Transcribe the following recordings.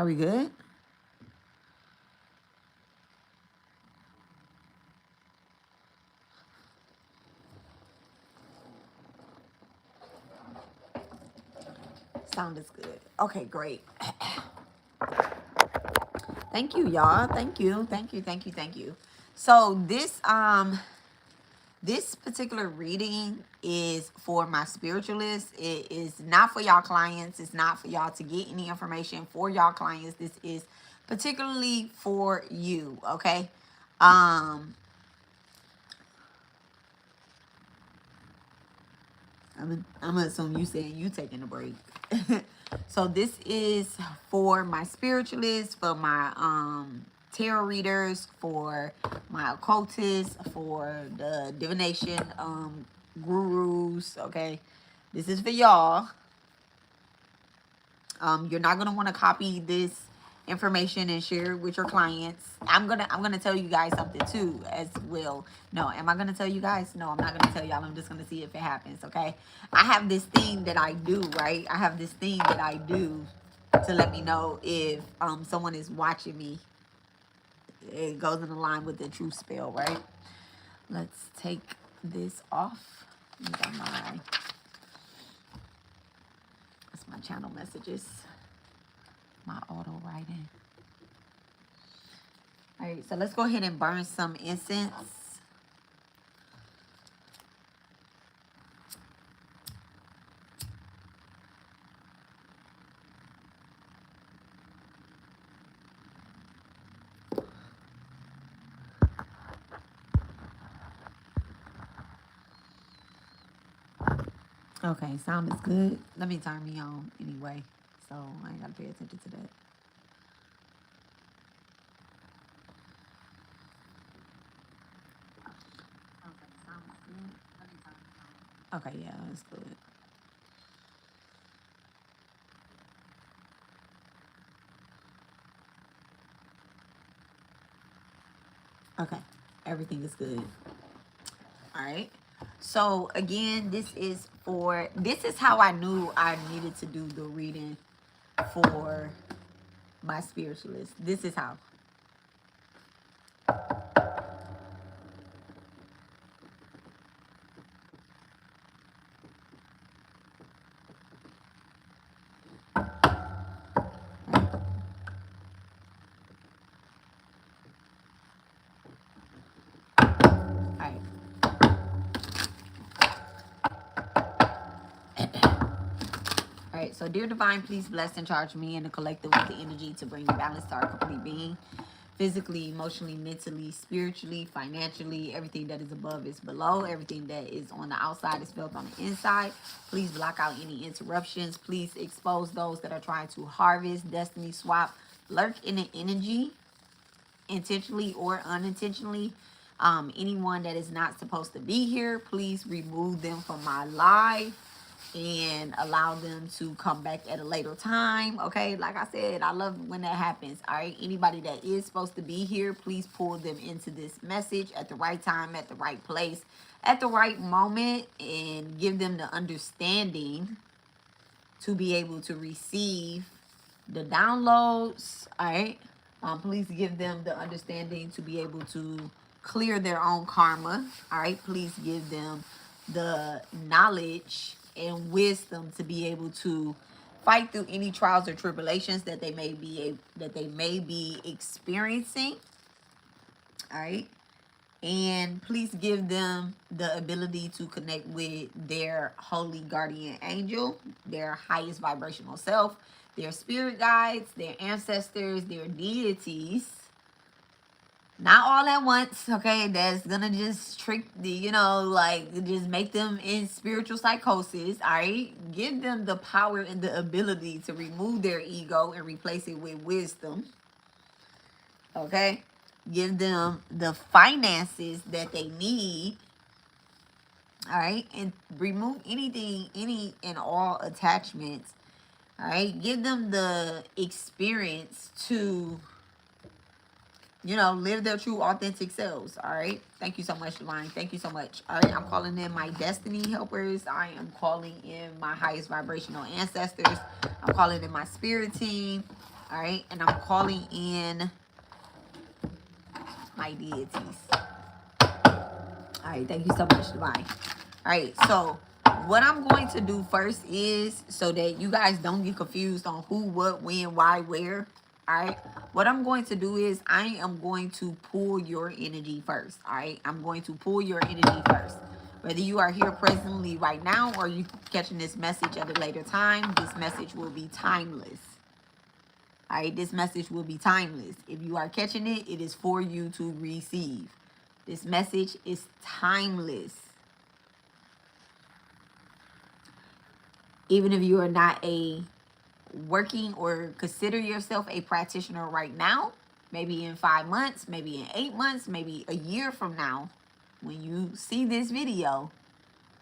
Are we good? Sound is good. Okay, great. Thank you, y'all. Thank you. Thank you. Thank you. Thank you. So this particular reading is for my spiritualists. It is not for y'all clients. It's not for y'all to get any information for y'all clients. This is particularly for you, okay? I'm gonna assume you saying you taking a break. So this is for my spiritualists, for my tarot readers, for my occultists, for the divination gurus. Okay, this is for y'all. You're not gonna want to copy this information and share it with your clients. I'm gonna tell you guys something too as well. No, am I gonna tell you guys? No, I'm not gonna tell y'all. I'm just gonna see if it happens. Okay. I have this thing that I do, right? I have this thing that I do to let me know if someone is watching me. It goes in line with the truth spell, right? Let's take this off. That's my channel messages. My auto writing. All right, so let's go ahead and burn some incense. Okay, sound is good. Let me turn me on anyway, so I ain't gotta pay attention to that. Okay, yeah, that's good. Okay, everything is good. All right. So again, this is how I knew I needed to do the reading for my spiritualist. This is how. All right. All right, so dear divine, please bless and charge me and the collective with the energy to bring balance to our complete being. Physically, emotionally, mentally, spiritually, financially, everything that is above is below. Everything that is on the outside is felt on the inside. Please block out any interruptions. Please expose those that are trying to harvest, destiny swap, lurk in the energy, intentionally or unintentionally. Anyone that is not supposed to be here, please remove them from my life and allow them to come back at a later time. Okay, like I said, I love when that happens. All right, anybody that is supposed to be here, please pull them into this message at the right time, at the right place, at the right moment, and give them the understanding to be able to receive the downloads. All right, please give them the understanding to be able to clear their own karma. All right, please give them the knowledge and wisdom to be able to fight through any trials or tribulations that they may be experiencing. All right, and please give them the ability to connect with their holy guardian angel, their highest vibrational self, their spirit guides, their ancestors, their deities. Not all at once, okay? That's gonna just trick the, like just make them in spiritual psychosis, all right? Give them the power and the ability to remove their ego and replace it with wisdom, okay? Give them the finances that they need, all right? And remove any and all attachments, all right? Give them the experience to live their true authentic selves. All right, thank you so much, divine. Thank you so much. All right, I'm calling in my destiny helpers. I am calling in my highest vibrational ancestors. I'm calling in my spirit team. All right, and I'm calling in my deities. All right, thank you so much, Divine. All right, so what I'm going to do first is, so that you guys don't get confused on who, what, when, why, where. All right, what I'm going to do is I am going to pull your energy first. All right, I'm going to pull your energy first. Whether you are here presently right now or you catching this message at a later time, this message will be timeless. All right, this message will be timeless. If you are catching it, it is for you to receive. This message is timeless. Even if you are not a working or consider yourself a practitioner right now, maybe in 5 months, maybe in 8 months, maybe a year from now, when you see this video,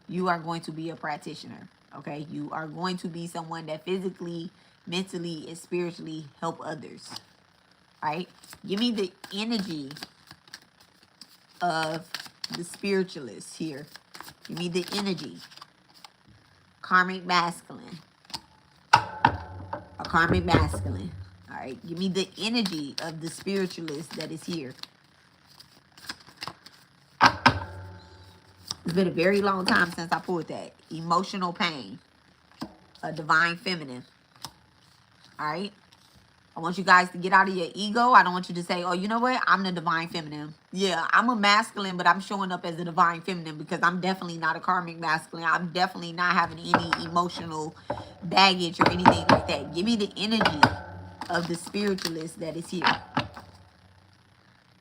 you are going to be a practitioner. Okay, you are going to be someone that physically, mentally, and spiritually help others. All right, give me the energy of the spiritualist here. Give me the energy. Karmic masculine. A karmic masculine. All right, give me the energy of the spiritualist that is here. It's been a very long time since I pulled that. Emotional pain. A divine feminine. All right. I want you guys to get out of your ego. I don't want you to say, oh, you know what? I'm the divine feminine. Yeah, I'm a masculine, but I'm showing up as a divine feminine because I'm definitely not a karmic masculine. I'm definitely not having any emotional baggage or anything like that. Give me the energy of the spiritualist that is here.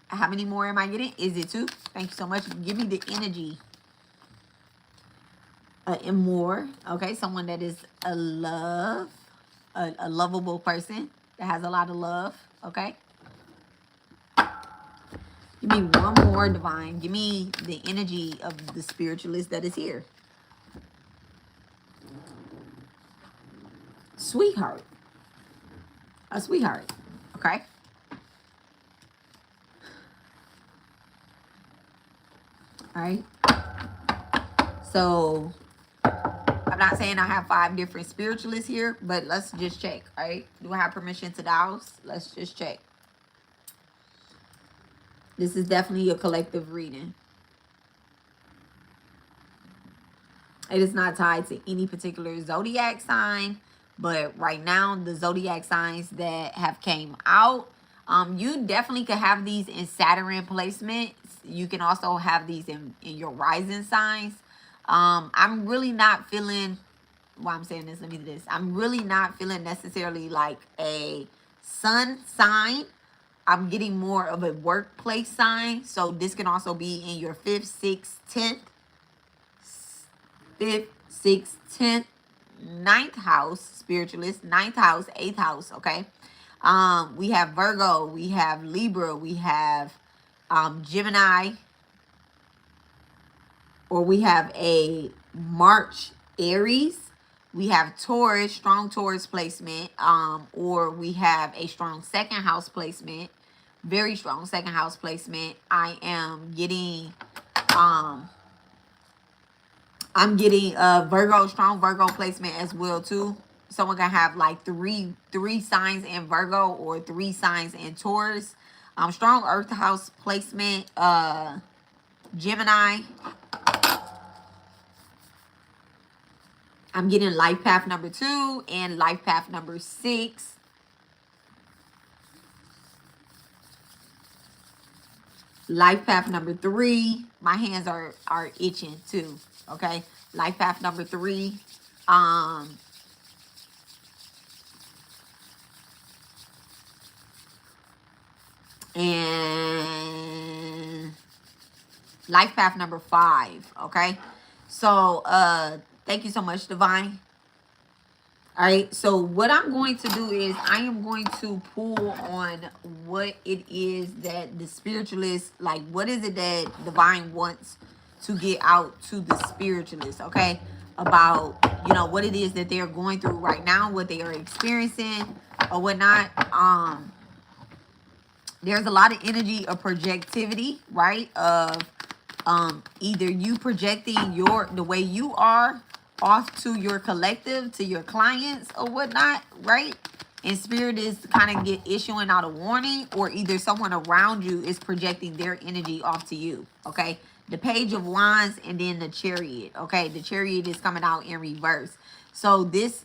How many more am I getting? Is it 2? Thank you so much. Give me the energy. And more. Okay, someone that is a lovable person that has a lot of love. Okay. Give me one more, divine. Give me the energy of the spiritualist that is here. Sweetheart. A sweetheart. Okay. All right. So I'm not saying I have 5 different spiritualists here, but let's just check. All right. Do I have permission to douse? Let's just check. This is definitely a collective reading. It is not tied to any particular zodiac sign, but right now the zodiac signs that have came out, you definitely could have these in Saturn placements. You can also have these in your rising signs. I'm really not feeling, why I'm saying this, let me do this. I'm really not feeling necessarily like a sun sign. I'm getting more of a workplace sign. So this can also be in your 5th, 6th, 10th. 5th, 6th, 10th, 9th house, spiritualist, 9th house, 8th house, okay? We have Virgo, we have Libra, we have Gemini, or we have a March Aries. We have Taurus, strong Taurus placement, or we have a strong 2nd house placement, very strong 2nd house placement. I am getting, Virgo, strong Virgo placement as well too. Someone can have like three signs in Virgo or 3 signs in Taurus. Strong Earth house placement, Gemini. I'm getting life path number 2 and life path number 6. Life path number 3. My hands are itching too. Okay. Life path number 3. And life path number 5. Okay. So, thank you so much, Divine. All right. So what I'm going to do is I am going to pull on what it is that the spiritualist, like what is it that Divine wants to get out to the spiritualist, okay? About, you know, what it is that they're going through right now, what they are experiencing or whatnot. There's a lot of energy of projectivity, right? Of either you projecting the way you are off to your collective, to your clients or whatnot, right? And spirit is kind of get issuing out a warning, or either someone around you is projecting their energy off to you. Okay, the Page of Wands and then the Chariot. Okay, the Chariot is coming out in reverse. So this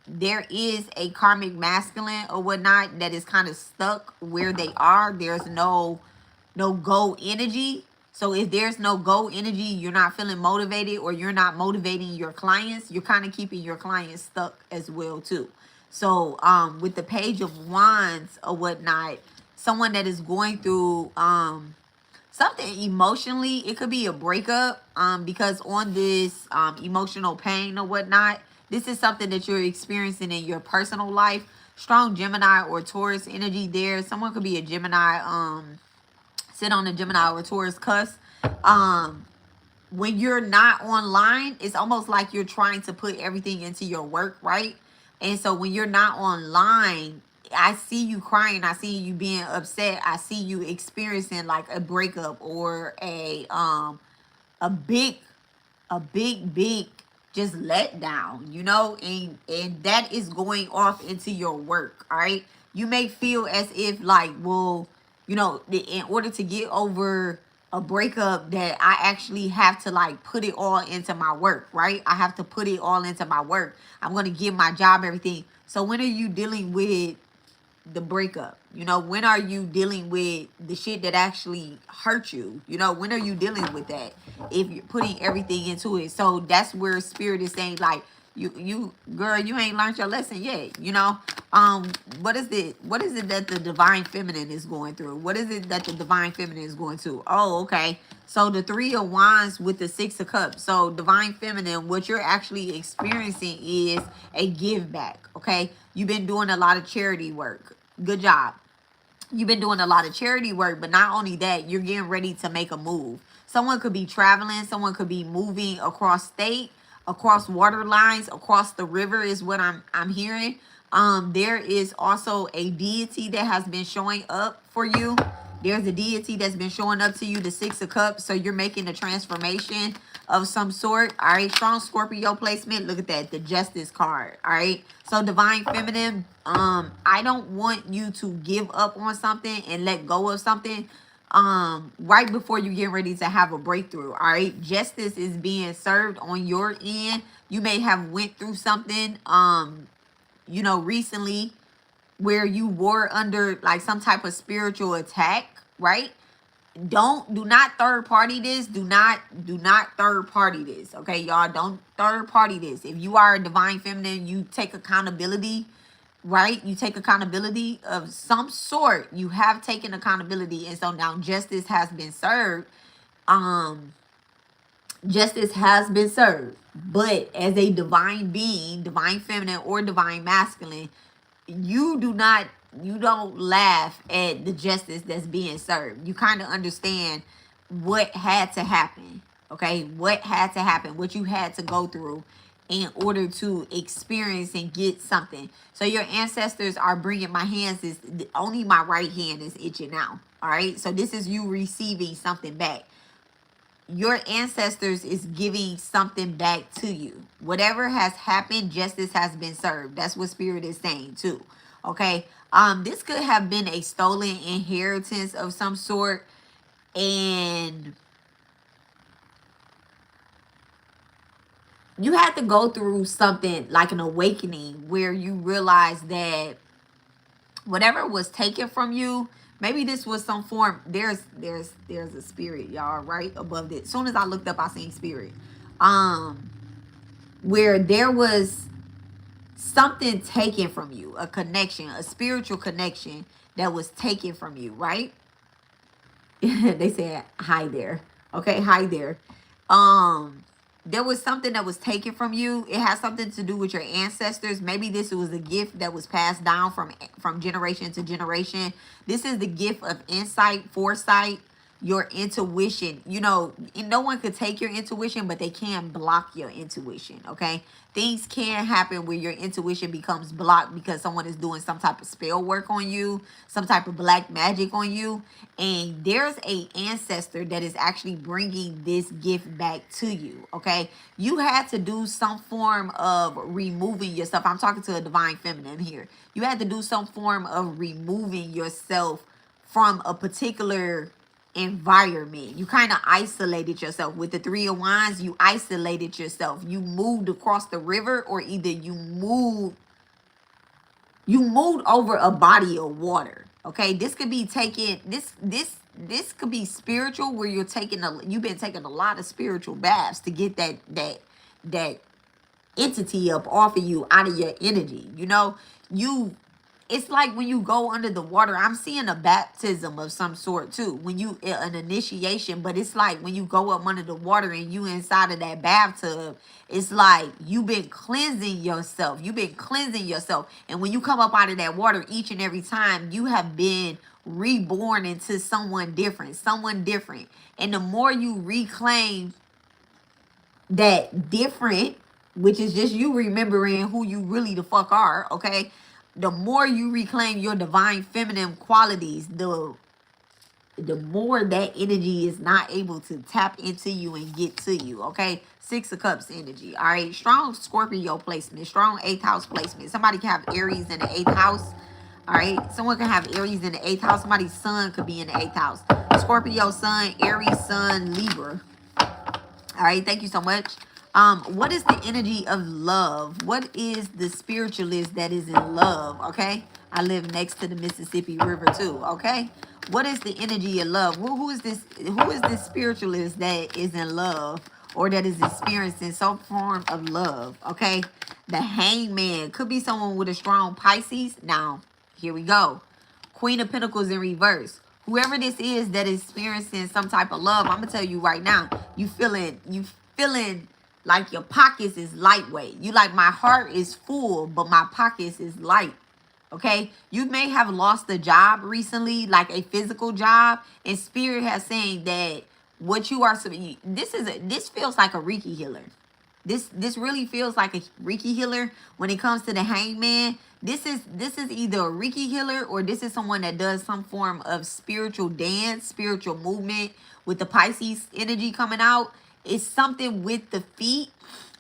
there is a karmic masculine or whatnot that is kind of stuck where they are. There's no go energy. So if there's no go energy, you're not feeling motivated, or you're not motivating your clients, you're kind of keeping your clients stuck as well too. So with the Page of Wands or whatnot, someone that is going through something emotionally, it could be a breakup, because on this emotional pain or whatnot, this is something that you're experiencing in your personal life. Strong Gemini or Taurus energy there. Someone could be a Gemini, sit on a Gemini or Taurus cusp. When you're not online, it's almost like you're trying to put everything into your work, right? And so when you're not online, I see you crying, I see you being upset, I see you experiencing like a breakup or a big just let down, you know, and that is going off into your work. All right, you may feel as if like, well, you know, in order to get over a breakup, that I actually have to like put it all into my work, right? I have to put it all into my work. I'm going to give my job everything. So when are you dealing with the breakup? You know, when are you dealing with the shit that actually hurt you? You know, when are you dealing with that if you're putting everything into it? So that's where spirit is saying like, you girl, you ain't learned your lesson yet. You know, what is it that the divine feminine is going through? What is it that the divine feminine is going through? Oh, okay. So the Three of Wands with the Six of Cups. So divine feminine, what you're actually experiencing is a give back. Okay, you've been doing a lot of charity work. Good job. You've been doing a lot of charity work, but not only that, you're getting ready to make a move. Someone could be traveling, someone could be moving across state, across water lines, across the river is what I'm hearing. There is also a deity that has been showing up for you. There's a deity that's been showing up to you, the Six of Cups. So you're making a transformation of some sort. All right, strong Scorpio placement. Look at that, the Justice card. All right, so divine feminine, I don't want you to give up on something and let go of something right before you get ready to have a breakthrough. All right, justice is being served on your end. You may have went through something you know, recently, where you were under like some type of spiritual attack, right? Do not third party this. Do not third party this. Okay, y'all, don't third party this. If you are a divine feminine, you take accountability, right? You take accountability of some sort. You have taken accountability, and so now justice has been served. Justice has been served. But as a divine being, divine feminine or divine masculine, you don't laugh at the justice that's being served. You kind of understand what had to happen. Okay, what had to happen, what you had to go through in order to experience and get something. So your ancestors are bringing, my hands is only my right hand is itching now. All right, so this is you receiving something back. Your ancestors is giving something back to you. Whatever has happened, justice has been served. That's what spirit is saying too. Okay, this could have been a stolen inheritance of some sort, and you had to go through something like an awakening where you realize that whatever was taken from you, maybe this was some form. There's a spirit, y'all, right above it. As soon as I looked up, I seen spirit. Where there was something taken from you, a connection, a spiritual connection that was taken from you, right? They said hi there. Okay, hi there. There was something that was taken from you. It has something to do with your ancestors. Maybe this was a gift that was passed down from generation to generation. This is the gift of insight, foresight, your intuition. You know, no one could take your intuition, but they can block your intuition. Okay, things can happen where your intuition becomes blocked because someone is doing some type of spell work on you, some type of black magic on you, and there's a ancestor that is actually bringing this gift back to you. Okay, you had to do some form of removing yourself. I'm talking to a divine feminine here. You had to do some form of removing yourself from a particular environment. You kind of isolated yourself with the Three of Wands. You isolated yourself. You moved across the river, or either you moved over a body of water. Okay, this could be taken, this could be spiritual, where you've been taking a lot of spiritual baths to get that entity up off of you, out of your energy. You know, it's like when you go under the water, I'm seeing a baptism of some sort too, when you an initiation. But it's like when you go up under the water and you inside of that bathtub, it's like you've been cleansing yourself. And when you come up out of that water, each and every time, you have been reborn into someone different. And the more you reclaim that different, which is just you remembering who you really the fuck are, okay? The more you reclaim your divine feminine qualities, the more that energy is not able to tap into you and get to you, okay? Six of Cups energy, all right? Strong Scorpio placement, strong 8th house placement. Somebody can have Aries in the 8th house, all right? Someone can have Aries in the 8th house. Somebody's sun could be in the 8th house. Scorpio sun, Aries sun, Libra. All right, thank you so much. What is the energy of love? What is the spiritualist that is in love? Okay, I live next to the Mississippi River too. Okay, what is the energy of love? Who is this? Who is this spiritualist that is in love, or that is experiencing some form of love? Okay, the Hangman could be someone with a strong Pisces. Now, here we go. Queen of Pentacles in reverse. Whoever this is that is experiencing some type of love, I'm gonna tell you right now, you feeling like your pockets is lightweight. You like, my heart is full, but my pockets is light. Okay, you may have lost a job recently, like a physical job, and Spirit has saying that what you are, this feels like a Reiki healer. This really feels like a Reiki healer when it comes to the Hangman. This is either a Reiki healer, or this is someone that does some form of spiritual dance, spiritual movement with the Pisces energy coming out. It's something with the feet.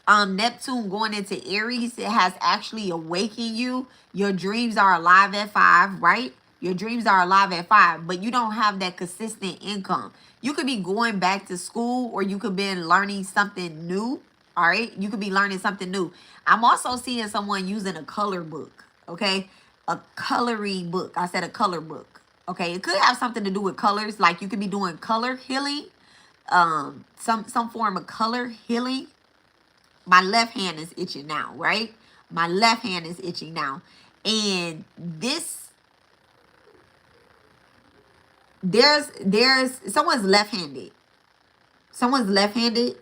Neptune going into Aries, it has actually awakened you. Your dreams are alive at 5, right? Your dreams are alive at 5, but you don't have that consistent income. You could be going back to school, or you could be learning something new. All right, you could be learning something new. I'm also seeing someone using a color book. Okay, a coloring book. I said a color book. Okay, it could have something to do with colors. Like you could be doing color healing, some form of color healing. My left hand is itching now, right? My left hand is itching now. And this, there's someone's left-handed. Someone's left-handed.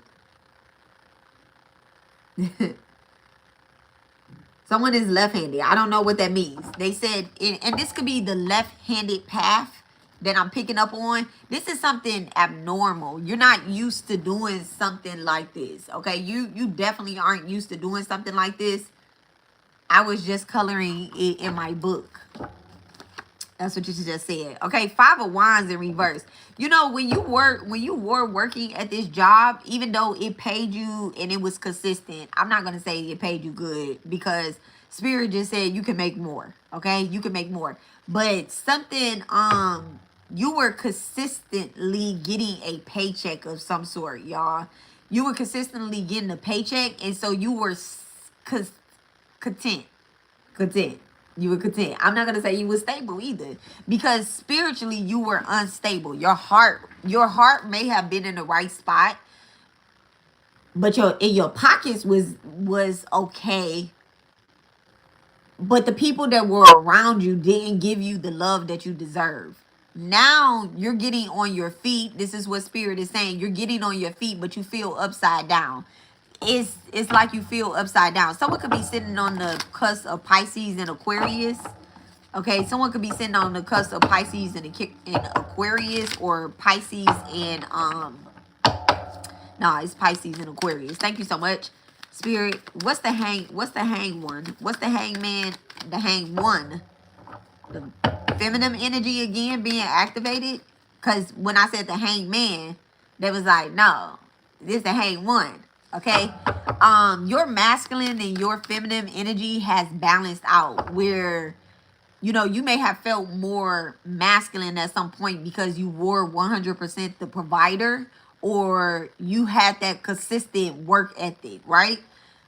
Someone is left-handed. I don't know what that means. They said, and this could be the left-handed path that I'm picking up on. This is something abnormal. You're not used to doing something like this, okay? You definitely aren't used to doing something like this. I was just coloring it in my book. That's what you just said. Okay, 5 of Wands in reverse. You know, when you were working at this job, even though it paid you and it was consistent, I'm not going to say it paid you good, because Spirit just said you can make more. Okay, you can make more. But something, you were consistently getting a paycheck of some sort, y'all. You were consistently getting a paycheck, and so you were content. You were content. I'm not gonna say you were stable either, because spiritually you were unstable. Your heart may have been in the right spot, but your pockets was okay. But the people that were around you didn't give you the love that you deserve. Now you're getting on your feet. This is what Spirit is saying. You're getting on your feet, but you feel upside down. It's like you feel upside down. Someone could be sitting on the cusp of Pisces and Aquarius. Okay, someone could be sitting on the cusp of Pisces and Aquarius, or Pisces and no, it's Pisces and Aquarius. Thank you so much, Spirit. What's the hang one? What's the hangman? The hang one. The feminine energy again being activated. Because when I said the hangman, they was like, no, this is the hang one. Okay. Your masculine and your feminine energy has balanced out, where you know, you may have felt more masculine at some point because you were 100% the provider, or you had that consistent work ethic, right?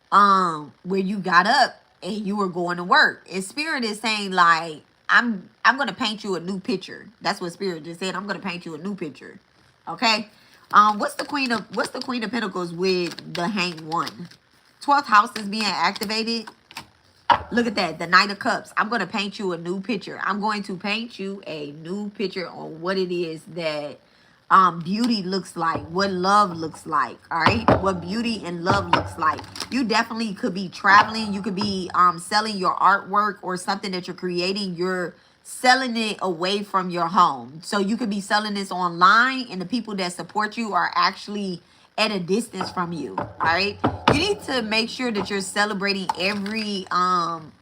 Where you got up and you were going to work. And Spirit is saying, like, I'm gonna paint you a new picture. That's what Spirit just said. I'm gonna paint you a new picture. Okay. What's the Queen of Pentacles with the Hang One? 12th house is being activated. Look at that, the Knight of Cups. I'm going to paint you a new picture. I'm going to paint you a new picture on what it is that beauty looks like, what love looks like, all right? What beauty and love looks like. You definitely could be traveling. You could be selling your artwork or something that you're creating. You're selling it away from your home. So you could be selling this online, and the people that support you are actually at a distance from you. All right, you need to make sure that you're celebrating every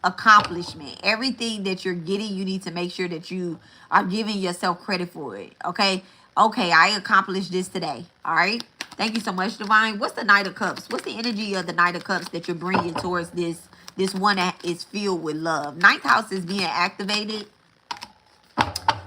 accomplishment, everything that you're getting. You need to make sure that you are giving yourself credit for it. Okay, I accomplished this today. All right, thank you so much, Divine. What's the Knight of Cups? What's the energy of the Knight of Cups that you're bringing towards this one that is filled with love? Ninth house is being activated.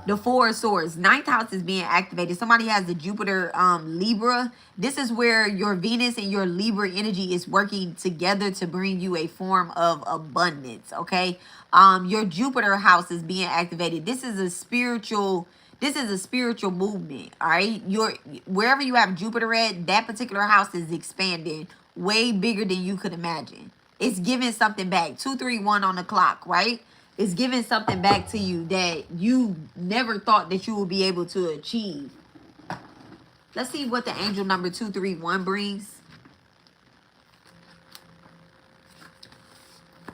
The Four of Swords. Ninth house is being activated. Somebody has the Jupiter Libra. This is where your Venus and your Libra energy is working together to bring you a form of abundance. Okay. Your Jupiter house is being activated. This is a spiritual movement. All right. Wherever you have Jupiter at, that particular house is expanding way bigger than you could imagine. It's giving something back. 231 on the clock, right? It's giving something back to you that you never thought that you would be able to achieve. Let's see what the angel number 231 brings.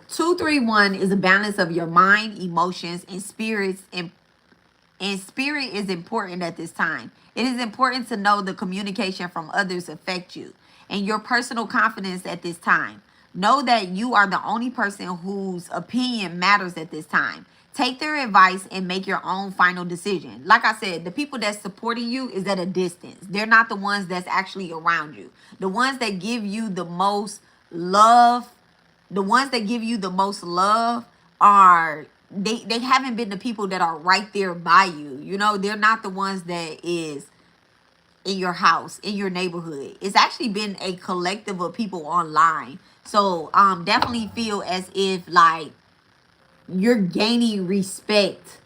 231 is a balance of your mind, emotions, and spirits. And spirit is important at this time. It is important to know the communication from others affect you and your personal confidence at this time. Know that you are the only person whose opinion matters at this time. Take their advice and make your own final decision. Like I said, the people that's supporting you is at a distance. They're not the ones that's actually around you. The ones that give you the most love, are they haven't been the people that are right there by you. You know, they're not the ones that is in your house, in your neighborhood. It's actually been a collective of people online. So definitely feel as if like you're gaining respect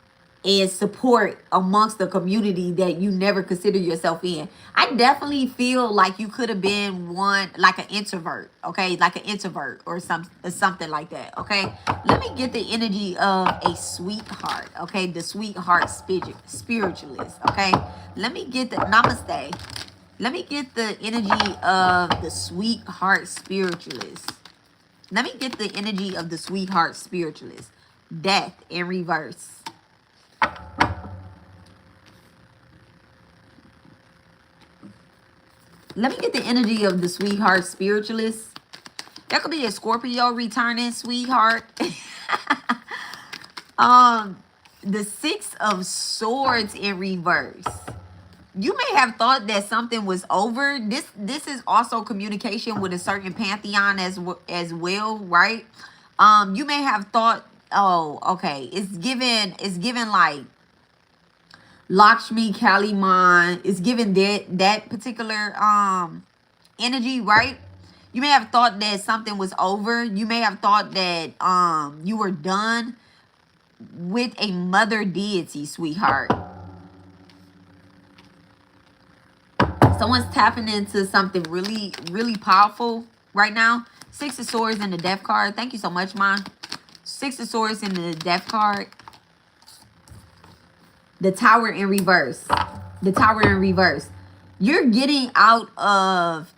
and support amongst the community that you never considered yourself in. I definitely feel like you could have been one, like an introvert, okay? Like an introvert or something like that, okay? Let me get the energy of a sweetheart, okay? The sweetheart spiritualist, okay? Let me get the namaste. Let me get the energy of the sweetheart spiritualist. Let me get the energy of the sweetheart spiritualist. Death in reverse. Let me get the energy of the sweetheart spiritualist. That could be a Scorpio returning, sweetheart. The Six of Swords in reverse. You may have thought that something was over. This is also communication with a certain pantheon as well, right? You may have thought, oh, okay, it's given like Lakshmi Kaliman. It's given that particular energy, right? You may have thought that something was over. You may have thought that you were done with a mother deity, sweetheart. Someone's tapping into something really, really powerful right now. Six of Swords in the Death card. Thank you so much, Mom. Six of Swords in the Death card. The Tower in reverse. The Tower in reverse. You're getting out of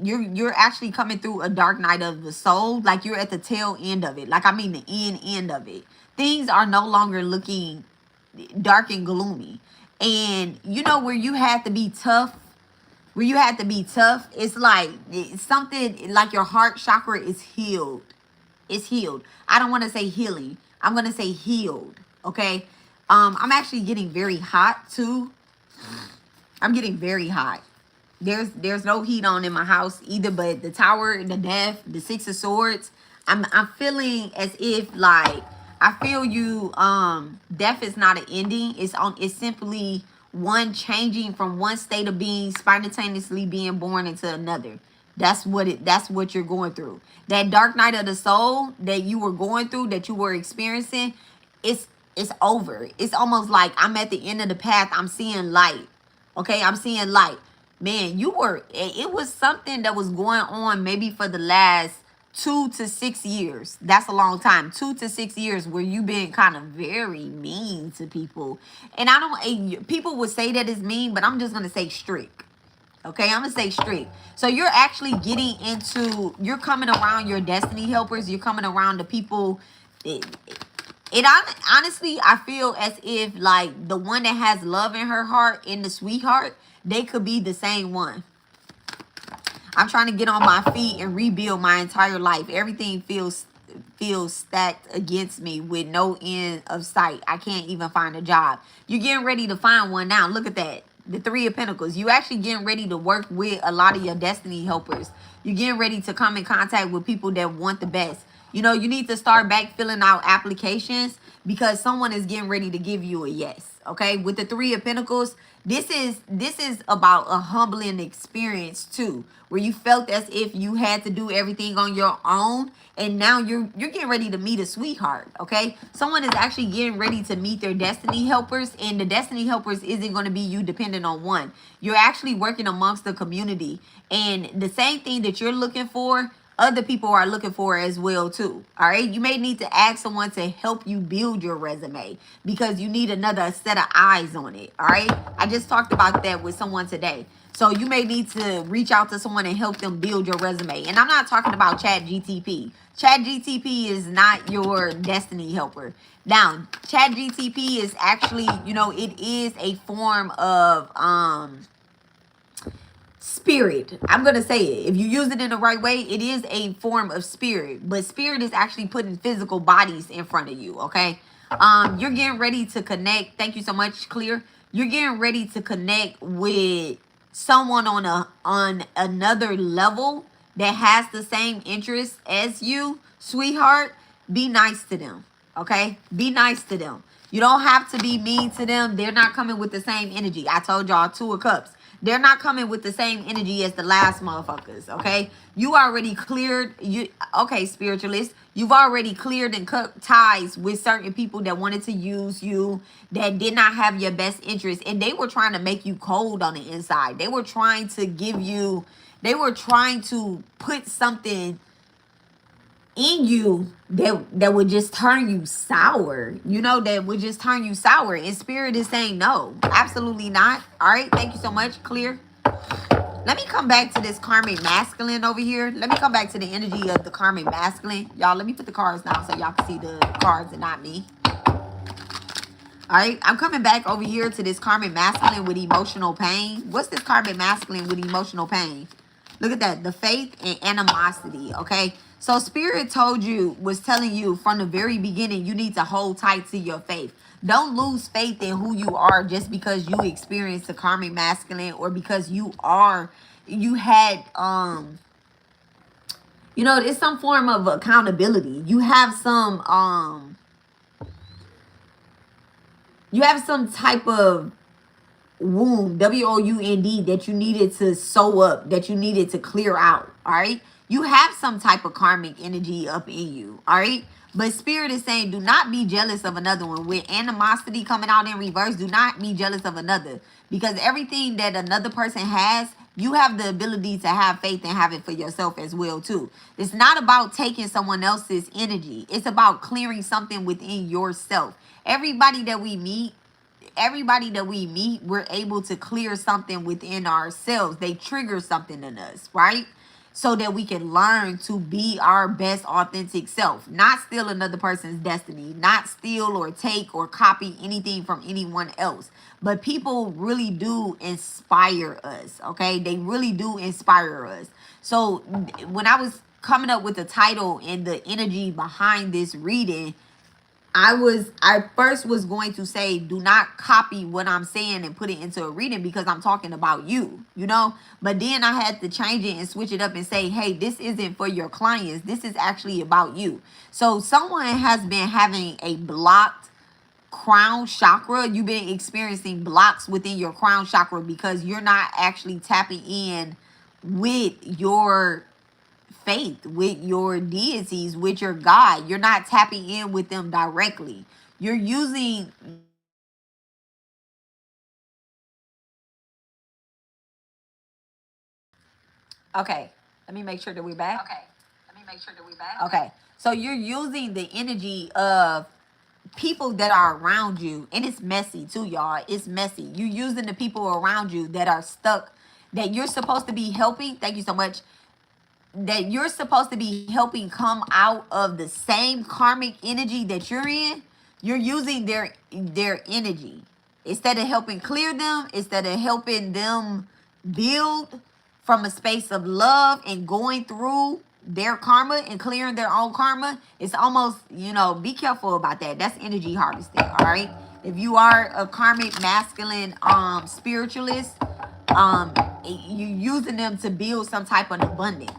you're actually coming through a dark night of the soul. Like you're at the tail end of it. Like I mean the end of it. things are no longer looking dark and gloomy. And you know where you had to be tough, it's like it's something like your heart chakra is healed. It's healed. I don't want to say healing. I'm going to say healed. Okay. I'm actually getting very hot too. I'm getting very hot. There's no heat on in my house either, but the tower, the death, the six of swords, I'm feeling as if like I feel you death is not an ending. It's simply one changing from one state of being simultaneously being born into another. That's what you're going through. That dark night of the soul that you were going through, that you were experiencing, it's over. It's almost like I'm at the end of the path. I'm seeing light. Okay, I'm seeing light. Man, it was something that was going on maybe for the last 2 to 6 years. That's a long time. 2 to 6 years where you've been kind of very mean to people. And I don't, people would say that is mean, but I'm just going to say strict. Okay, I'm going to say strict. So you're actually you're coming around your destiny helpers. You're coming around the people. Honestly, I feel as if like the one that has love in her heart, in the sweetheart, they could be the same one. I'm trying to get on my feet and rebuild my entire life. Everything feels stacked against me with no end of sight. I can't even find a job. You're getting ready to find one now. Look at that. The Three of Pentacles. You actually getting ready to work with a lot of your destiny helpers. You're getting ready to come in contact with people that want the best. You know, you need to start back filling out applications because someone is getting ready to give you a yes. Okay, with the Three of Pentacles, this is about a humbling experience too, where you felt as if you had to do everything on your own, and now you're getting ready to meet a sweetheart. Okay, someone is actually getting ready to meet their destiny helpers, and the destiny helpers isn't going to be you dependent on one. You're actually working amongst the community, and the same thing that you're looking for, other people are looking for as well too. All right, you may need to ask someone to help you build your resume because you need another set of eyes on it. All right, I just talked about that with someone today. So you may need to reach out to someone and help them build your resume. And I'm not talking about ChatGTP. ChatGTP is not your destiny helper. Now, ChatGTP is actually, you know, it is a form of spirit. I'm going to say it. If you use it in the right way, it is a form of spirit. But spirit is actually putting physical bodies in front of you, okay? You're getting ready to connect. Thank you so much, Clear. You're getting ready to connect with someone on another level that has the same interests as you, sweetheart. Be nice to them, okay? Be nice to them. You don't have to be mean to them. They're not coming with the same energy. I told y'all, Two of Cups. They're not coming with the same energy as the last motherfuckers, okay? You already cleared, okay, spiritualist. You've already cleared and cut ties with certain people that wanted to use you, that did not have your best interest, and they were trying to make you cold on the inside. They were trying to put something in you that would just turn you sour, you know, that would just turn you sour. And spirit is saying no, absolutely not. All right, thank you so much. Clear. Let me come back to this karmic masculine over here. Let me come back to the energy of the karmic masculine. Y'all, let me put the cards down so y'all can see the cards and not me. All right, I'm coming back over here to this karmic masculine with emotional pain. What's this karmic masculine with emotional pain? Look at that, the faith and animosity, okay? So spirit was telling you from the very beginning, you need to hold tight to your faith. Don't lose faith in who you are just because you experienced the karmic masculine, or because you had, you know, it's some form of accountability. You have some type of wound, W-O-U-N-D, that you needed to sew up, that you needed to clear out. All right, you have some type of karmic energy up in you. All right, but spirit is saying do not be jealous of another one. With animosity coming out in reverse, do not be jealous of another, because everything that another person has, you have the ability to have faith and have it for yourself as well too. It's not about taking someone else's energy. It's about clearing something within yourself. Everybody that we meet, we're able to clear something within ourselves. They trigger something in us, right? so that we can learn to be our best authentic self, not steal another person's destiny, not steal or take or copy anything from anyone else. But people really do inspire us, okay? They really do inspire us. So when I was coming up with the title and the energy behind this reading, I first was going to say, do not copy what I'm saying and put it into a reading because I'm talking about you, you know? But then I had to change it and switch it up and say, hey, this isn't for your clients. This is actually about you. So someone has been having a blocked crown chakra. You've been experiencing blocks within your crown chakra because you're not actually tapping in with your faith, with your deities, with your God. You're not tapping in with them directly. You're using, okay, let me make sure that we're back. Okay, so you're using the energy of people that are around you, and it's messy too, y'all. It's messy. You're using the people around you that are stuck, that you're supposed to be helping. Thank you so much. That you're supposed to be helping come out of the same karmic energy that you're in. You're using their energy instead of helping clear them, instead of helping them build from a space of love and going through their karma and clearing their own karma. It's almost, be careful about that. That's energy harvesting. All right, if you are a karmic masculine spiritualist, you using them to build some type of abundance.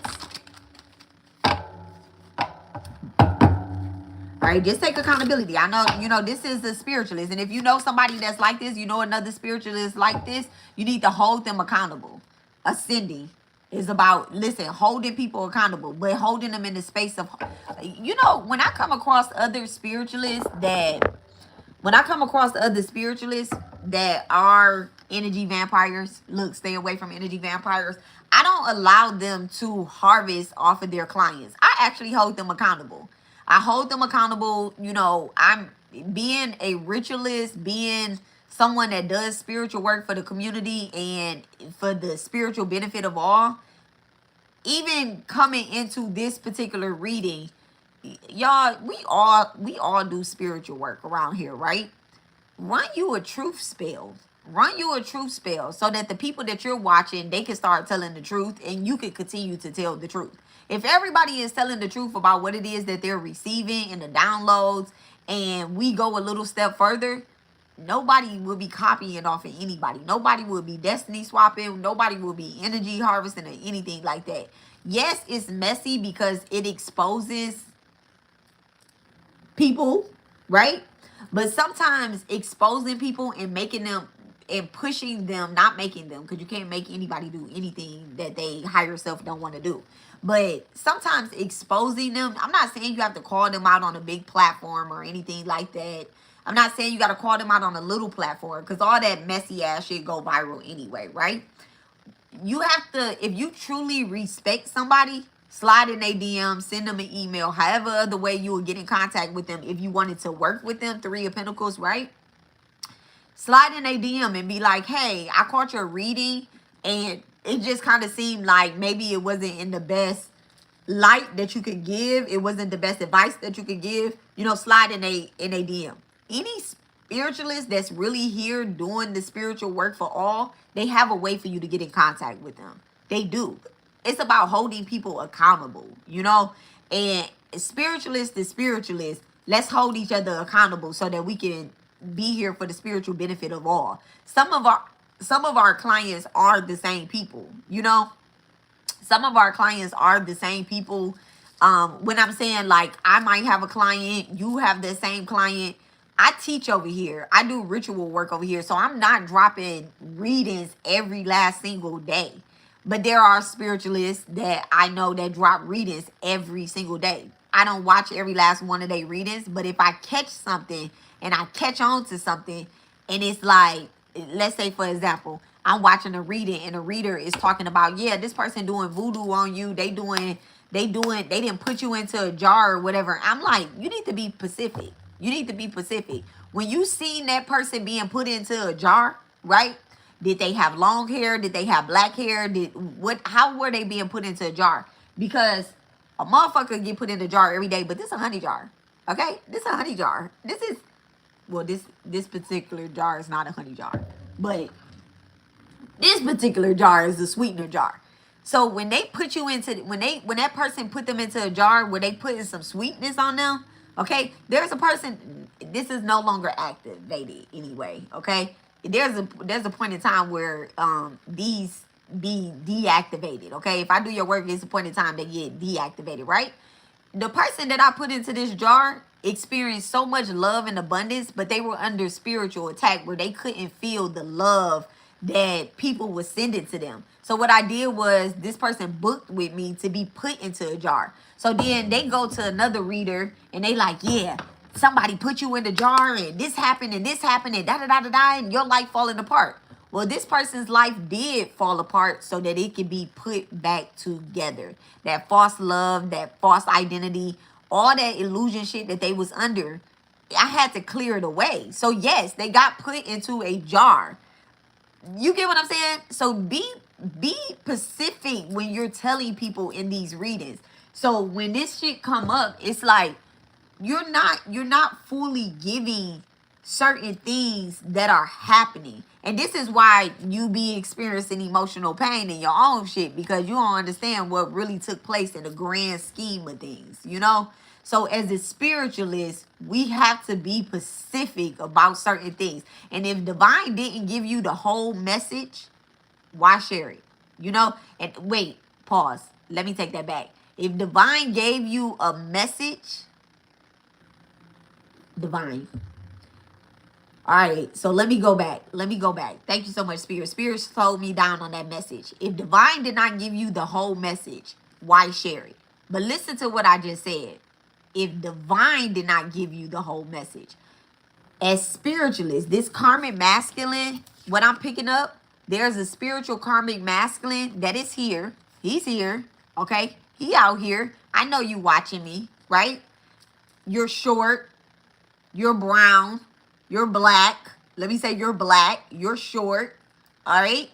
All right, just take accountability. I know, this is a spiritualist. And if you know somebody that's like this, another spiritualist like this, you need to hold them accountable. Ascending is about, listen, holding people accountable, but holding them in the space of, when I come across other spiritualists that are energy vampires, look, stay away from energy vampires. I don't allow them to harvest off of their clients. I actually hold them accountable. I hold them accountable. I'm being a ritualist, being someone that does spiritual work for the community and for the spiritual benefit of all. Even coming into this particular reading, y'all, we all do spiritual work around here, right? Run you a truth spell. Run you a truth spell so that the people that you're watching, they can start telling the truth and you can continue to tell the truth. If everybody is telling the truth about what it is that they're receiving in the downloads, and we go a little step further, nobody will be copying off of anybody. Nobody will be destiny swapping. Nobody will be energy harvesting or anything like that. Yes, it's messy because it exposes people, right? But sometimes exposing people and making them and pushing them, not making them, because you can't make anybody do anything that they higher self don't want to do. But sometimes exposing them, I'm not saying you have to call them out on a big platform or anything like that. I'm not saying you got to call them out on a little platform, because all that messy ass shit go viral anyway, right? You have to, if you truly respect somebody, slide in their DM, send them an email, however other way you will get in contact with them. If you wanted to work with them, Three of Pentacles, right? Slide in their DM and be like, hey, I caught your reading and it just kind of seemed like maybe it wasn't in the best light that you could give. It wasn't the best advice that you could give. Slide in a DM. Any spiritualist that's really here doing the spiritual work for all, they have a way for you to get in contact with them. They do. It's about holding people accountable, and spiritualist is spiritualist. Let's hold each other accountable so that we can be here for the spiritual benefit of all. Some of our clients are the same people, some of our clients are the same people. When I'm saying, like, I might have a client, you have the same client. I teach over here. I do ritual work over here. So I'm not dropping readings every last single day. But there are spiritualists that I know that drop readings every single day. I don't watch every last one of their readings, but if I catch something and I catch on to something, and it's like, let's say, for example, I'm watching a reading and a reader is talking about, yeah, this person doing voodoo on you. They didn't put you into a jar or whatever. I'm like, you need to be specific. You need to be specific. When you seen that person being put into a jar, right? Did they have long hair? Did they have black hair? How were they being put into a jar? Because a motherfucker get put in a jar every day, but this is a honey jar. Okay? This is a honey jar. This particular jar is not a honey jar. But this particular jar is a sweetener jar. So when they put you into, when that person put them into a jar where they putting some sweetness on them, okay, there's a person, this is no longer activated anyway, okay? There's a point in time where these be deactivated, okay? If I do your work, it's a point in time they get deactivated, right? The person that I put into this jar experienced so much love and abundance, but they were under spiritual attack where they couldn't feel the love that people were sending to them. So what I did was this person booked with me to be put into a jar. So then they go to another reader and they like, yeah, somebody put you in the jar and this happened and da da da da da, and your life falling apart. Well, this person's life did fall apart so that it could be put back together. That false love, that false identity, all that illusion shit that they was under, I had to clear it away. So yes, they got put into a jar. You get what I'm saying? So be specific when you're telling people in these readings. So when this shit come up, it's like you're not fully giving certain things that are happening. And this is why you be experiencing emotional pain in your own shit, because you don't understand what really took place in the grand scheme of things, you know? So as a spiritualist, we have to be specific about certain things. And if divine didn't give you the whole message, why share it? You know? And wait, pause. Let me take that back. If divine gave you a message, divine. All right, so let me go back. Thank you so much, Spirit. Spirit slowed me down on that message. If divine did not give you the whole message, why share it? But listen to what I just said. If divine did not give you the whole message, as spiritualists, this karmic masculine, what I'm picking up, there's a spiritual karmic masculine that is here. He's here, okay? He out here. I know you watching me, right? You're short. You're brown. You're black. Let me say you're black. You're short. All right?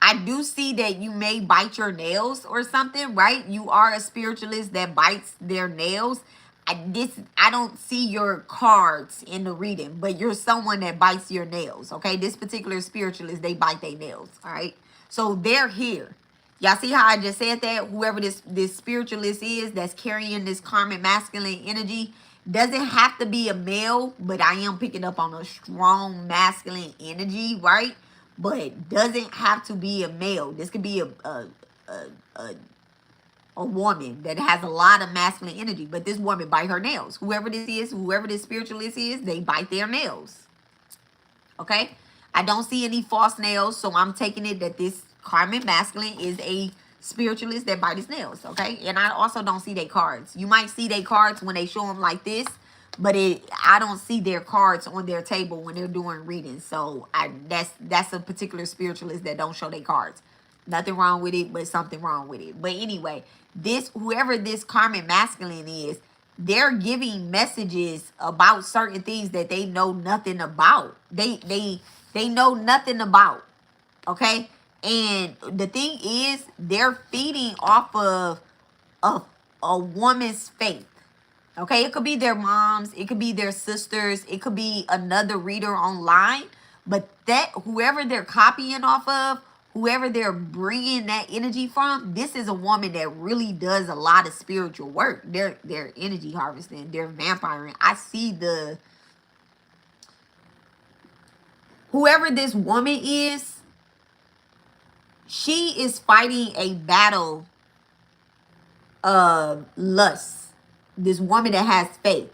I do see that you may bite your nails or something, right? You are a spiritualist that bites their nails. I don't see your cards in the reading, but you're someone that bites your nails, okay? This particular spiritualist, they bite their nails, all right? So they're here. Y'all see how I just said that? Whoever this spiritualist is that's carrying this karmic masculine energy, doesn't have to be a male, but I am picking up on a strong masculine energy, right? But doesn't have to be a male. This could be a woman that has a lot of masculine energy, but this woman bite her nails. Whoever this is, whoever this spiritualist is, they bite their nails. Okay? I don't see any false nails, so I'm taking it that this karmic masculine is a spiritualist that bite his nails, okay? And I also don't see their cards. You might see their cards when they show them like this, but I don't see their cards on their table when they're doing readings. So that's a particular spiritualist that don't show their cards. Nothing wrong with it, but something wrong with it. But anyway, whoever this karmic masculine is, they're giving messages about certain things that they know nothing about. They know nothing about. Okay? And the thing is, they're feeding off of a woman's faith. Okay? It could be their moms, it could be their sisters, it could be another reader online, but that whoever they're copying off of, whoever they're bringing that energy from, this is a woman that really does a lot of spiritual work. They're energy harvesting. They're vampiring. I see whoever this woman is, she is fighting a battle of lust. This woman that has faith,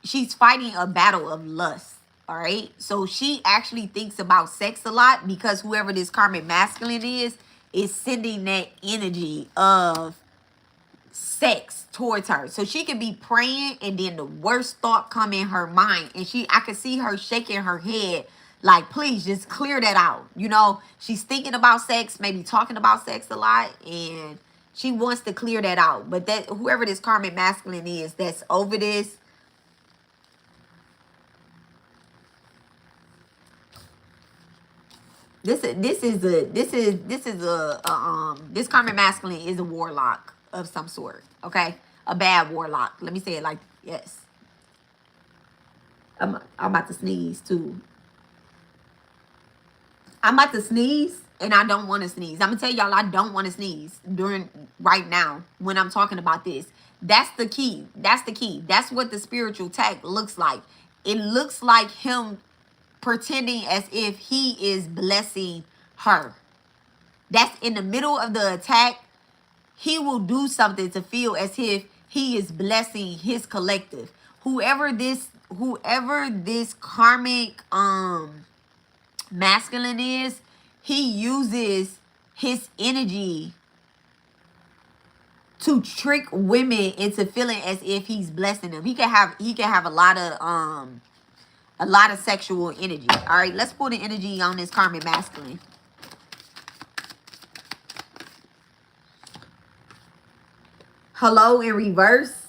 she's fighting a battle of lust. All right. So she actually thinks about sex a lot because whoever this karmic masculine is sending that energy of sex towards her. So she could be praying and then the worst thought come in her mind. And I could see her shaking her head like, please just clear that out. You know, she's thinking about sex, maybe talking about sex a lot, and she wants to clear that out. But that whoever this karmic masculine is that's over this, This karmic masculine is a warlock of some sort. Okay, a bad warlock. Let me say it like, yes. I'm about to sneeze too. I'm about to sneeze and I don't want to sneeze. I'm gonna tell y'all I don't want to sneeze during right now when I'm talking about this. That's the key. That's the key. That's what the spiritual attack looks like. It looks like him pretending as if he is blessing her. That's in the middle of the attack. He will do something to feel as if he is blessing his collective. Whoever this karmic masculine is, he uses his energy to trick women into feeling as if he's blessing them. He can have a lot of sexual energy. All right, let's pull the energy on this karmic masculine. Hello in reverse.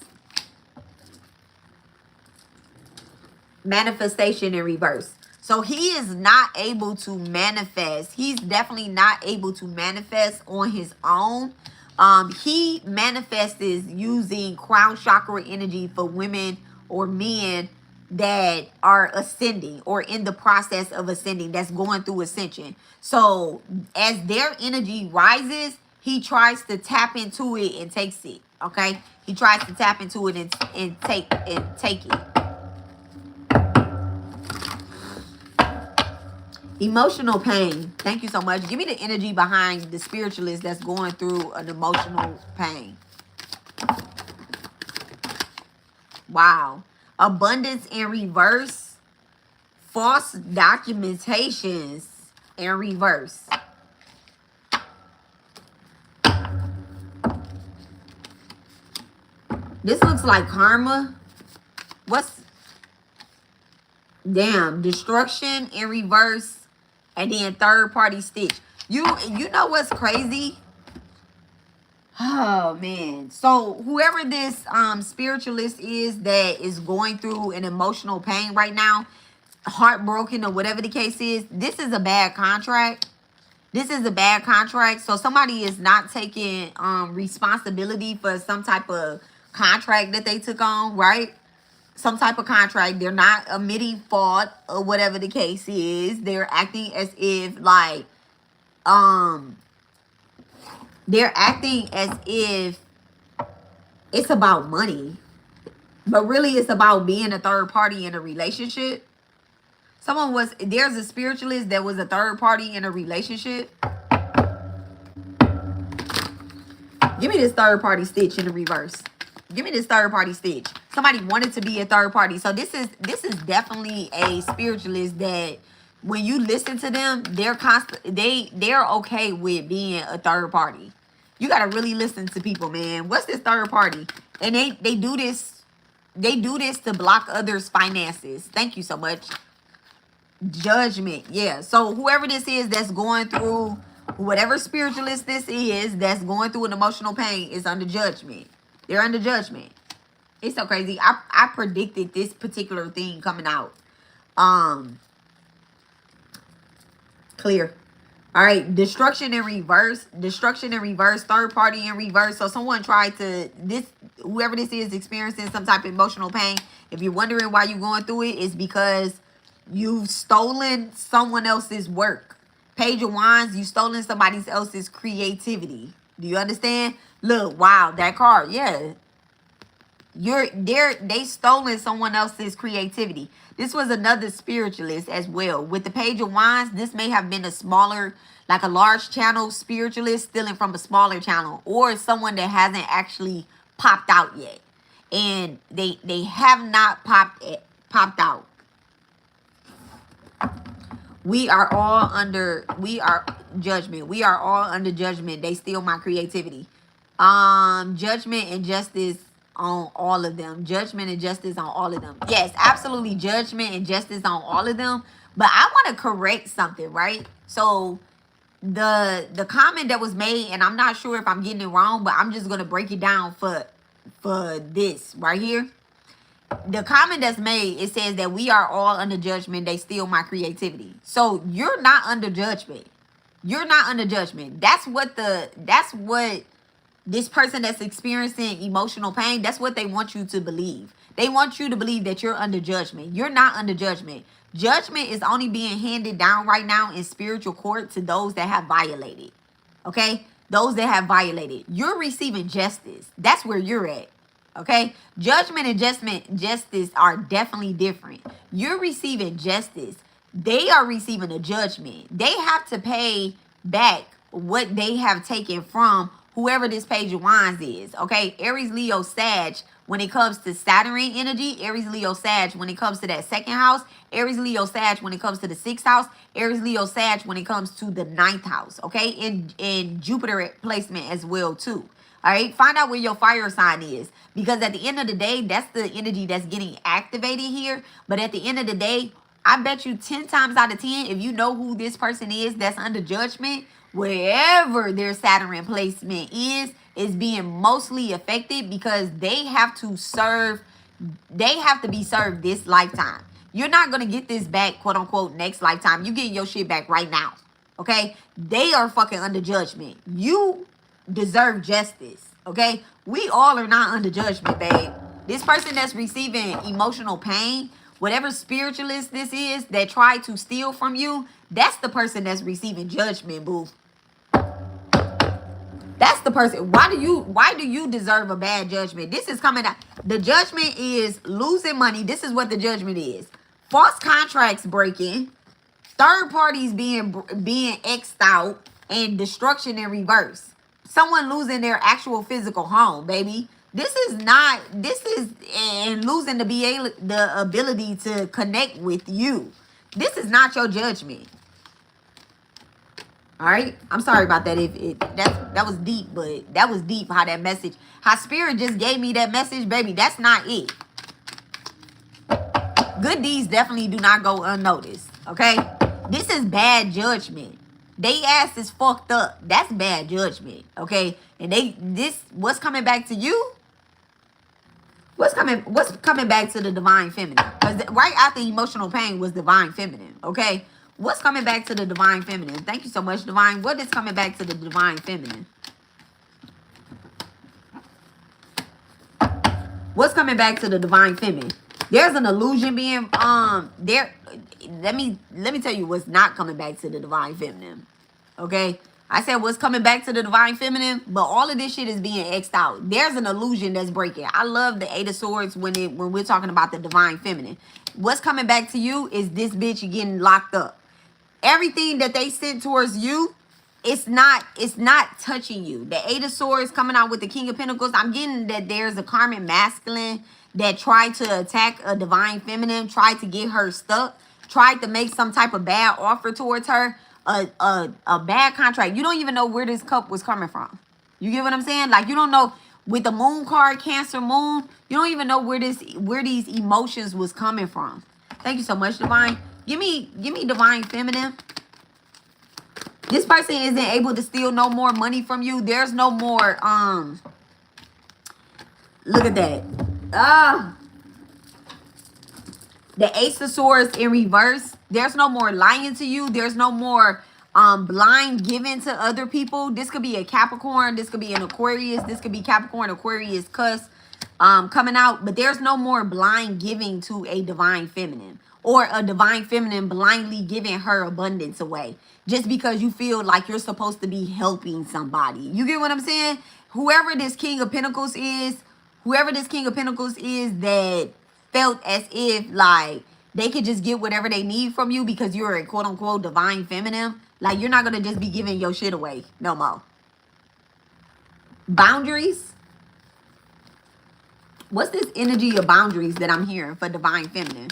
Manifestation in reverse. So he is not able to manifest. He's definitely not able to manifest on his own. He manifests using crown chakra energy for women or men that are ascending or in the process of ascending, that's going through ascension. So as their energy rises, he tries to tap into it and takes it. Okay, he tries to tap into it and take it. Emotional pain. Thank you so much. Give me the energy behind the spiritualist that's going through an emotional pain. Wow. Abundance in reverse. False documentations in reverse. This looks like karma. What's... Damn. Destruction in reverse. And then third party stitch. You know what's crazy? Oh man. So whoever this spiritualist is that is going through an emotional pain right now, heartbroken or whatever the case is, this is a bad contract. This is a bad contract. So somebody is not taking responsibility for some type of contract that they took on, right? Some type of contract. They're not admitting fault or whatever the case is. They're acting as if like they're acting as if it's about money, but really it's about being a third party in a relationship. There's a spiritualist that was a third party in a relationship. Give me this third party stitch in the reverse. Give me this third party stitch. Somebody wanted to be a third party. So this is definitely a spiritualist that when you listen to them, they're okay with being a third party. You gotta really listen to people, man. What's this third party? And they do this to block others' finances. Thank you so much. Judgment. Yeah. So whoever this is that's going through, whatever spiritualist this is that's going through an emotional pain is under judgment. They're under judgment. It's so crazy. I predicted this particular thing coming out. Clear. All right. Destruction in reverse. Destruction in reverse. Third party in reverse. So someone tried to, whoever this is experiencing some type of emotional pain. If you're wondering why you're going through it, it's because you've stolen someone else's work. Page of Wands, you've stolen somebody else's creativity. Do you understand? Look, wow, that card, yeah. They stolen someone else's creativity. This was another spiritualist as well. With the Page of Wands, this may have been a smaller, like a large channel spiritualist stealing from a smaller channel, or someone that hasn't actually popped out yet. And they have not popped out. We are judgment. We are all under judgment. They steal my creativity. Judgment and justice on all of them. Judgment and justice on all of them. Yes, absolutely. Judgment and justice on all of them. But I want to correct something, right? So the comment that was made, and I'm not sure if I'm getting it wrong, but I'm just going to break it down for this right here. the comment that's made, it says that we are all under judgment. They steal my creativity. So you're not under judgment. You're not under judgment. That's what this person that's experiencing emotional pain, that's what they want you to believe. They want you to believe that you're under judgment. You're not under judgment. Judgment is only being handed down right now in spiritual court to those that have violated. Okay? Those that have violated. You're receiving justice. That's where you're at. Okay? Judgment and justice are definitely different. You're receiving justice. They are receiving a judgment. They have to pay back what they have taken from whoever this page of wands is. Okay? Aries, Leo, Sag, when it comes to Saturn energy. Aries, Leo, Sag when it comes to that second house. Aries, Leo, Sag when it comes to the sixth house. Aries, Leo, Sag when it comes to the ninth house. Okay? In Jupiter placement as well too. All right, find out where your fire sign is, because at the end of the day, that's the energy that's getting activated here. But at the end of the day, I bet you 10 times out of 10, if you know who this person is that's under judgment, wherever their Saturn placement is being mostly affected, because they have to be served this lifetime. You're not going to get this back, quote unquote, next lifetime. You're getting your shit back right now. Okay? They are fucking under judgment. You deserve justice. Okay? We all are not under judgment, babe. This person that's receiving emotional pain, whatever spiritualist this is that tried to steal from you, that's the person that's receiving judgment, boo. That's the person. Why do you deserve a bad judgment? This is coming out. The judgment is losing money. This is what the judgment is. False contracts breaking, third parties being X'd out, and destruction in reverse. Someone losing their actual physical home, baby. This is and losing the ability to connect with you. This is not your judgment. All right, I'm sorry about that. That was deep, but that was deep. How spirit just gave me that message, baby. That's not it. Good deeds definitely do not go unnoticed. Okay, this is bad judgment. They ass is fucked up. That's bad judgment. Okay, and what's coming back to you? What's coming back to the divine feminine? Because right after emotional pain was divine feminine. Okay. What's coming back to the divine feminine? Thank you so much, divine. What is coming back to the divine feminine? What's coming back to the divine feminine? There's an illusion being there. Let me tell you what's not coming back to the divine feminine. Okay? I said what's coming back to the divine feminine, but all of this shit is being X'd out. There's an illusion that's breaking. I love the Eight of Swords when we're talking about the divine feminine. What's coming back to you is this bitch getting locked up. Everything that they sent towards you, it's not touching you. The Eight of Swords coming out with the King of Pentacles. I'm getting that there's a karmic masculine that tried to attack a divine feminine, tried to get her stuck, tried to make some type of bad offer towards her, a bad contract. You don't even know where this cup was coming from. You get what I'm saying? Like, you don't know, with the moon card, Cancer moon, you don't even know where these emotions was coming from. Thank you so much, divine. Give me divine feminine. This person isn't able to steal no more money from you. There's no more look at that. The Ace of Swords in reverse. There's no more lying to you. There's no more blind giving to other people. This could be a Capricorn. This could be an Aquarius. This could be Capricorn, Aquarius, Cuss coming out. But there's no more blind giving to a divine feminine, or a divine feminine blindly giving her abundance away just because you feel like you're supposed to be helping somebody. You get what I'm saying? Whoever this King of Pentacles is that felt as if like they could just get whatever they need from you because you're a quote unquote divine feminine. Like, you're not going to just be giving your shit away no more. Boundaries. What's this energy of boundaries that I'm hearing for divine feminine?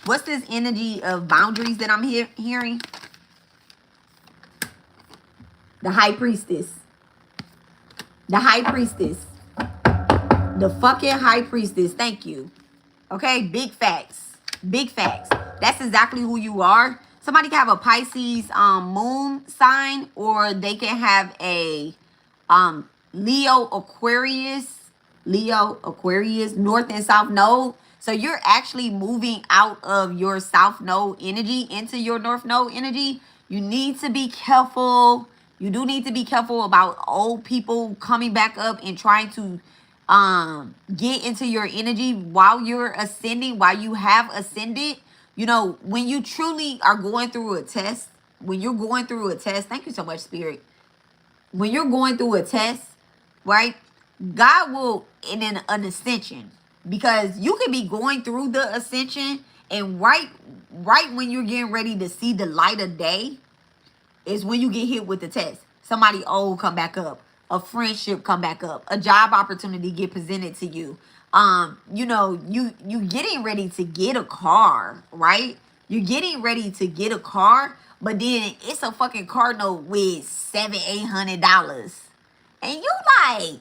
What's this energy of boundaries that I'm hearing? The High Priestess. The High Priestess. The fucking High Priestess. Thank you. Okay, big facts. Big facts. That's exactly who you are. Somebody can have a Pisces moon sign, or they can have a Leo, Aquarius, North and South Node. So you're actually moving out of your south node energy into your north node energy. You need to be careful. You do need to be careful about old people coming back up and trying to get into your energy while you're ascending, while you have ascended. You know, when you truly are going through a test, when you're going through a test, thank you so much, Spirit. When you're going through a test, right, God will, in an ascension, because you could be going through the ascension, and right when you're getting ready to see the light of day is when you get hit with the test. Somebody old come back up, a friendship come back up, a job opportunity get presented to you. You know, you getting ready to get a car, right? You're getting ready to get a car, but then it's a fucking car note with $700-800, and you like,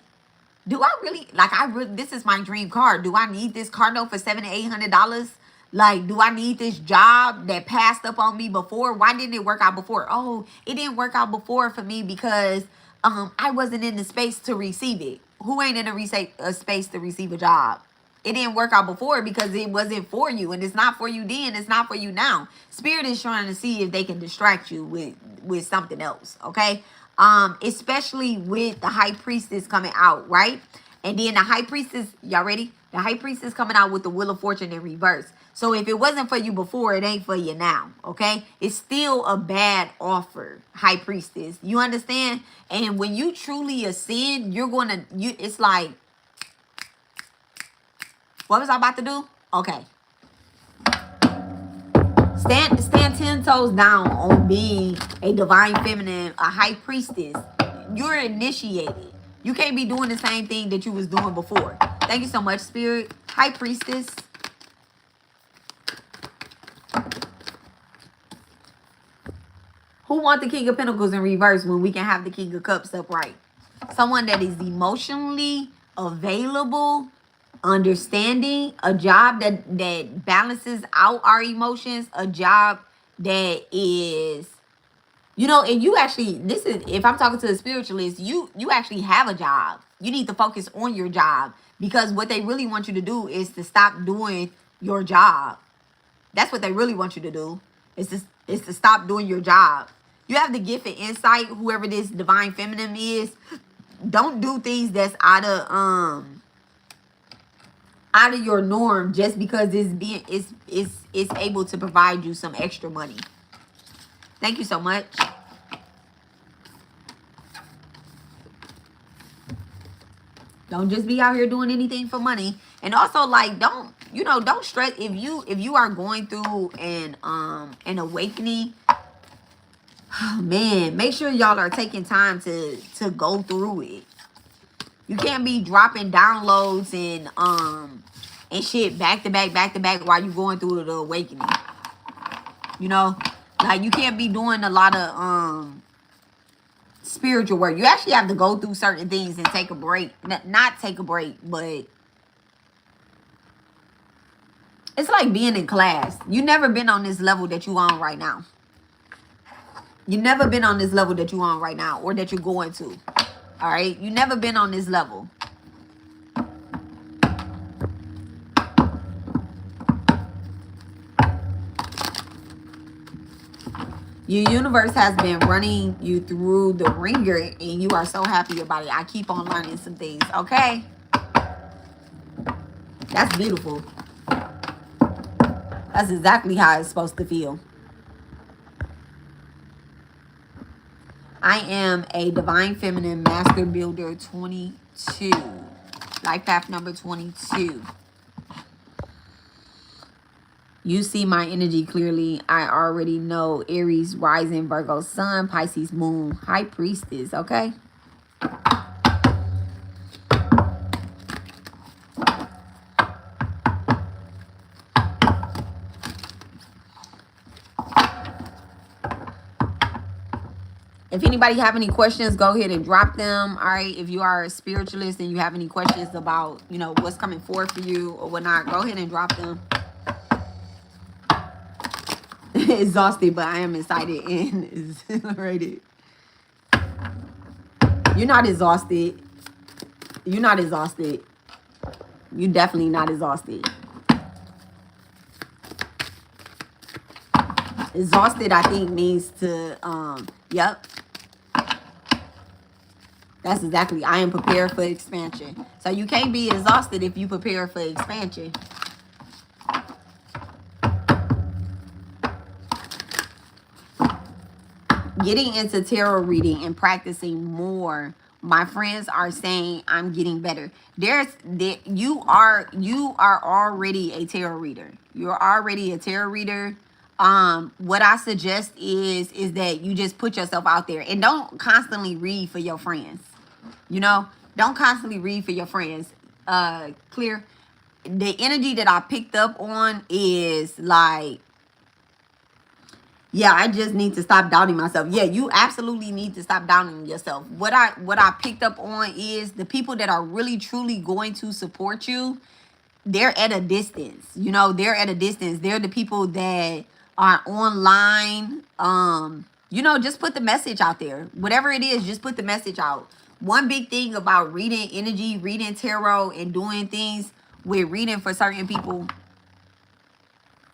do I really, like, this is my dream car. Do I need this car note for $700-800? Like, do I need this job that passed up on me before? Why didn't it work out before? Oh, it didn't work out before for me because I wasn't in the space to receive it. Who ain't in a space to receive a job? It didn't work out before because it wasn't for you, and it's not for you then. It's not for you now. Spirit is trying to see if they can distract you with something else. Okay, especially with the high priestess coming out, right? And then the high priestess, y'all ready? The high priestess coming out with the wheel of fortune in reverse. So if it wasn't for you before, it ain't for you now. Okay, it's still a bad offer, high priestess. You understand? And when you truly ascend, you're gonna, it's like, what was I about to do? Okay. Stand 10 toes down on being a divine feminine, a high priestess. You're initiated. You can't be doing the same thing that you was doing before. Thank you so much, Spirit. High priestess. Who want the King of Pentacles in reverse when we can have the King of Cups upright? Someone that is emotionally available, understanding, a job that balances out our emotions, a job that is, you know, and you actually, this is, if I'm talking to a spiritualist, you actually have a job. You need to focus on your job, because what they really want you to do is to stop doing your job. That's what they really want you to do, is to stop doing your job. You have the gift and insight, whoever this divine feminine is. Don't do things that's out of your norm just because it's able to provide you some extra money. Thank you so much. Don't just be out here doing anything for money. And also, like, don't stress if you are going through an awakening. Oh, man, make sure y'all are taking time to go through it. You can't be dropping downloads and shit back to back while you going through the awakening. You know, like, you can't be doing a lot of spiritual work. You actually have to go through certain things and take a break. Not take a break, but it's like being in class. You never been on this level that you on right now. You never been on this level that you on right now, or that you're going to. All right, you never been on this level. Your universe has been running you through the ringer, and you are so happy about it. I keep on learning some things. Okay, that's beautiful. That's exactly how it's supposed to feel. I am a divine feminine master builder 22. Life path number 22. You see my energy clearly. I already know. Aries, rising, Virgo, sun, Pisces, moon, high priestess. Okay. If anybody have any questions, go ahead and drop them. All right. If you are a spiritualist and you have any questions about, you know, what's coming forth for you or whatnot, go ahead and drop them. Exhausted, but I am excited and exhilarated. You're not exhausted. You're not exhausted. You're definitely not exhausted. Exhausted, I think, means to, yep. That's exactly, I am prepared for expansion. So you can't be exhausted if you prepare for expansion. Getting into tarot reading and practicing more, my friends are saying I'm getting better. You are already a tarot reader. You're already a tarot reader. What I suggest is that you just put yourself out there and don't constantly read for your friends. You know, don't constantly read for your friends. Clear. The energy that I picked up on is like, yeah, I just need to stop doubting myself. Yeah, you absolutely need to stop doubting yourself. What I picked up on is the people that are really truly going to support you, they're at a distance. You know, they're at a distance. They're the people that are online. You know, just put the message out there. Whatever it is, just put the message out. One big thing about reading energy, reading tarot, and doing things with reading for certain people,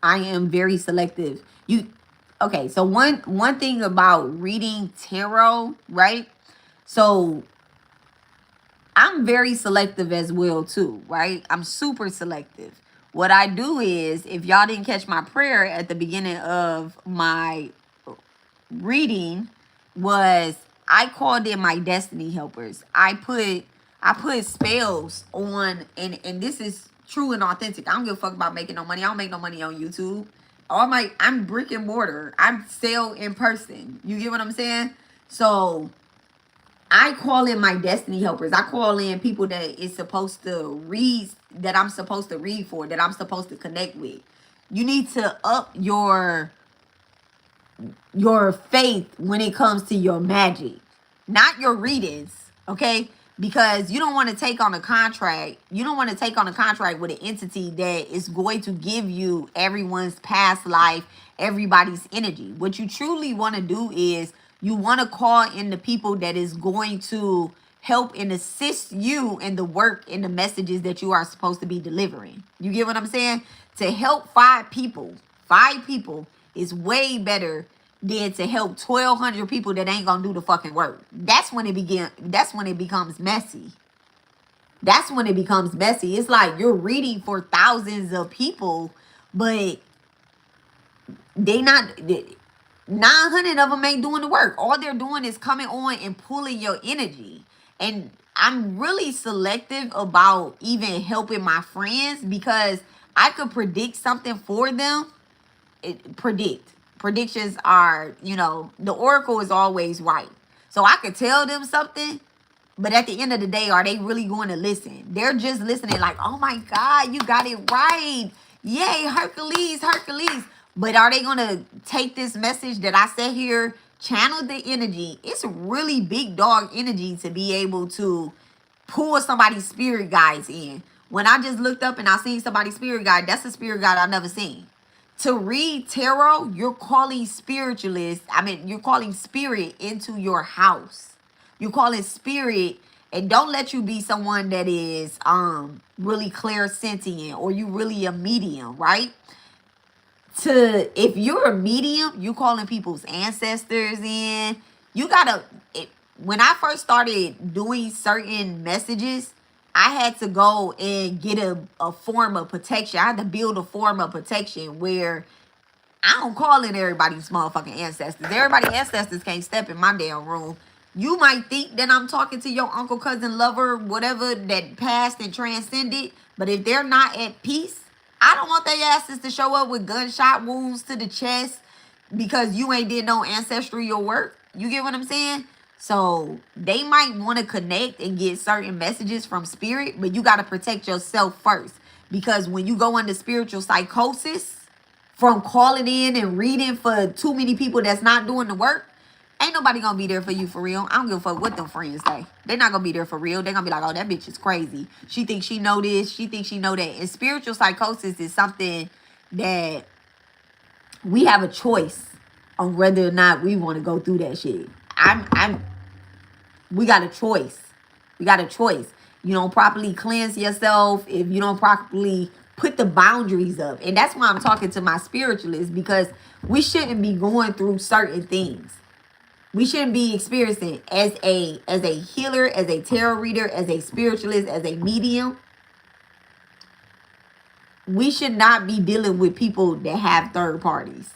I am very selective. Okay, so one thing about reading tarot, right? So I'm very selective as well too, right? I'm super selective. What I do is, if y'all didn't catch my prayer at the beginning of my reading, was I called in my destiny helpers. I put spells on, and this is true and authentic. I don't give a fuck about making no money. I don't make no money on YouTube. I'm brick and mortar. I'm sell in person. You get what I'm saying? So I call in my destiny helpers. I call in people that is supposed to read, that I'm supposed to read for, that I'm supposed to connect with. You need to up your faith when it comes to your magic, not your readings, okay? Because you don't want to take on a contract. You don't want to take on a contract with an entity that is going to give you everyone's past life, everybody's energy. What you truly want to do is you want to call in the people that is going to help and assist you in the work and the messages that you are supposed to be delivering. You get what I'm saying? To help 5 people is way better than to help 1,200 people that ain't gonna do the fucking work. That's when it becomes messy. That's when it becomes messy. It's like you're reading for thousands of people, but 900 of them ain't doing the work. All they're doing is coming on and pulling your energy. And I'm really selective about even helping my friends, because I could predict something for them. Predictions are, you know, the oracle is always right. So I could tell them something, but at the end of the day, are they really going to listen? They're just listening like, oh my God, you got it right. Yay, Hercules. But are they going to take this message that I said here, channel the energy? It's really big dog energy to be able to pull somebody's spirit guides in. When I just looked up and I seen somebody's spirit guide, that's a spirit guide I never seen. To read tarot, you're calling spiritualist. You're calling spirit into your house. You're calling spirit, and don't let you be someone that is really clairsentient, or you really a medium, right? If you're a medium, you calling people's ancestors in. When I first started doing certain messages, I had to go and get a form of protection. I had to build a form of protection where I don't call in everybody's motherfucking ancestors. Everybody's ancestors can't step in my damn room. You might think that I'm talking to your uncle, cousin, lover, whatever that passed and transcended. But if they're not at peace, I don't want their asses to show up with gunshot wounds to the chest because you ain't did no ancestral work. You get what I'm saying? So they might want to connect and get certain messages from spirit, but you got to protect yourself first. Because when you go into spiritual psychosis from calling in and reading for too many people that's not doing the work, ain't nobody going to be there for you for real. I don't give a fuck what them friends say. They're not going to be there for real. They're going to be like, oh, that bitch is crazy. She thinks she know this. She thinks she know that. And spiritual psychosis is something that we have a choice on whether or not we want to go through that shit. We got a choice. You don't properly cleanse yourself. If you don't properly put the boundaries up. And that's why I'm talking to my spiritualists, because we shouldn't be going through certain things. We shouldn't be experiencing as a healer, as a tarot reader, as a spiritualist, as a medium. We should not be dealing with people that have third parties.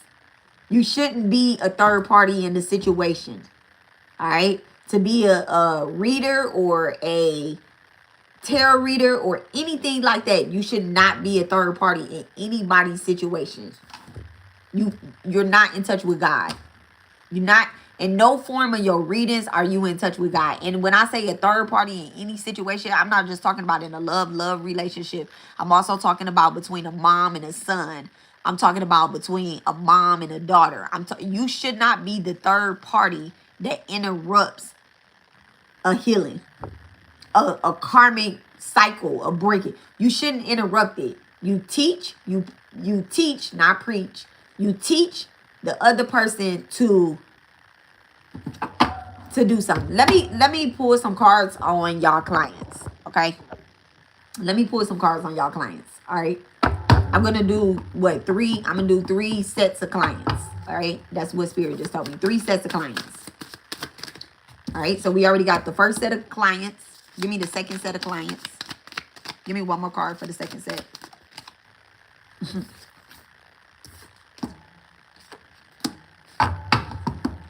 You shouldn't be a third party in the situation. All right? To be a reader or a tarot reader or anything like that, you should not be a third party in anybody's situation. You're not in touch with God. You're not, in no form of your readings are you in touch with God. And when I say a third party in any situation, I'm not just talking about in a love relationship. I'm also talking about between a mom and a son. I'm talking about between a mom and a daughter. You should not be the third party that interrupts a healing, a karmic cycle, a breaking. You shouldn't interrupt it. You teach, you teach, not preach. You teach the other person to do something. Let me pull some cards on y'all clients. Okay. Let me pull some cards on y'all clients. All right. I'm gonna do what, 3? I'm gonna do 3 sets of clients. All right. That's what Spirit just told me. 3 sets of clients. All right. So we already got the first set of clients. Give me the second set of clients. Give me one more card for the second set.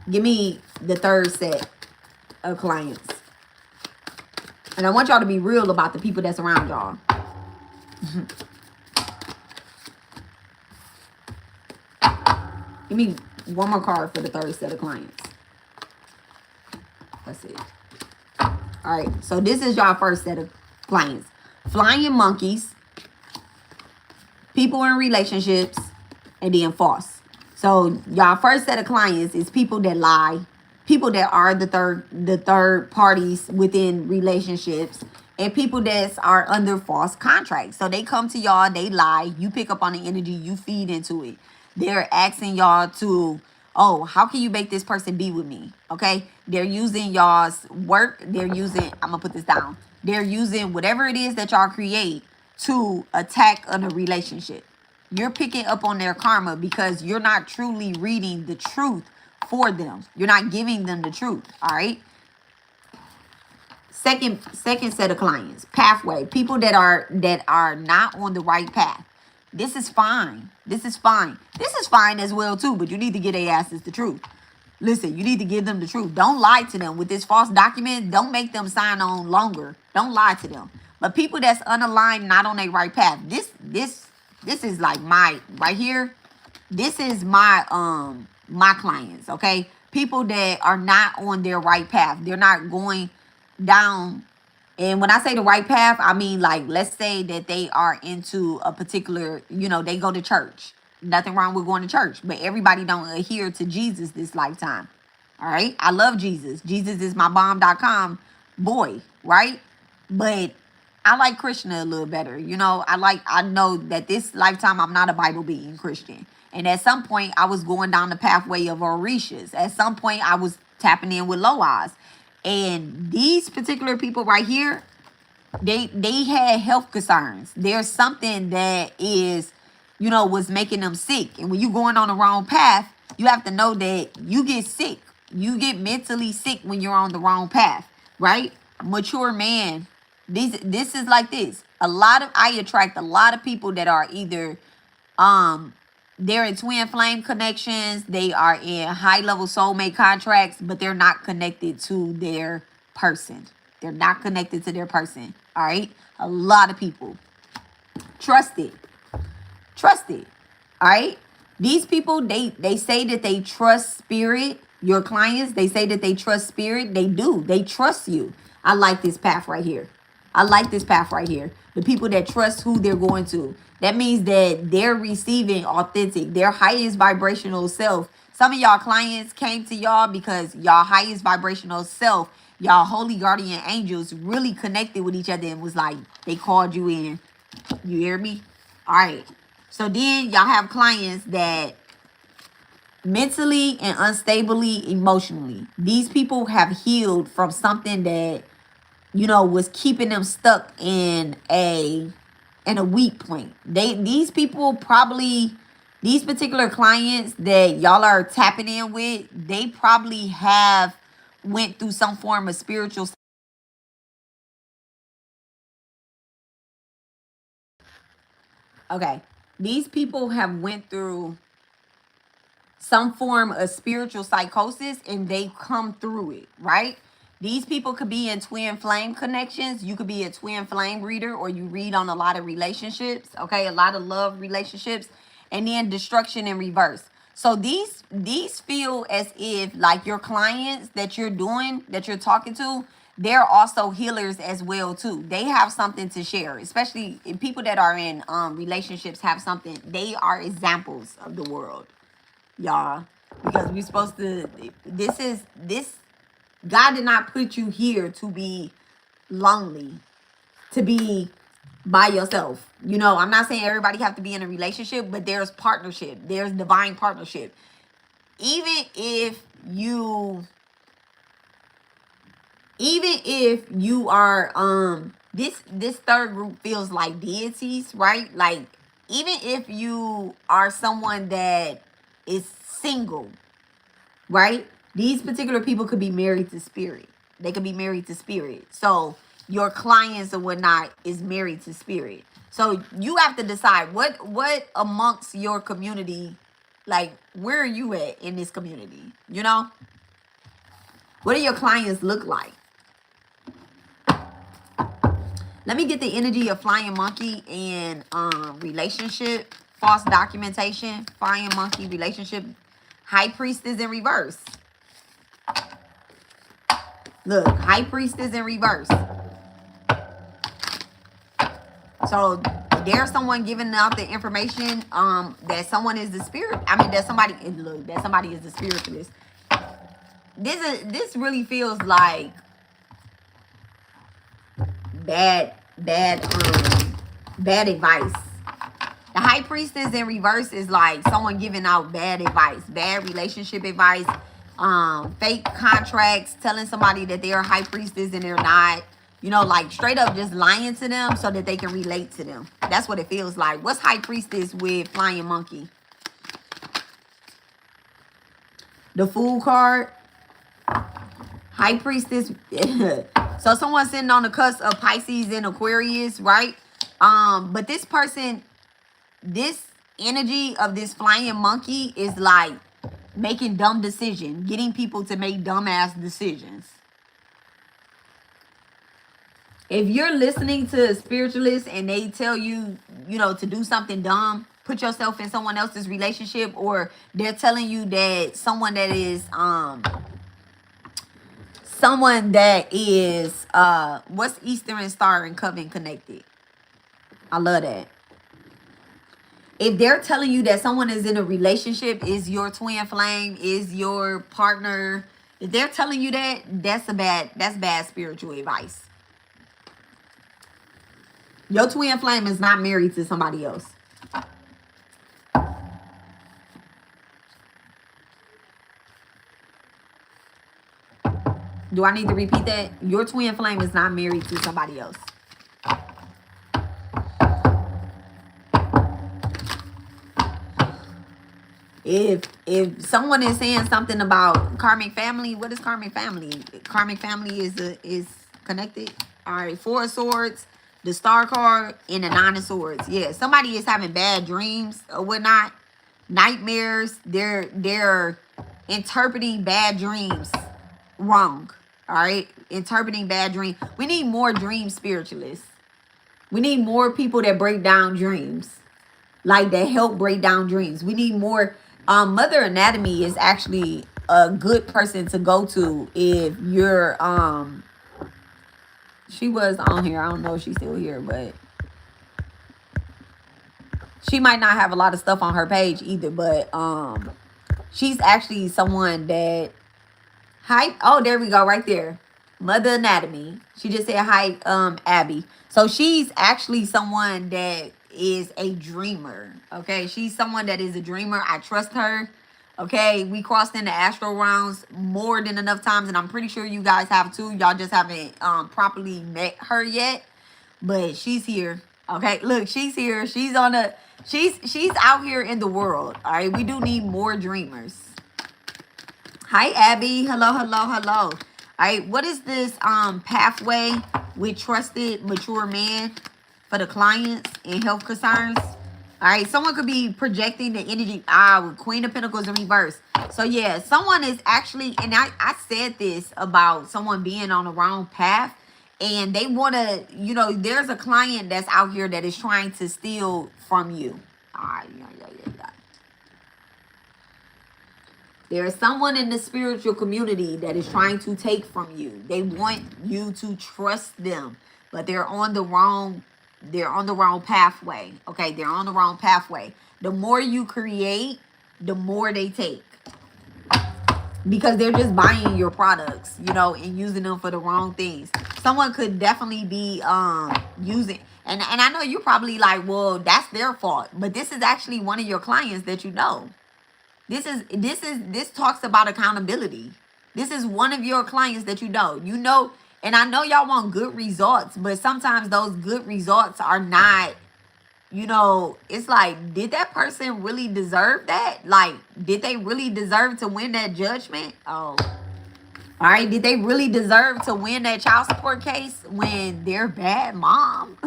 Give me the third set of clients. And I want y'all to be real about the people that's around y'all. Give me one more card for the third set of clients. That's it. All right. So this is y'all first set of clients. Flying monkeys, people in relationships, and then false. So y'all first set of clients is people that lie, people that are the third parties within relationships, and people that are under false contracts. So they come to y'all, they lie, you pick up on the energy, you feed into it. They're asking y'all to, oh, how can you make this person be with me? Okay, they're using y'all's work. They're using, I'm gonna put this down. They're using whatever it is that y'all create to attack on a relationship. You're picking up on their karma because you're not truly reading the truth for them. You're not giving them the truth. All right. Second set of clients, pathway, people that are not on the right path. This is fine. This is fine. This is fine as well too, but you need to get their asses the truth. Listen, you need to give them the truth. Don't lie to them with this false document. Don't make them sign on longer. Don't lie to them. But people that's unaligned, not on their right path. This is like my right here. This is my my clients, okay? People that are not on their right path. They're not going down. And when I say the right path, I mean, like, let's say that they are into a particular, they go to church. Nothing wrong with going to church, but everybody don't adhere to Jesus this lifetime. All right. I love Jesus. Jesus is my bomb.com boy, right? But I like Krishna a little better. I know that this lifetime I'm not a Bible beating Christian. And at some point I was going down the pathway of Orishas. At some point I was tapping in with Loas. And these particular people right here, they had health concerns. There's something that is, was making them sick. And when you're going on the wrong path, you have to know that you get sick. You get mentally sick when you're on the wrong path, right? Mature man. This is like this. I attract a lot of people that are either they're in twin flame connections, they are in high level soulmate contracts, but they're not connected to their person. They're not connected to their person. All right? A lot of people. Trust it. Trust it. All right? These people, they say that they trust spirit. Your clients, they say that they trust spirit. They do. They trust you. I like this path right here. I like this path right here. The people that trust who they're going to. That means that they're receiving authentic, their highest vibrational self. Some of y'all clients came to y'all because y'all highest vibrational self, y'all holy guardian angels really connected with each other and was like, they called you in. You hear me? All right. So then y'all have clients that mentally and unstably emotionally. These people have healed from something that, was keeping them stuck in a and a weak point. These people probably, these particular clients that y'all are tapping in with, they probably have went through some form of spiritual. Okay, these people have went through some form of spiritual psychosis and they come through it, right? These people could be in twin flame connections. You could be a twin flame reader, or you read on a lot of relationships, okay? A lot of love relationships, and then destruction in reverse. So these feel as if like your clients that you're doing, that you're talking to, they're also healers as well too. They have something to share, especially if people that are in relationships have something. They are examples of the world, y'all, because we're supposed to, this God did not put you here to be lonely, to be by yourself. You know, I'm not saying everybody have to be in a relationship, but there's partnership, there's divine partnership. Even if you, are this third group feels like deities, right? Like, even if you are someone that is single, right? These particular people could be married to spirit. They could be married to spirit. So your clients or whatnot is married to spirit. So you have to decide what amongst your community, like, where are you at in this community? You know, what do your clients look like? Let me get the energy of flying monkey and relationship, false documentation, flying monkey, relationship, high priestess in reverse. Look, high priestess in reverse. So there's someone giving out the information that someone is the spirit. I mean, that somebody is the spiritualist. This really feels like bad advice. The high priestess in reverse is like someone giving out bad advice, bad relationship advice, fake contracts, telling somebody that they're a high priestess and they're not. You know, like straight up just lying to them so that they can relate to them. That's what it feels like. What's high priestess with flying monkey? The Fool card. High priestess. So someone sitting on the cusp of Pisces and Aquarius, right? But this person, this energy of this flying monkey is like making dumb decisions, getting people to make dumbass decisions. If you're listening to a spiritualist and they tell you, you know, to do something dumb, put yourself in someone else's relationship, or they're telling you that someone that is what's Eastern Star and Coven connected? I love that. If they're telling you that someone is in a relationship, is your twin flame, is your partner, if they're telling you that, that's bad spiritual advice. Your twin flame is not married to somebody else. Do I need to repeat that? Your twin flame is not married to somebody else. If someone is saying something about karmic family, what is karmic family? Karmic family is connected. All right, Four of Swords, the Star card, and the Nine of Swords. Yeah, somebody is having bad dreams or whatnot, nightmares. They're interpreting bad dreams wrong. All right, interpreting bad dreams. We need more dream spiritualists. We need more people that break down dreams, like that help break down dreams. We need more. Mother Anatomy is actually a good person to go to if you're she was on here. I don't know if she's still here, but she might not have a lot of stuff on her page either, but she's actually someone that oh, there we go, right there. Mother Anatomy. She just said hi, Abby. So she's actually someone that is a dreamer. Okay, she's someone that is a dreamer. I trust her. Okay, we crossed in the astral rounds more than enough times, and I'm pretty sure you guys have too. Y'all just haven't properly met her yet, but she's here. Okay, look, she's here. She's on a she's out here in the world. All right, we do need more dreamers. Hi, Abby. Hello, hello, hello. All right, what is this pathway with trusted mature man for the clients and health concerns? All right, someone could be projecting the energy with Queen of Pentacles in reverse. So yeah, someone is actually, and I said this about someone being on the wrong path, and they want to, you know, there's a client that's out here that is trying to steal from you. All right, yeah. There is someone in the spiritual community that is trying to take from you. They want you to trust them, but they're on the wrong pathway. Okay, they're on the wrong pathway. The more you create, the more they take. Because they're just buying your products, you know, and using them for the wrong things. Someone could definitely be using, and I know you're probably like, well, that's their fault. But this is actually one of your clients that you know. This talks about accountability. This is one of your clients that you know, and I know y'all want good results, but sometimes those good results are not, you know, it's like, did that person really deserve that? Like, did they really deserve to win that judgment? Oh, all right. Did they really deserve to win that child support case when they're bad mom?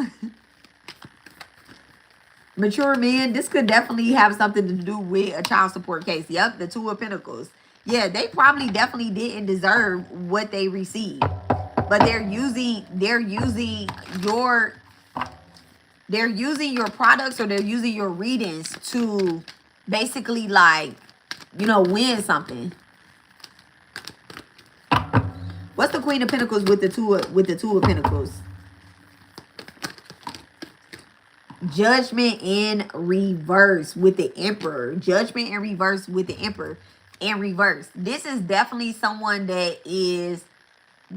Mature men, this could definitely have something to do with a child support case. Yep, the Two of Pentacles. Yeah, they probably definitely didn't deserve what they received. But they're using your products, or they're using your readings to basically, like, you know, win something. What's the Queen of Pentacles with the Two of Pentacles? Judgment in reverse with the Emperor. Judgment in reverse with the Emperor in reverse. This is definitely someone that is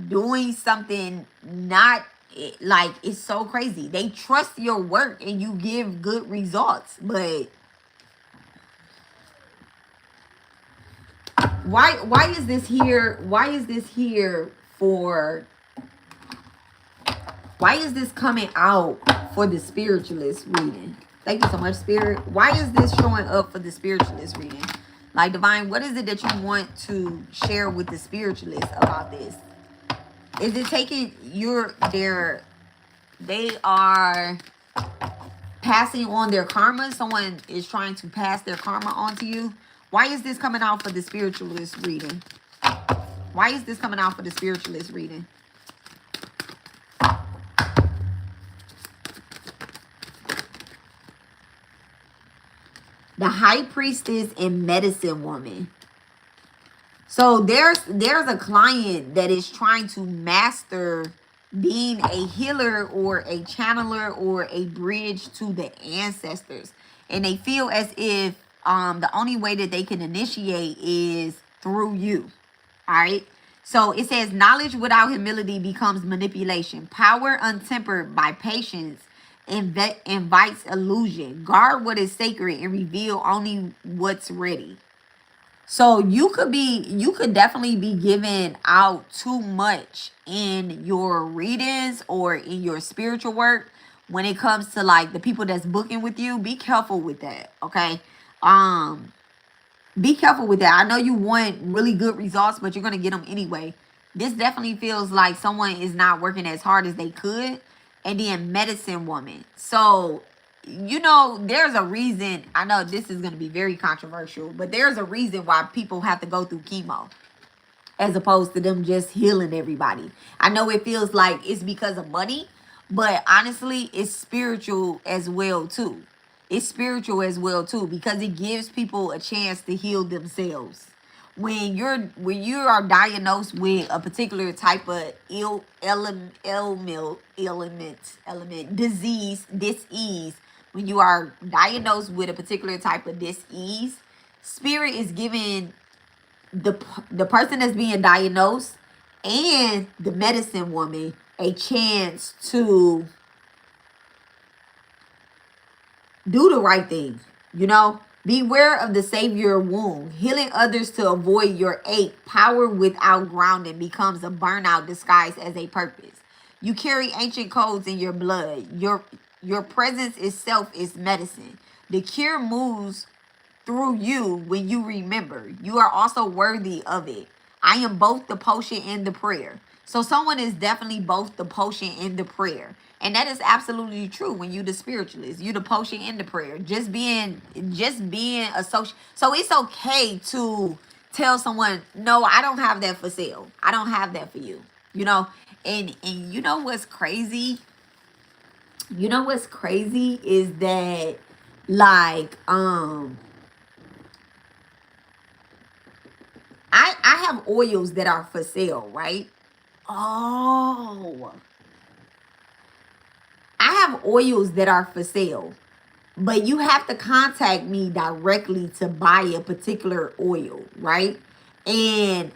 doing something not, like, it's so crazy. They trust your work and you give good results. But why is this here? Why is this here for? Why is this coming out for the spiritualist reading? Thank you so much, Spirit. Why is this showing up for the spiritualist reading? Like, Divine, what is it that you want to share with the spiritualist about this? Is it taking they are passing on their karma? Someone is trying to pass their karma on to you. Why is this coming out for the spiritualist reading? Why is this coming out for the spiritualist reading? The High Priestess and Medicine Woman. So there's a client that is trying to master being a healer or a channeler or a bridge to the ancestors. And they feel as if the only way that they can initiate is through you. All right. So it says, knowledge without humility becomes manipulation. Power untempered by patience invites illusion. Guard what is sacred and reveal only what's ready. So you could definitely be giving out too much in your readings or in your spiritual work when it comes to, like, the people that's booking with you. Be careful with that, okay? Be careful with that. I know you want really good results, but you're going to get them anyway. This definitely feels like someone is not working as hard as they could. And then Medicine Woman. So, you know, there's a reason. I know this is going to be very controversial, but there's a reason why people have to go through chemo as opposed to them just healing everybody. I know it feels like it's because of money, but honestly, it's spiritual as well too. It's spiritual as well too, because it gives people a chance to heal themselves. When you are diagnosed with a particular type of disease, when you are diagnosed with a particular type of disease, Spirit is giving the person that's being diagnosed and the Medicine Woman a chance to do the right thing, you know. Beware of the savior wound. Healing others to avoid your ache. Power without grounding becomes a burnout disguised as a purpose. You carry ancient codes in your blood. Your presence itself is medicine. The cure moves through you when you remember. You are also worthy of it. I am both the potion and the prayer. So someone is definitely both the potion and the prayer. And that is absolutely true when you the spiritualist. You the potion and the prayer. Just being associated. So it's okay to tell someone, no, I don't have that for sale. I don't have that for you. You know, and you know what's crazy? You know what's crazy is that like I have oils that are for sale, right? Oh, I have oils that are for sale, but you have to contact me directly to buy a particular oil, right? And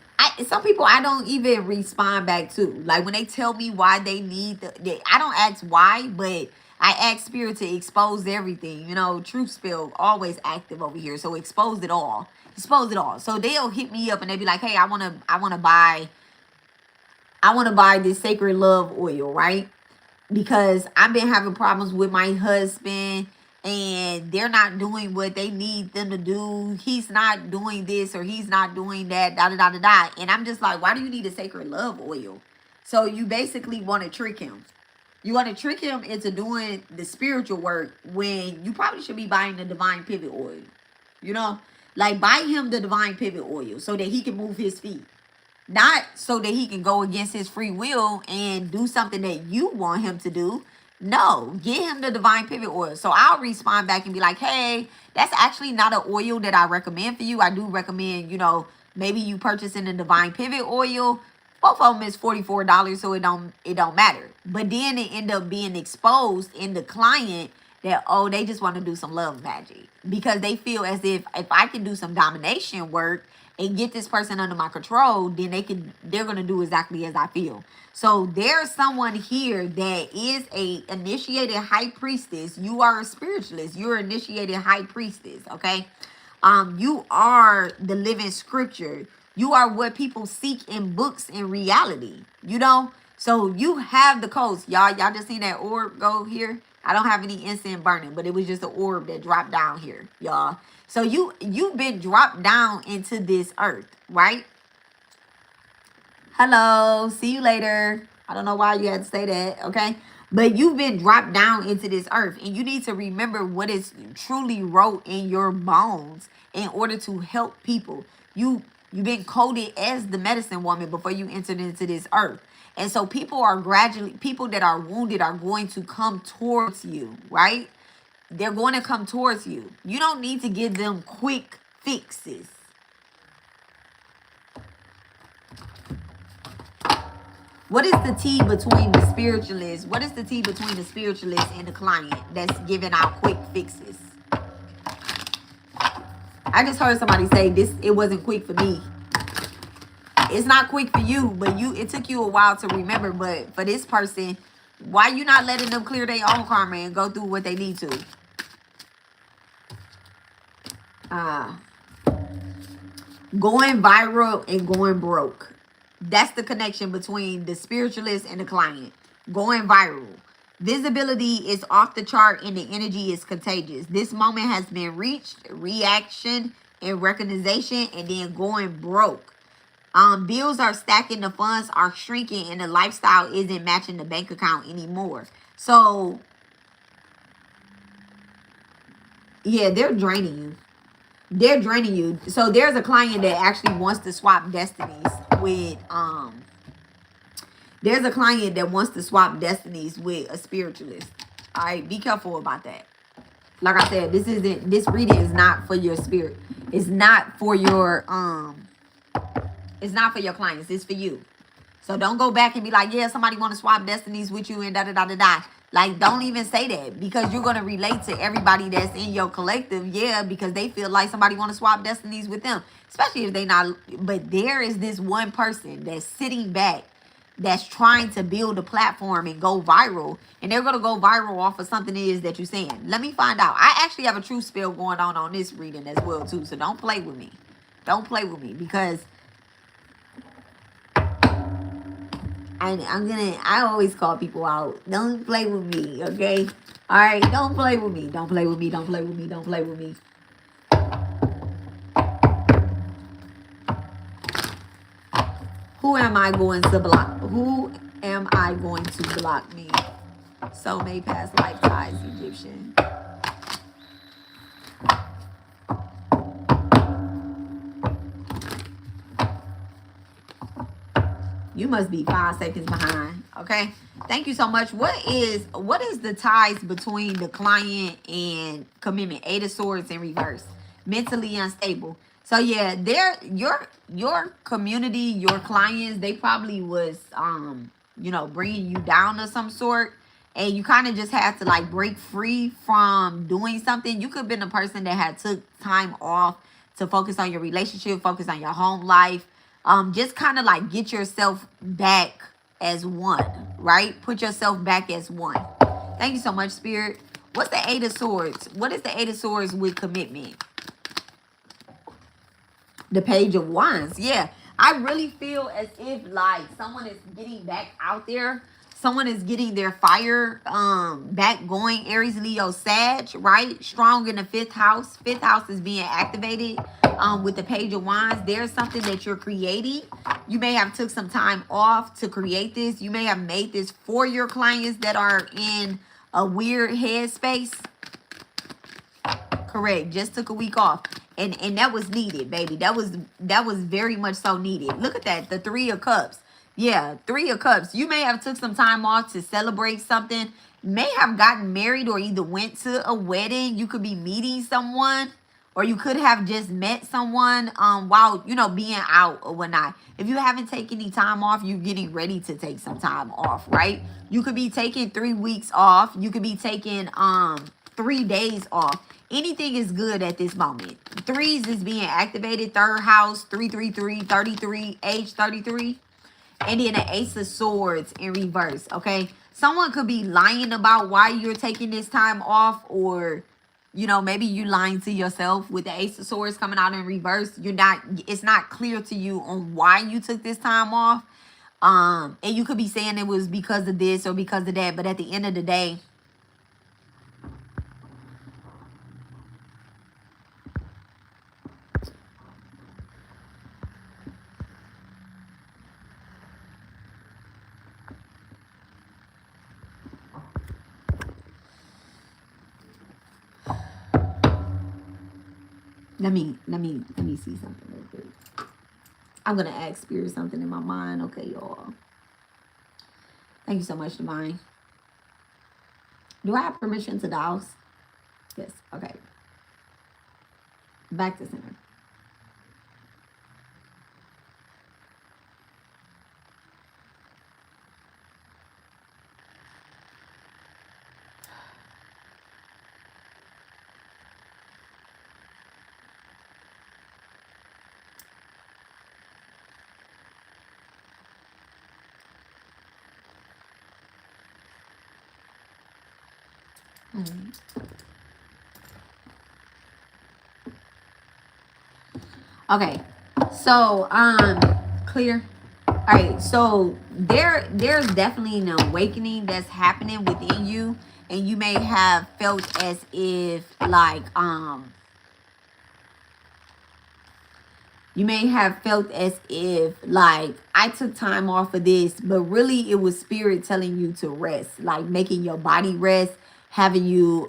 some people I don't even respond back to. Like when they tell me why they need I don't ask why, but I ask spirit to expose everything. You know, truth spill always active over here, so expose it all. Expose it all. So they'll hit me up and they be like, "Hey, I want to buy this sacred love oil, right? Because I've been having problems with my husband and they're not doing what they need them to do. He's not doing this or he's not doing that, da da da da da." And I'm just like, why do you need a sacred love oil? So you basically want to trick him. You want to trick him into doing the spiritual work when you probably should be buying the divine pivot oil. You know, like buy him the divine pivot oil so that he can move his feet. Not so that he can go against his free will and do something that you want him to do. No, get him the divine pivot oil. So I'll respond back and be like, hey, that's actually not an oil that I recommend for you. I do recommend, you know, maybe you purchasing the divine pivot oil. Both of them is $44, so it don't matter. But then it end up being exposed in the client that, oh, they just want to do some love magic. Because they feel as if I can do some domination work and get this person under my control, then they're gonna do exactly as I feel. So there's someone here that is a initiated high priestess. You are a spiritualist. You're an initiated high priestess. Okay, you are the living scripture. You are what people seek in books in reality. You know, so you have the codes, y'all. Y'all just seen that orb go here. I don't have any incense burning, but it was just an orb that dropped down here, y'all. So you've been dropped down into this earth, right? Hello, see you later. I don't know why you had to say that, okay? But you've been dropped down into this earth, and you need to remember what is truly wrote in your bones in order to help people. You've been coded as the medicine woman before you entered into this earth. And so people that are wounded are going to come towards you, right? They're going to come towards you. You don't need to give them quick fixes. What is the tea between the spiritualist? What is the tea between the spiritualist and the client that's giving out quick fixes? I just heard somebody say it wasn't quick for me. It's not quick for you, but it took you a while to remember. But for this person, why you not letting them clear their own karma and go through what they need to? Going viral and going broke. That's the connection between the spiritualist and the client. Going viral. Visibility is off the chart and the energy is contagious. This moment has been reached. Reaction and recognition, and then going broke. Bills are stacking, the funds are shrinking, and the lifestyle isn't matching the bank account anymore. So, yeah, they're draining you. They're draining you. So there's a client that actually wants to swap destinies with there's a client that wants to swap destinies with a spiritualist. All right, be careful about that. Like I said, this reading is not for your spirit. It's not for your it's not for your clients. It's for you. So don't go back and be like, yeah, somebody want to swap destinies with you and da da da da da. Like, don't even say that, because you're going to relate to everybody that's in your collective. Yeah, because they feel like somebody want to swap destinies with them, especially if they not. But there is this one person that's sitting back, that's trying to build a platform and go viral. And they're going to go viral off of something it is that you're saying. Let me find out. I actually have a truth spell going on this reading as well, too. So don't play with me. Don't play with me, because I always call people out. Don't play with me, okay? All right, don't play with me. Don't play with me. Don't play with me. Don't play with me. Who am I going to block? Who am I going to block me? Soulmate, past life ties, Egyptian. You must be 5 seconds behind. Okay. Thank you so much. What is the ties between the client and commitment? 8 of Swords in reverse. Mentally unstable. So yeah, your community, your clients, they probably was bringing you down of some sort, and you kind of just had to like break free from doing something. You could have been a person that had took time off to focus on your relationship, focus on your home life. Just kind of like get yourself back as one, right? Put yourself back as one. Thank you so much, Spirit. What's the 8 of Swords? What is the 8 of Swords with commitment? The Page of Wands. Yeah, I really feel as if like someone is getting back out there. Someone is getting their fire back going. Aries, Leo, Sag, right? Strong in the 5th house. 5th house is being activated with the Page of Wands. There's something that you're creating. You may have took some time off to create this. You may have made this for your clients that are in a weird headspace. Correct. Just took a week off. And that was needed, baby. That was very much so needed. Look at that. The 3 of Cups. Yeah, 3 of Cups. You may have took some time off to celebrate something. May have gotten married or either went to a wedding. You could be meeting someone, or you could have just met someone while, being out or whatnot. If you haven't taken any time off, you're getting ready to take some time off, right? You could be taking 3 weeks off. You could be taking 3 days off. Anything is good at this moment. 3s is being activated. 3rd house, 333, 33, age 33. And then the Ace of Swords in reverse, okay? Someone could be lying about why you're taking this time off, or, maybe you lying to yourself with the Ace of Swords coming out in reverse. It's not clear to you on why you took this time off. And you could be saying it was because of this or because of that, but at the end of the day, Let me see something real quick. I'm gonna ask Spirit something in my mind. Okay, y'all. Thank you so much, Divine. Do I have permission to douse? Yes. Okay. Back to center. Okay, so clear. All right, so there's definitely an awakening that's happening within you, and you may have felt as if like I took time off of this, but really it was Spirit telling you to rest, like making your body rest, having you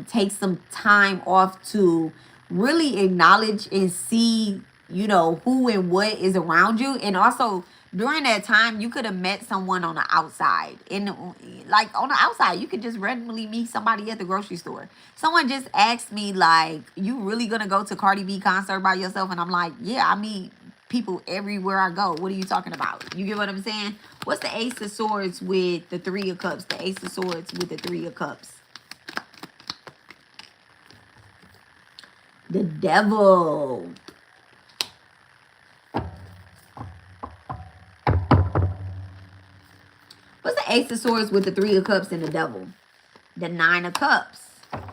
take some time off to really acknowledge and see, who and what is around you. And also during that time, you could have met someone on the outside. And like on the outside, you could just randomly meet somebody at the grocery store. Someone just asked me, like, you really gonna go to Cardi B concert by yourself? And I'm like, yeah, I meet people everywhere I go. What are you talking about? You get what I'm saying? What's the Ace of Swords with the 3 of Cups? The Ace of Swords with the 3 of Cups. The Devil. What's the Ace of Swords with the 3 of Cups and the Devil? The 9 of Cups.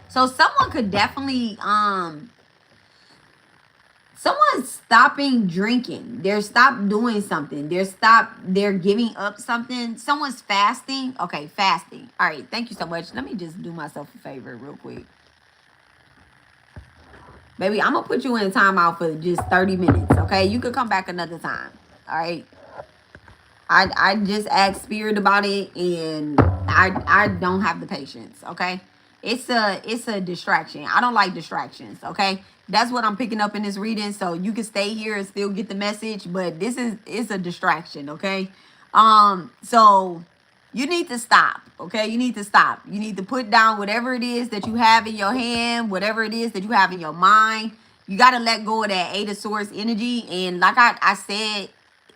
So someone could definitely, someone's stopping drinking. They're stopped doing something. They're giving up something. Someone's fasting. Okay, fasting. All right, thank you so much. Let me just do myself a favor real quick. Baby, I'm gonna put you in timeout for just 30 minutes, okay? You could come back another time. All right. I just asked Spirit about it, and I don't have the patience, okay? It's a distraction. I don't like distractions, okay? That's what I'm picking up in this reading. So you can stay here and still get the message, but it's a distraction, okay? So you need to stop, okay? You need to stop. You need to put down whatever it is that you have in your hand, whatever it is that you have in your mind. You got to let go of that Eight of Swords energy. And like I said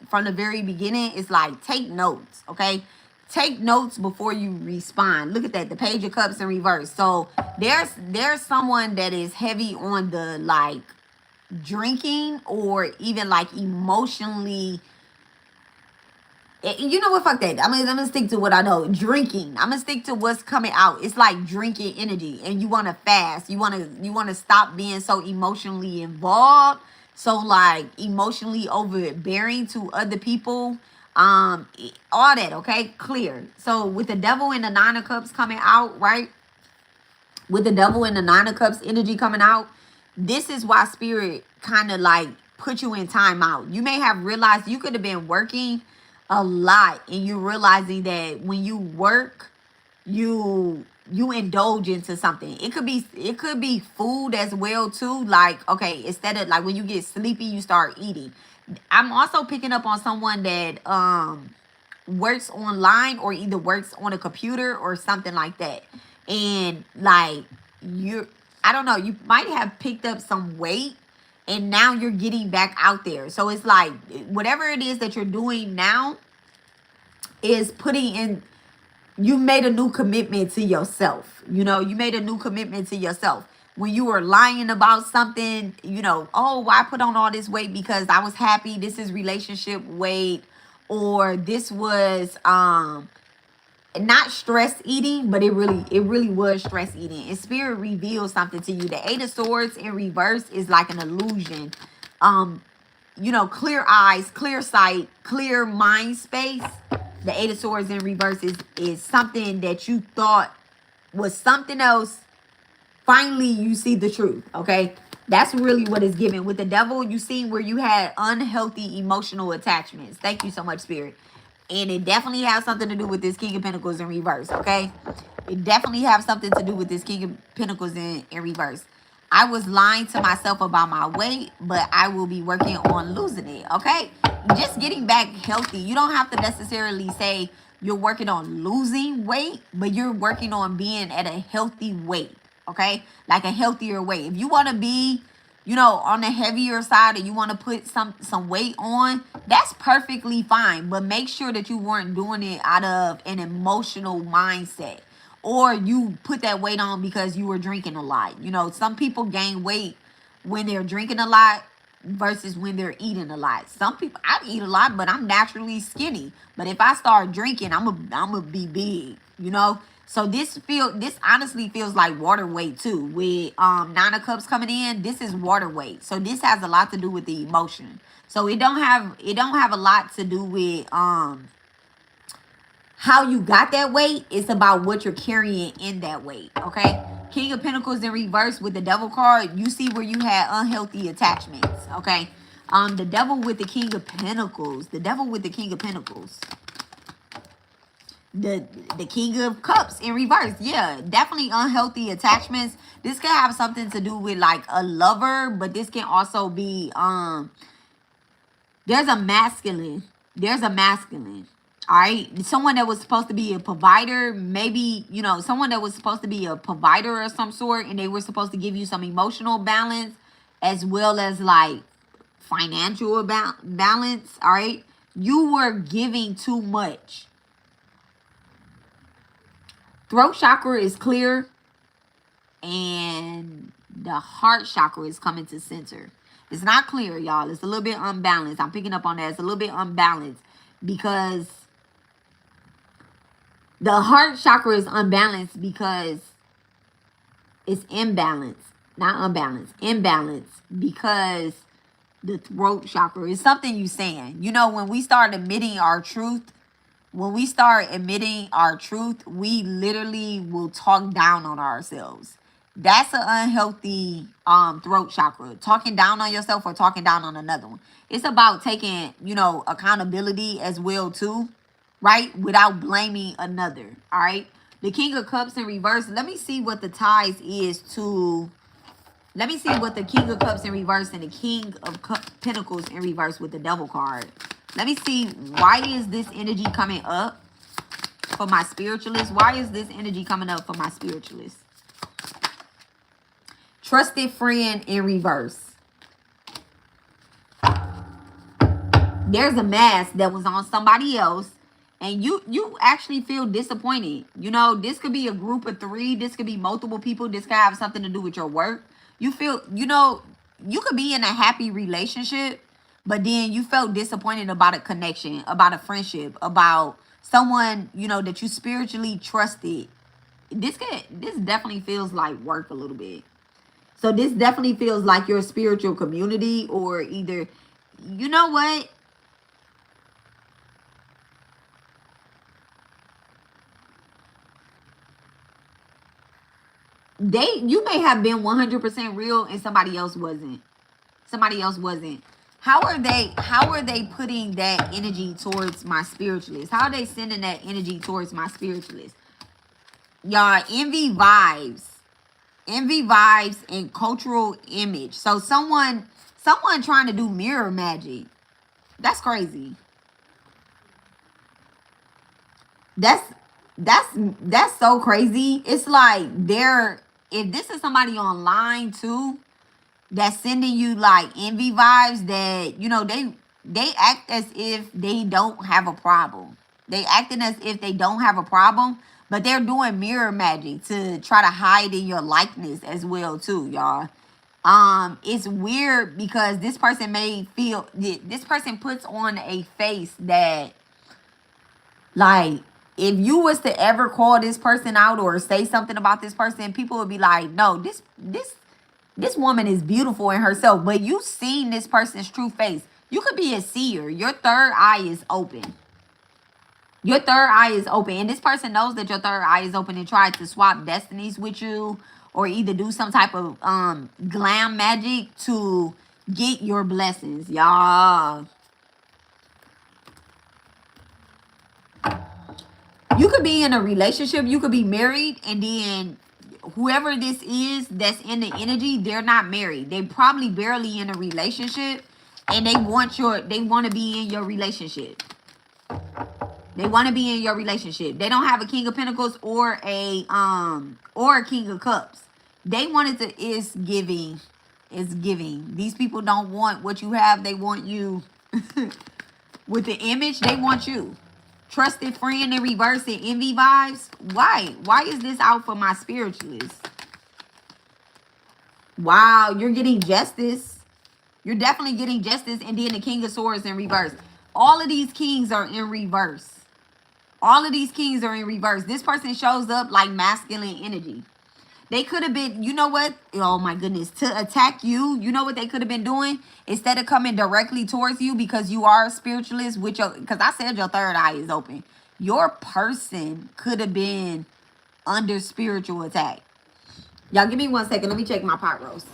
from the very beginning, it's like, take notes, okay? Take notes before you respond. Look at that, the Page of Cups in reverse. So there's someone that is heavy on the like drinking, or even like emotionally. You know what? Fuck that. I'm gonna stick to what I know. Drinking. I'm gonna stick to what's coming out. It's like drinking energy, and you want to fast. You want to stop being so emotionally involved, so like emotionally overbearing to other people. All that. Okay, clear. So with the Devil and the Nine of Cups coming out, right? With the Devil and the Nine of Cups energy coming out, this is why Spirit kind of like put you in timeout. You may have realized you could have been working a lot, and you're realizing that when you work, you indulge into something. It could be food as well too. Like, okay, instead of like when you get sleepy, you start eating. I'm also picking up on someone that works online, or either works on a computer or something like that. And like I don't know, you might have picked up some weight, and now you're getting back out there. So it's like whatever it is that you're doing now is putting in, you made a new commitment to yourself. You know, you made a new commitment to yourself. When you were lying about something, you know, oh, I put on all this weight because I was happy. This is relationship weight, or this was not stress eating, but it really was stress eating. And Spirit reveals something to you. The Eight of Swords in reverse is like an illusion. You know, clear eyes, clear sight, clear mind space. The Eight of Swords in reverse is something that you thought was something else. Finally, you see the truth, okay? That's really what it's given. With the Devil, you see where you had unhealthy emotional attachments. Thank you so much, Spirit. And it definitely has something to do with this King of Pentacles in reverse, okay? It definitely has something to do with this King of Pentacles in reverse. I was lying to myself about my weight, but I will be working on losing it, okay? Just getting back healthy. You don't have to necessarily say you're working on losing weight, but you're working on being at a healthy weight, okay? Like a healthier weight. If you want to be, you know, on the heavier side, or you want to put some weight on, that's perfectly fine. But make sure that you weren't doing it out of an emotional mindset, or you put that weight on because you were drinking a lot. You know, some people gain weight when they're drinking a lot versus when they're eating a lot. Some people, I eat a lot, but I'm naturally skinny. But if I start drinking, I'm a be big, you know? So this honestly feels like water weight too. With Nine of Cups coming in, this is water weight. So this has a lot to do with the emotion. So it don't have a lot to do with how you got that weight. It's about what you're carrying in that weight, okay? King of Pentacles in reverse with the Devil card, you see where you had unhealthy attachments, okay? The Devil with the King of Pentacles. The Devil with the King of Pentacles. The King of Cups in reverse. Yeah, definitely unhealthy attachments. This can have something to do with like a lover, but this can also be there's a masculine. All right, someone that was supposed to be a provider, maybe, you know, someone that was supposed to be a provider of some sort, and they were supposed to give you some emotional balance as well as like financial balance. All right, you were giving too much. Throat chakra is clear, and the heart chakra is coming to center. It's not clear, y'all. It's a little bit unbalanced. I'm picking up on that. It's a little bit unbalanced because the heart chakra is unbalanced because it's imbalanced. Not unbalanced. Imbalanced because The throat chakra is something you saying. You know, when we start admitting our truth, we literally will talk down on ourselves. That's an unhealthy throat chakra. Talking down on yourself or talking down on another one. It's about taking, you know, accountability as well too, right? Without blaming another. All right. The King of Cups in reverse. Let me see what the ties is to. Let me see what the King of Cups in reverse and the King of Pentacles in reverse with the Devil card. Let me see, why is this energy coming up for my spiritualist? Why is this energy coming up for my spiritualist? Trusted friend in reverse. There's a mask that was on somebody else, and you actually feel disappointed. You know, this could be a group of 3. This could be multiple people. This could have something to do with your work. You feel, you know, you could be in a happy relationship, but then you felt disappointed about a connection, about a friendship, about someone, you know, that you spiritually trusted. This definitely feels like work a little bit. So this definitely feels like your spiritual community, or either, you know what? You may have been 100% real and somebody else wasn't. Somebody else wasn't. How are they putting that energy towards my spiritualist? How are they sending that energy towards my spiritualist? Y'all, envy vibes. Envy vibes and cultural image. So someone trying to do mirror magic. That's crazy. That's so crazy. It's like if this is somebody online too, that's sending you like envy vibes, that, you know, they act as if they don't have a problem. They acting as if they don't have a problem, but they're doing mirror magic to try to hide in your likeness as well too, y'all. It's weird because this person this person puts on a face that, like, if you was to ever call this person out or say something about this person, people would be like, no, this woman is beautiful in herself. But you seen this person's true face. You could be a seer. Your third eye is open. Your third eye is open. And this person knows that your third eye is open and tried to swap destinies with you, or either do some type of glam magic to get your blessings, y'all. You could be in a relationship, you could be married, and then whoever this is that's in the energy, they're not married. They probably barely in a relationship, and they want to be in your relationship. They want to be in your relationship. They don't have a King of Pentacles or a King of Cups. They wanted to is giving. These people don't want what you have, they want you. With the image, they want you. Trusted friend in reverse and envy vibes. Why is this out for my spiritualist? Wow, you're getting justice. You're definitely getting justice. And then the King of Swords in reverse. All of these kings are in reverse. All of these kings are in reverse. This person shows up like masculine energy. They could have been, you know what? Oh my goodness. To attack you, you know what they could have been doing? Instead of coming directly towards you, because you are a spiritualist, because I said your third eye is open. Your person could have been under spiritual attack. Y'all give me 1 second. Let me check my pot roast.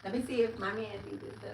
Let me see if my man thinks it's done.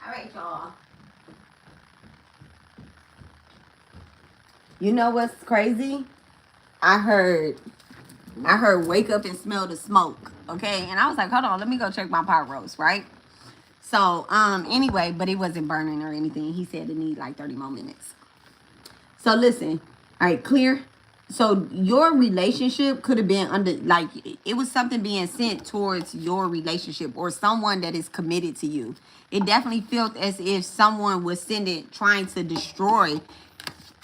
All right, y'all. You know what's crazy? I heard wake up and smell the smoke. Okay. And I was like, hold on, let me go check my pot roast, right? So, anyway, but it wasn't burning or anything. He said it need like 30 more minutes. So listen, all right, clear. So your relationship could have been under, like, it was something being sent towards your relationship or someone that is committed to you. It definitely felt as if someone was sending, trying to destroy.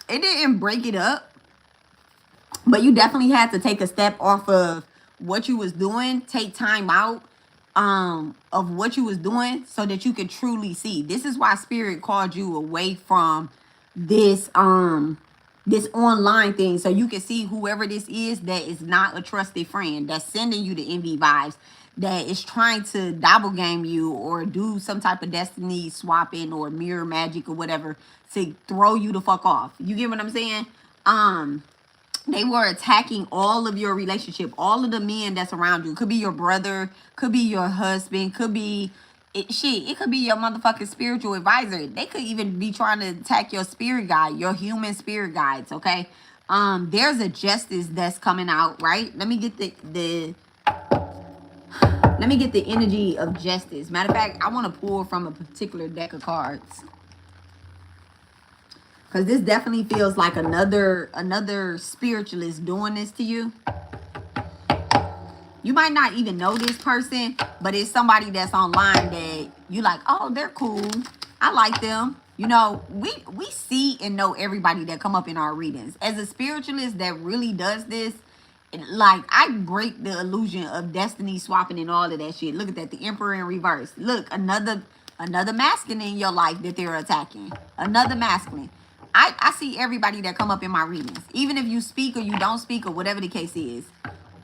It didn't break it up, but you definitely had to take a step off of what you was doing, take time out of what you was doing so that you could truly see. This is why spirit called you away from this this online thing, so you can see whoever this is that is not a trusted friend, that's sending you the envy vibes, that is trying to double game you or do some type of destiny swapping or mirror magic or whatever to throw you the fuck off. You get what I'm saying? They were attacking all of your relationship, all of the men that's around you. Could be your brother, could be your husband, could be it could be your motherfucking spiritual advisor. They could even be trying to attack your spirit guide, your human spirit guides, okay? There's a justice that's coming out, right? Let me get the energy of justice. Matter of fact, I want to pull from a particular deck of cards, because this definitely feels like another spiritualist doing this to you. You might not even know this person, but it's somebody that's online that you like, oh, they're cool. I like them. You know, we see and know everybody that come up in our readings. As a spiritualist that really does this, like, I break the illusion of destiny swapping and all of that shit. Look at that, the Emperor in reverse. Look, another masculine in your life that they're attacking. Another masculine. I see everybody that come up in my readings. Even if you speak or you don't speak or whatever the case is.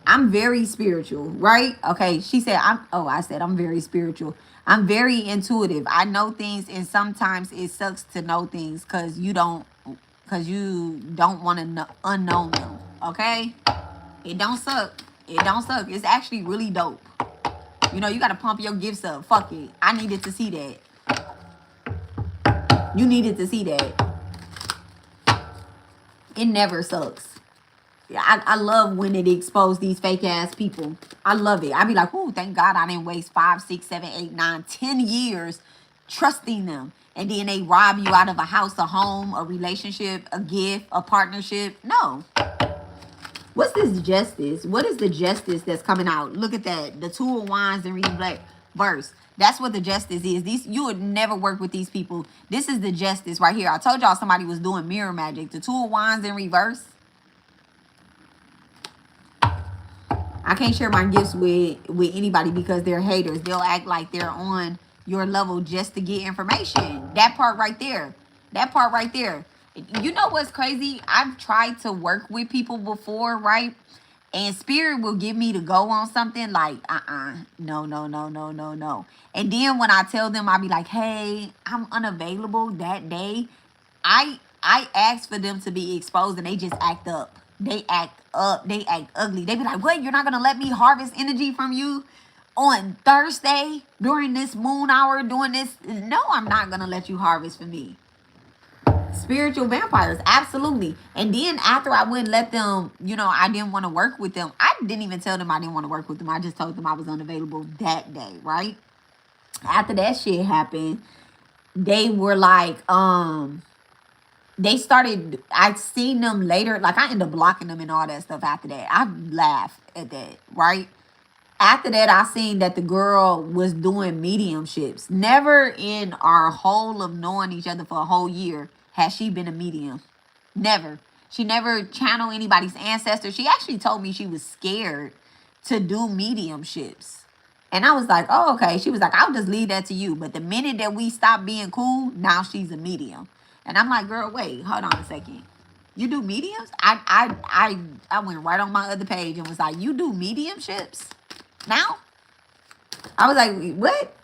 I'm very spiritual, right? Okay, she said, I said I'm very spiritual. I'm very intuitive. I know things, and sometimes it sucks to know things because you don't want to unknown them, okay? It don't suck. It don't suck. It's actually really dope. You know, you got to pump your gifts up. Fuck it. I needed to see that. You needed to see that. It never sucks. I love when it exposed these fake ass people. I love it. I be like, oh, thank God I didn't waste 5, 6, 7, 8, 9, 10 years trusting them. And then they rob you out of a house, a home, a relationship, a gift, a partnership. No. What's this justice? What is the justice that's coming out? Look at that. The Two of Wands and read black verse. That's what the justice is. These, you would never work with these people. This is the justice right here. I told y'all somebody was doing mirror magic. The Two of Wands in reverse. I can't share my gifts with anybody because they're haters. They'll act like they're on your level just to get information. That part right there. That part right there. You know what's crazy? I've tried to work with people before, right? And spirit will give me to go on something like, no, no, no, no, no, no. And then when I tell them, I'll be like, hey, I'm unavailable that day. I ask for them to be exposed and they just act up. they act up, they act ugly. They be like, what, you're not gonna let me harvest energy from you on Thursday during this moon hour, doing this? No, I'm not gonna let you harvest for me. Spiritual vampires, absolutely. And then after I wouldn't let them, I didn't want to work with them. I didn't even tell them I didn't want to work with them. I just told them I was unavailable that day, right? After that shit happened, they were like, they started, I seen them later, like I ended up blocking them and all that stuff after that. I laughed at that, right? After that, I seen that the girl was doing mediumships. Never in our whole of knowing each other for a whole year has she been a medium. Never. She never channeled anybody's ancestors. She actually told me she was scared to do mediumships. And I was like, oh, okay. She was like, I'll just leave that to you. But the minute that we stopped being cool, now she's a medium. And I'm like, girl, wait, hold on a second. You do mediums? I went right on my other page and was like, you do mediumships now? I was like, what?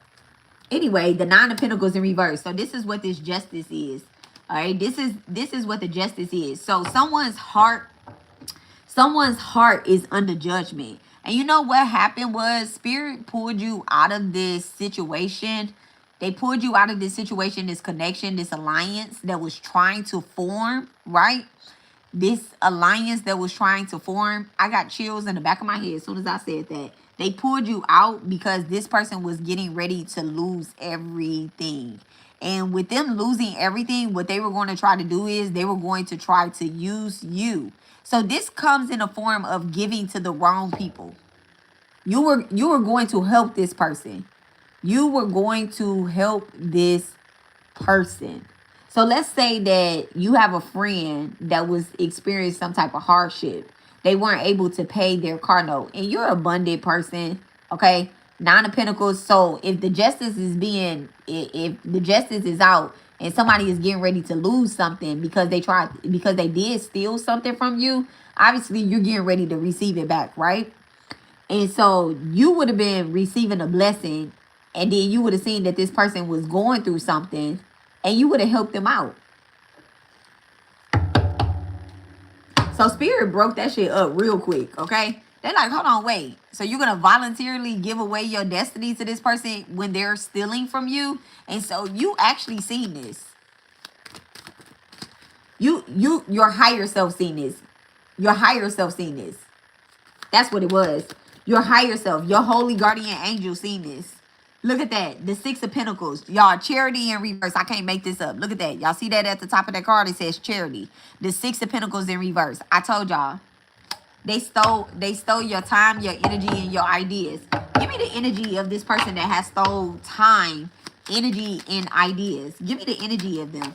Anyway, the Nine of Pentacles in reverse. So this is what this justice is. All right, this is what the justice is. So someone's heart is under judgment. And you know what happened was Spirit pulled you out of this situation. They pulled you out of this situation, this connection, this alliance that was trying to form, right? This alliance that was trying to form. I got chills in the back of my head as soon as I said that. They pulled you out because this person was getting ready to lose everything. And with them losing everything, what they were going to try to do is they were going to try to use you. So this comes in a form of giving to the wrong people. You were going to help this person. You were going to help this person. So let's say that you have a friend that was experiencing some type of hardship. They weren't able to pay their car note. And you're an abundant person, okay? Nine of Pentacles. So if the justice is out and somebody is getting ready to lose something because they did steal something from you, obviously you're getting ready to receive it back, right? And so you would have been receiving a blessing, and then you would have seen that this person was going through something, and you would have helped them out. So Spirit broke that shit up real quick, okay? They're like, hold on, wait. So you're going to voluntarily give away your destiny to this person when they're stealing from you? And so you actually seen this. Your higher self seen this. Your higher self seen this. That's what it was. Your higher self, your holy guardian angel seen this. Look at that. The Six of Pentacles. Y'all, charity in reverse. I can't make this up. Look at that. Y'all see that at the top of that card? It says charity. The Six of Pentacles in reverse. I told y'all. They stole your time, your energy, and your ideas. Give me the energy of this person that has stole time, energy, and ideas. Give me the energy of them.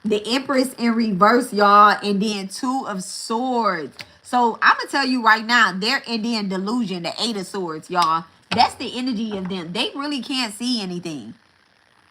The Empress in reverse, y'all. And then Two of Swords. So I'm going to tell you right now, they're Indian delusion, the Eight of Swords, y'all. That's the energy of them. They really can't see anything.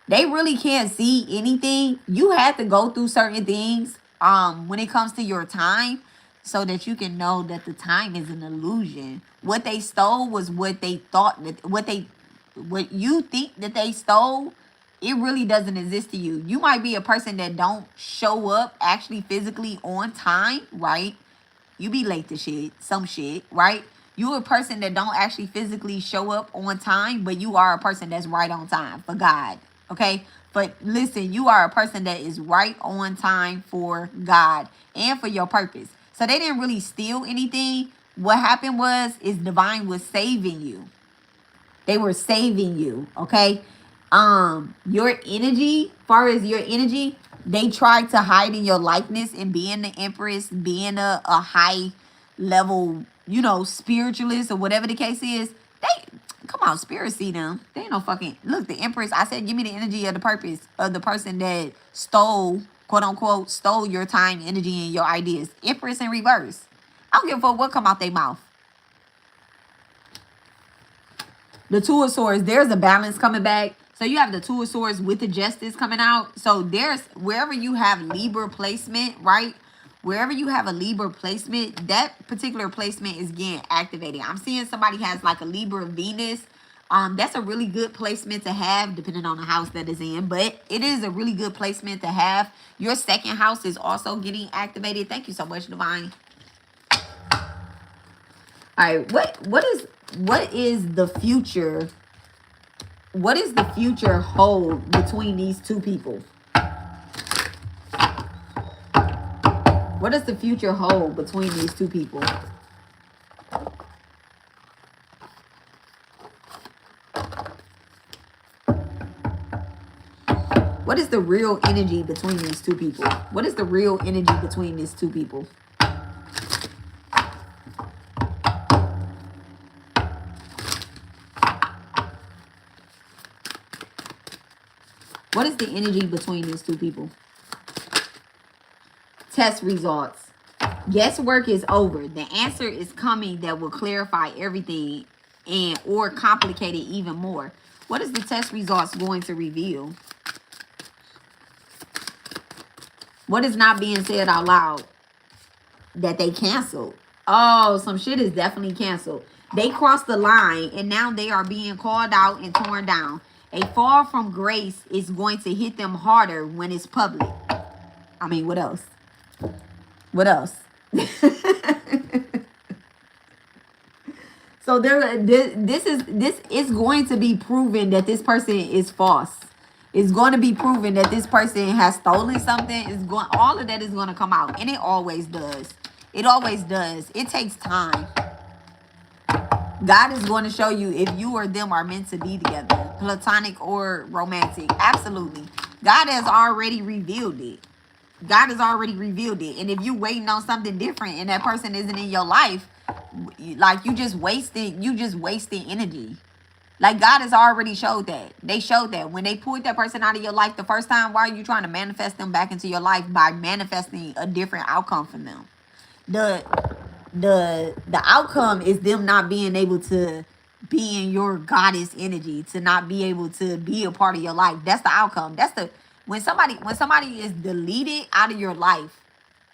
They really can't see anything. You have to go through certain things when it comes to your time so that you can know that the time is an illusion. What they stole was what they thought, that what you think that they stole, it really doesn't exist to you. You might be a person that don't show up actually physically on time, right? You be late to some shit, right? You're a person that don't actually physically show up on time, but you are a person that's right on time for God, okay? But listen, you are a person that is right on time for God and for your purpose. So they didn't really steal anything. What happened is divine was saving you. They were saving you, okay? Your energy, far as your energy, they tried to hide in your likeness and being the Empress, being a high level, spiritualist or whatever the case is. Come on, Spirit see them. They ain't no fucking, look, the Empress, I said, give me the energy of the purpose of the person that stole, quote unquote, stole your time, energy, and your ideas. Empress in reverse. I don't give a fuck what come out their mouth. The Two of Swords, there's a balance coming back. So you have the Two of Swords with the Justice coming out. So there's, wherever you have Libra placement, right? Wherever you have a Libra placement, that particular placement is getting activated. I'm seeing somebody has like a Libra Venus That's a really good placement to have, depending on the house that is in. But it is a really good placement to have. Your second house is also getting activated. Thank you so much, Divine. All right, what is the future? What is the future hold between these two people? What does the future hold between these two people? What is the real energy between these two people? What is the real energy between these two people? What is the energy between these two people? Test results. Guesswork is over. The answer is coming that will clarify everything and or complicate it even more. What is the test results going to reveal? What is not being said out loud that they canceled? Oh, some shit is definitely canceled. They crossed the line and now they are being called out and torn down. A fall from grace is going to hit them harder when it's public. I mean, what else? What else? So this is going to be proven that this person is false. It's going to be proven that this person has stolen something. All of that is going to come out, and it always does. It always does. It takes time. God is going to show you if you or them are meant to be together, platonic or romantic. Absolutely. God has already revealed it. God has already revealed it. And if you're waiting on something different and that person isn't in your life, like you just wasted energy. Like God has already showed that. They showed that. When they pulled that person out of your life the first time, why are you trying to manifest them back into your life by manifesting a different outcome from them? The outcome is them not being able to be in your goddess energy, to not be able to be a part of your life. That's the outcome. When somebody is deleted out of your life,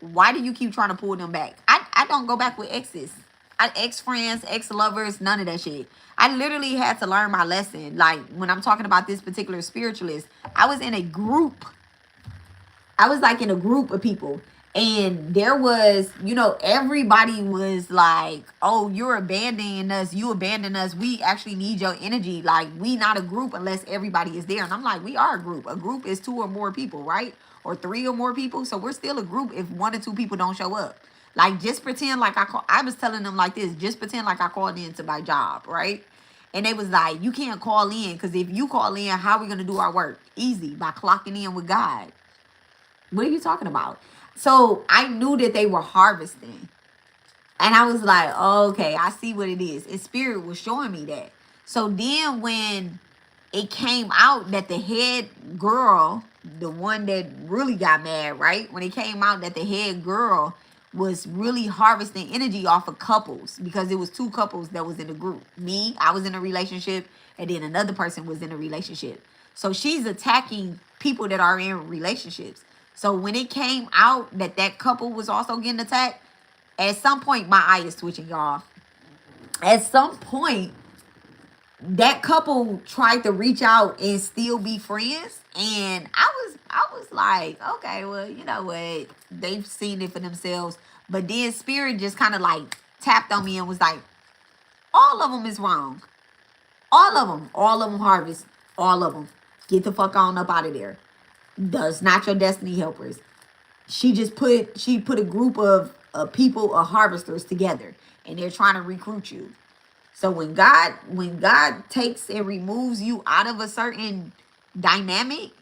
why do you keep trying to pull them back? I don't go back with exes. Ex-friends, ex-lovers, none of that shit. I literally had to learn my lesson. Like when I'm talking about this particular spiritualist, I was in a group. I was like in a group of people. And there was, everybody was like, oh, you're abandoning us. You abandon us. We actually need your energy. Like, we not a group unless everybody is there. And I'm like, we are a group. A group is 2 or more people, right? Or 3 or more people. So we're still a group if 1 or 2 people don't show up. Like, just pretend like I was telling them like this. Just pretend like I called in to my job, right? And they was like, you can't call in. Because if you call in, how are we going to do our work? Easy, by clocking in with God. What are you talking about? So I knew that they were harvesting. And I was like, oh, okay, I see what it is. And Spirit was showing me that. So then when it came out that the head girl, the one that really got mad, right? When it came out that the head girl was really harvesting energy off of couples, because it was 2 couples that was in the group. Me, I was in a relationship, and then another person was in a relationship. So she's attacking people that are in relationships. So when it came out that that couple was also getting attacked, at some point, my eye is twitching, y'all. At some point, that couple tried to reach out and still be friends. And I was like, okay, well, you know what? They've seen it for themselves. But then Spirit just kind of like tapped on me and was like, all of them is wrong. All of them harvest. All of them. Get the fuck on up out of there. That's not your destiny helpers. She put a group of people, of harvesters together, and they're trying to recruit you. So when God takes and removes you out of a certain dynamic,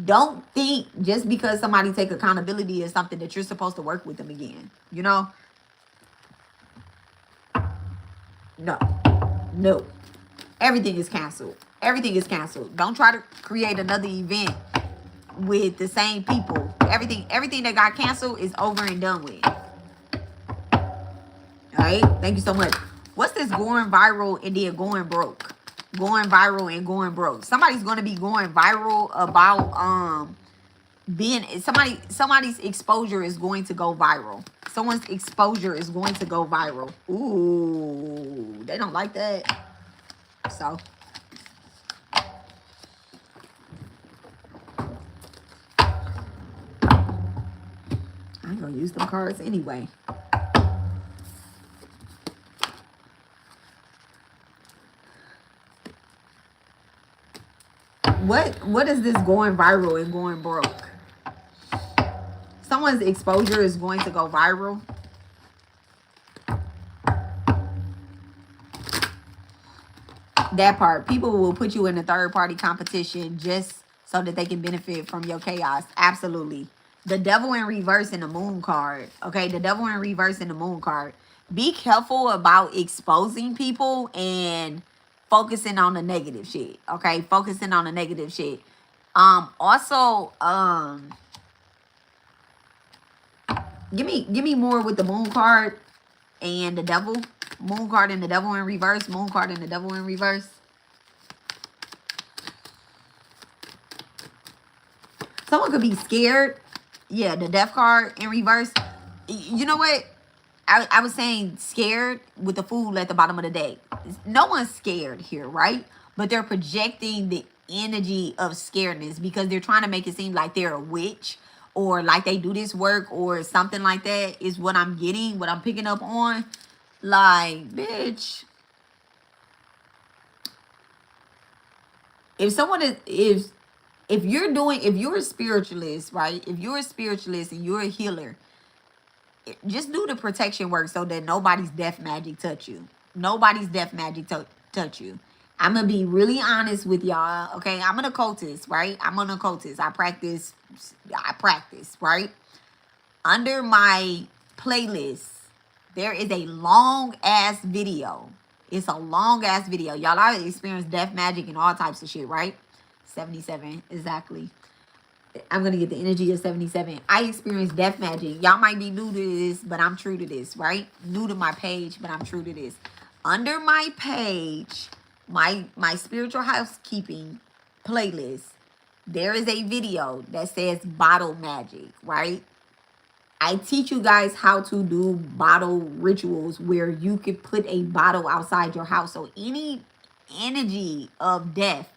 don't think just because somebody take accountability is something that you're supposed to work with them again. No. Everything is canceled. Everything is canceled. Don't try to create another event with the same people. Everything that got canceled is over and done with. All right. Thank you so much. What's this going viral and then going broke? Going viral and going broke. Somebody's going to be going viral about somebody's exposure is going to go viral. Someone's exposure is going to go viral. Ooh, they don't like that. So I'm gonna use them cards anyway. What is this going viral and going broke? Someone's exposure is going to go viral. That part. People will put you in a third party competition just so that they can benefit from your chaos. Absolutely. The devil in reverse in the moon card. Okay, the devil in reverse in the moon card. Be careful about exposing people and focusing on the negative shit. Okay, focusing on the negative shit. Also, give me more with the moon card and the devil. Moon card and the devil in reverse. Moon card and the devil in reverse. Someone could be scared. Yeah, the death card in reverse. You know what? I was saying scared with the fool at the bottom of the deck. No one's scared here, right? But they're projecting the energy of scaredness because they're trying to make it seem like they're a witch or like they do this work or something like that is what I'm getting, what I'm picking up on. Like, bitch. If someone is, if you're a spiritualist, right? If you're a spiritualist and you're a healer, just do the protection work so that nobody's death magic touch you. Nobody's death magic touch you. I'm going to be really honest with y'all, okay? I'm an occultist, right? I'm an occultist. I practice, right? Under my playlist, there is a long-ass video. It's a long-ass video. Y'all already experienced death magic and all types of shit, right? 77, exactly. I'm going to get the energy of 77. I experienced death magic. Y'all might be new to this, but I'm true to this, right? New to my page, but I'm true to this. Under my page, my spiritual housekeeping playlist, there is a video that says bottle magic, right? I teach you guys how to do bottle rituals where you could put a bottle outside your house. So any energy of death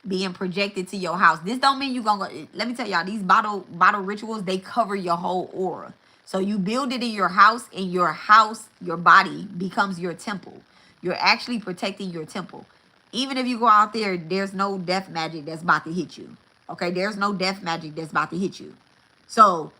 being projected to your house, this don't mean you gonna go. Let me tell y'all, these bottle rituals, they cover your whole aura. So you build it in your house, and your house, your body becomes your temple. You're actually protecting your temple. Even if you go out there, there's no death magic that's about to hit you. Okay, there's no death magic that's about to hit you. So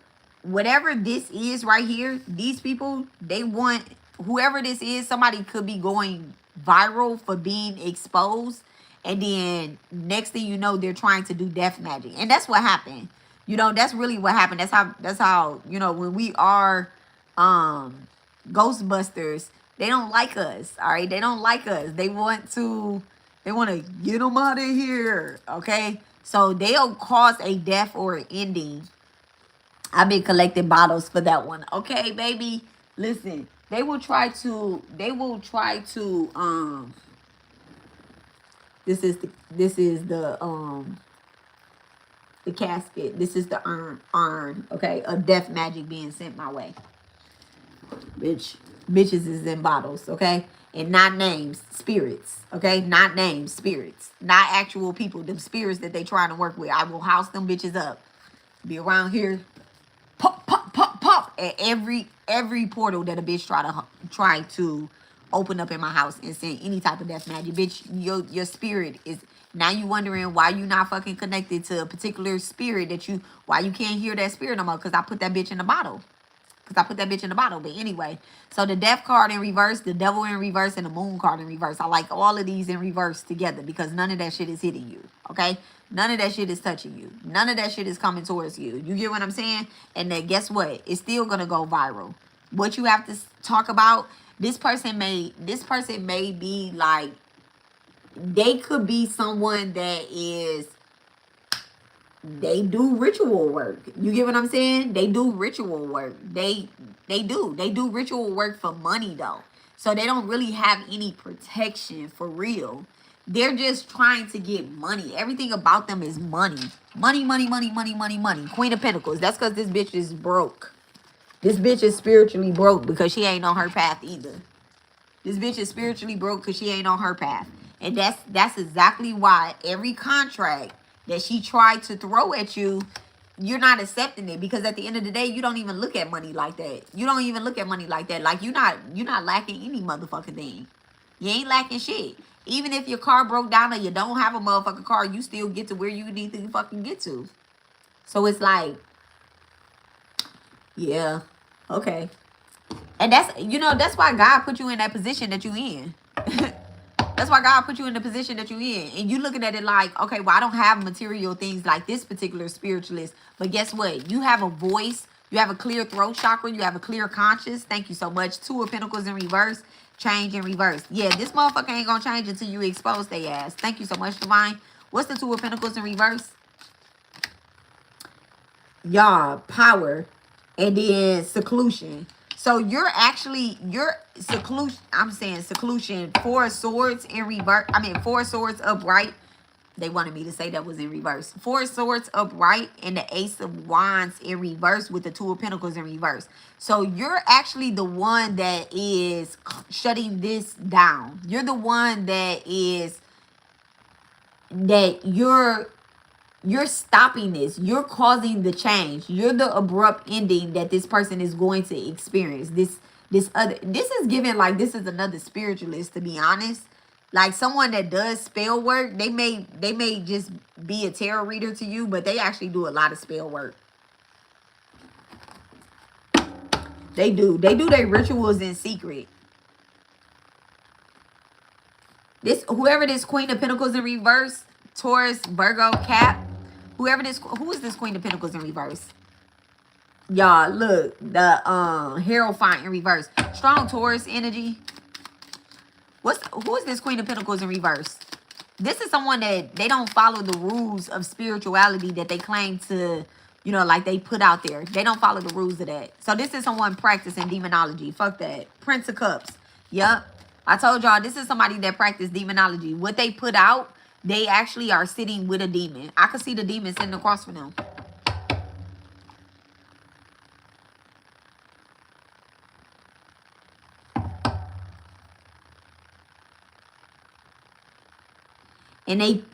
whatever this is right here, these people, they want, whoever this is, somebody could be going viral for being exposed. And then next thing you know, they're trying to do death magic. And that's what happened. You know, that's really what happened. That's how, you know, when we are Ghostbusters, they don't like us. All right. They don't like us. They want to get them out of here. Okay. So they'll cause a death or an ending. I've been collecting bottles for that one. Okay, baby. Listen, they will try to this is the casket. This is the urn, okay? A death magic being sent my way. Bitches is in bottles, okay? And not names, spirits, okay? Not names, spirits. Not actual people, them spirits that they trying to work with. I will house them bitches up. Be around here. Pop, pop, pop, pop. At every portal that a bitch try to open up in my house and send any type of death magic. Bitch, your spirit is, now you wondering why you not fucking connected to a particular spirit why you can't hear that spirit no more, because I put that bitch in the bottle. But anyway, so the death card in reverse, the devil in reverse, and the moon card in reverse. I like all of these in reverse together because none of that shit is hitting you, okay? None of that shit is touching you. None of that shit is coming towards you. You get what I'm saying? And then guess what? It's still going to go viral. What you have to talk about, this person may be like, they could be someone that is, they do ritual work. You get what I'm saying? They do ritual work. They do ritual work for money though. So they don't really have any protection for real. They're just trying to get money. Everything about them is money. Money, money, money, money, money, money. Queen of Pentacles. That's because this bitch is broke. This bitch is spiritually broke because she ain't on her path either. This bitch is spiritually broke because she ain't on her path. And that's exactly why every contract that she tried to throw at you, you're not accepting it, because at the end of the day, you don't even look at money like that. You don't even look at money like that. Like you're not lacking any motherfucking thing. You ain't lacking shit. Even if your car broke down or you don't have a motherfucking car, you still get to where you need to fucking get to. So it's like, yeah, okay. And that's why God put you in that position that you in. That's why God put you in the position that you're in. And you looking at it like, okay, well, I don't have material things like this particular spiritualist. But guess what? You have a voice. You have a clear throat chakra. You have a clear conscience. Thank you so much. Two of Pentacles in reverse. Change in reverse. Yeah, this motherfucker ain't going to change until you expose their ass. Thank you so much, Divine. What's the Two of Pentacles in reverse? Y'all, power. And then seclusion. So you're seclusion. I'm saying seclusion. Four of Swords in reverse. I mean, Four of Swords upright. They wanted me to say that was in reverse. Four of Swords upright and the Ace of Wands in reverse with the Two of Pentacles in reverse. So you're actually the one that is shutting this down. You're the one that you're stopping this. You're causing the change. You're the abrupt ending that this person is going to experience. This is given like this is another spiritualist, to be honest. Like someone that does spell work. They may just be a tarot reader to you, but they actually do a lot of spell work. They do their rituals in secret. Whoever this Queen of Pentacles in reverse, Taurus, Virgo, Cap, who is this Queen of Pentacles in reverse? Y'all, look, the Hierophant in reverse. Strong Taurus energy. Who is this Queen of Pentacles in reverse? This is someone that they don't follow the rules of spirituality that they claim to, like they put out there. They don't follow the rules of that. So this is someone practicing demonology. Fuck that. Prince of Cups. Yup. I told y'all this is somebody that practiced demonology. What they put out, they actually are sitting with a demon. I could see the demon sitting across from them. And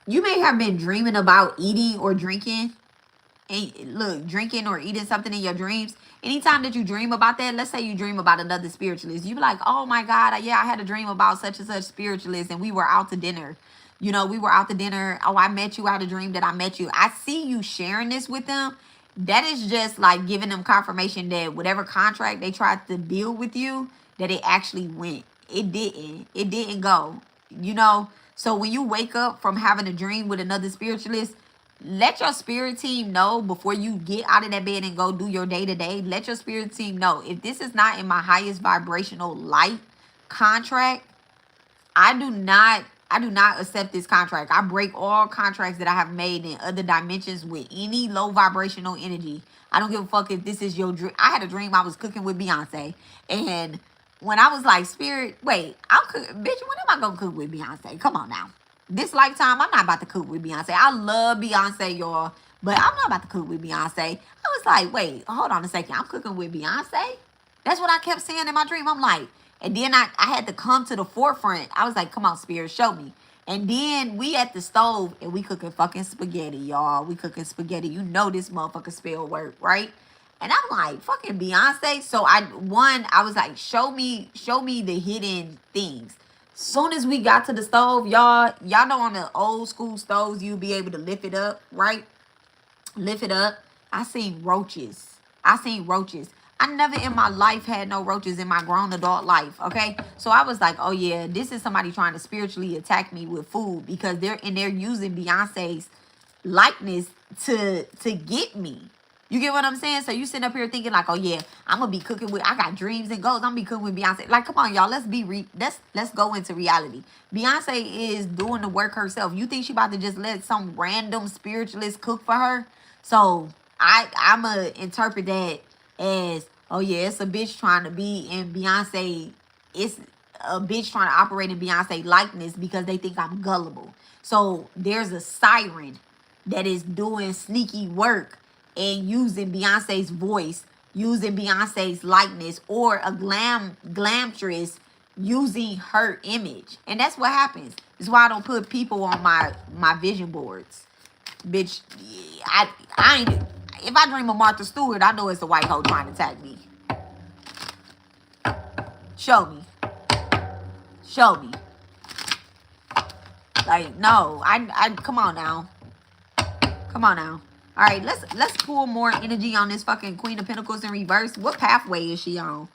you may have been dreaming about eating or drinking. And look, drinking or eating something in your dreams. Anytime that you dream about that, let's say you dream about another spiritualist. You be like, oh my God, yeah, I had a dream about such and such spiritualist and we were out to dinner. We were out to dinner. Oh, I met you. I had a dream that I met you. I see you sharing this with them. That is just like giving them confirmation that whatever contract they tried to build with you, that it actually went. It didn't. It didn't go. So when you wake up from having a dream with another spiritualist, let your spirit team know before you get out of that bed and go do your day-to-day. Let your spirit team know, if this is not in my highest vibrational light contract, I do not accept this contract. I break all contracts that I have made in other dimensions with any low vibrational energy. I don't give a fuck if this is your dream. I had a dream I was cooking with Beyonce. And when I was like, spirit, wait, bitch, when am I gonna cook with Beyonce? Come on now. This lifetime, I'm not about to cook with Beyonce. I love Beyonce, y'all, but I'm not about to cook with Beyonce. I was like, wait, hold on a second. I'm cooking with Beyonce? That's what I kept saying in my dream. I'm like, and then I had to come to the forefront. I was like, come on, spirit, show me. And then we at the stove and we cooking fucking spaghetti, y'all. We cooking spaghetti. You know this motherfucker spell work, right? And I'm like, fucking Beyonce. So I was like, show me the hidden things. Soon as we got to the stove, y'all know on the old school stoves, you'll be able to lift it up, right? Lift it up. I seen roaches. I never in my life had no roaches in my grown adult life, okay? So I was like, oh yeah, this is somebody trying to spiritually attack me with food, because they're using Beyonce's likeness to get me. You get what I'm saying? So you sitting up here thinking like, oh yeah, I'm gonna be cooking with, I got dreams and goals, I'm gonna be cooking with Beyonce. Like, come on, y'all, let's go into reality. Beyonce is doing the work herself. You think she about to just let some random spiritualist cook for her? So I'ma interpret that as, oh yeah, it's a bitch trying to be in Beyonce. It's a bitch trying to operate in Beyonce likeness because they think I'm gullible. So there's a siren that is doing sneaky work and using Beyonce's voice, using Beyonce's likeness, or a glamtress using her image. And that's what happens. That's why I don't put people on my vision boards. Bitch, I ain't, if I dream of Martha Stewart, I know it's a white hoe trying to attack me. Show me. Show me. Like, no, I come on now. Come on now. All right, let's pull more energy on this fucking Queen of Pentacles in reverse. What pathway is she on?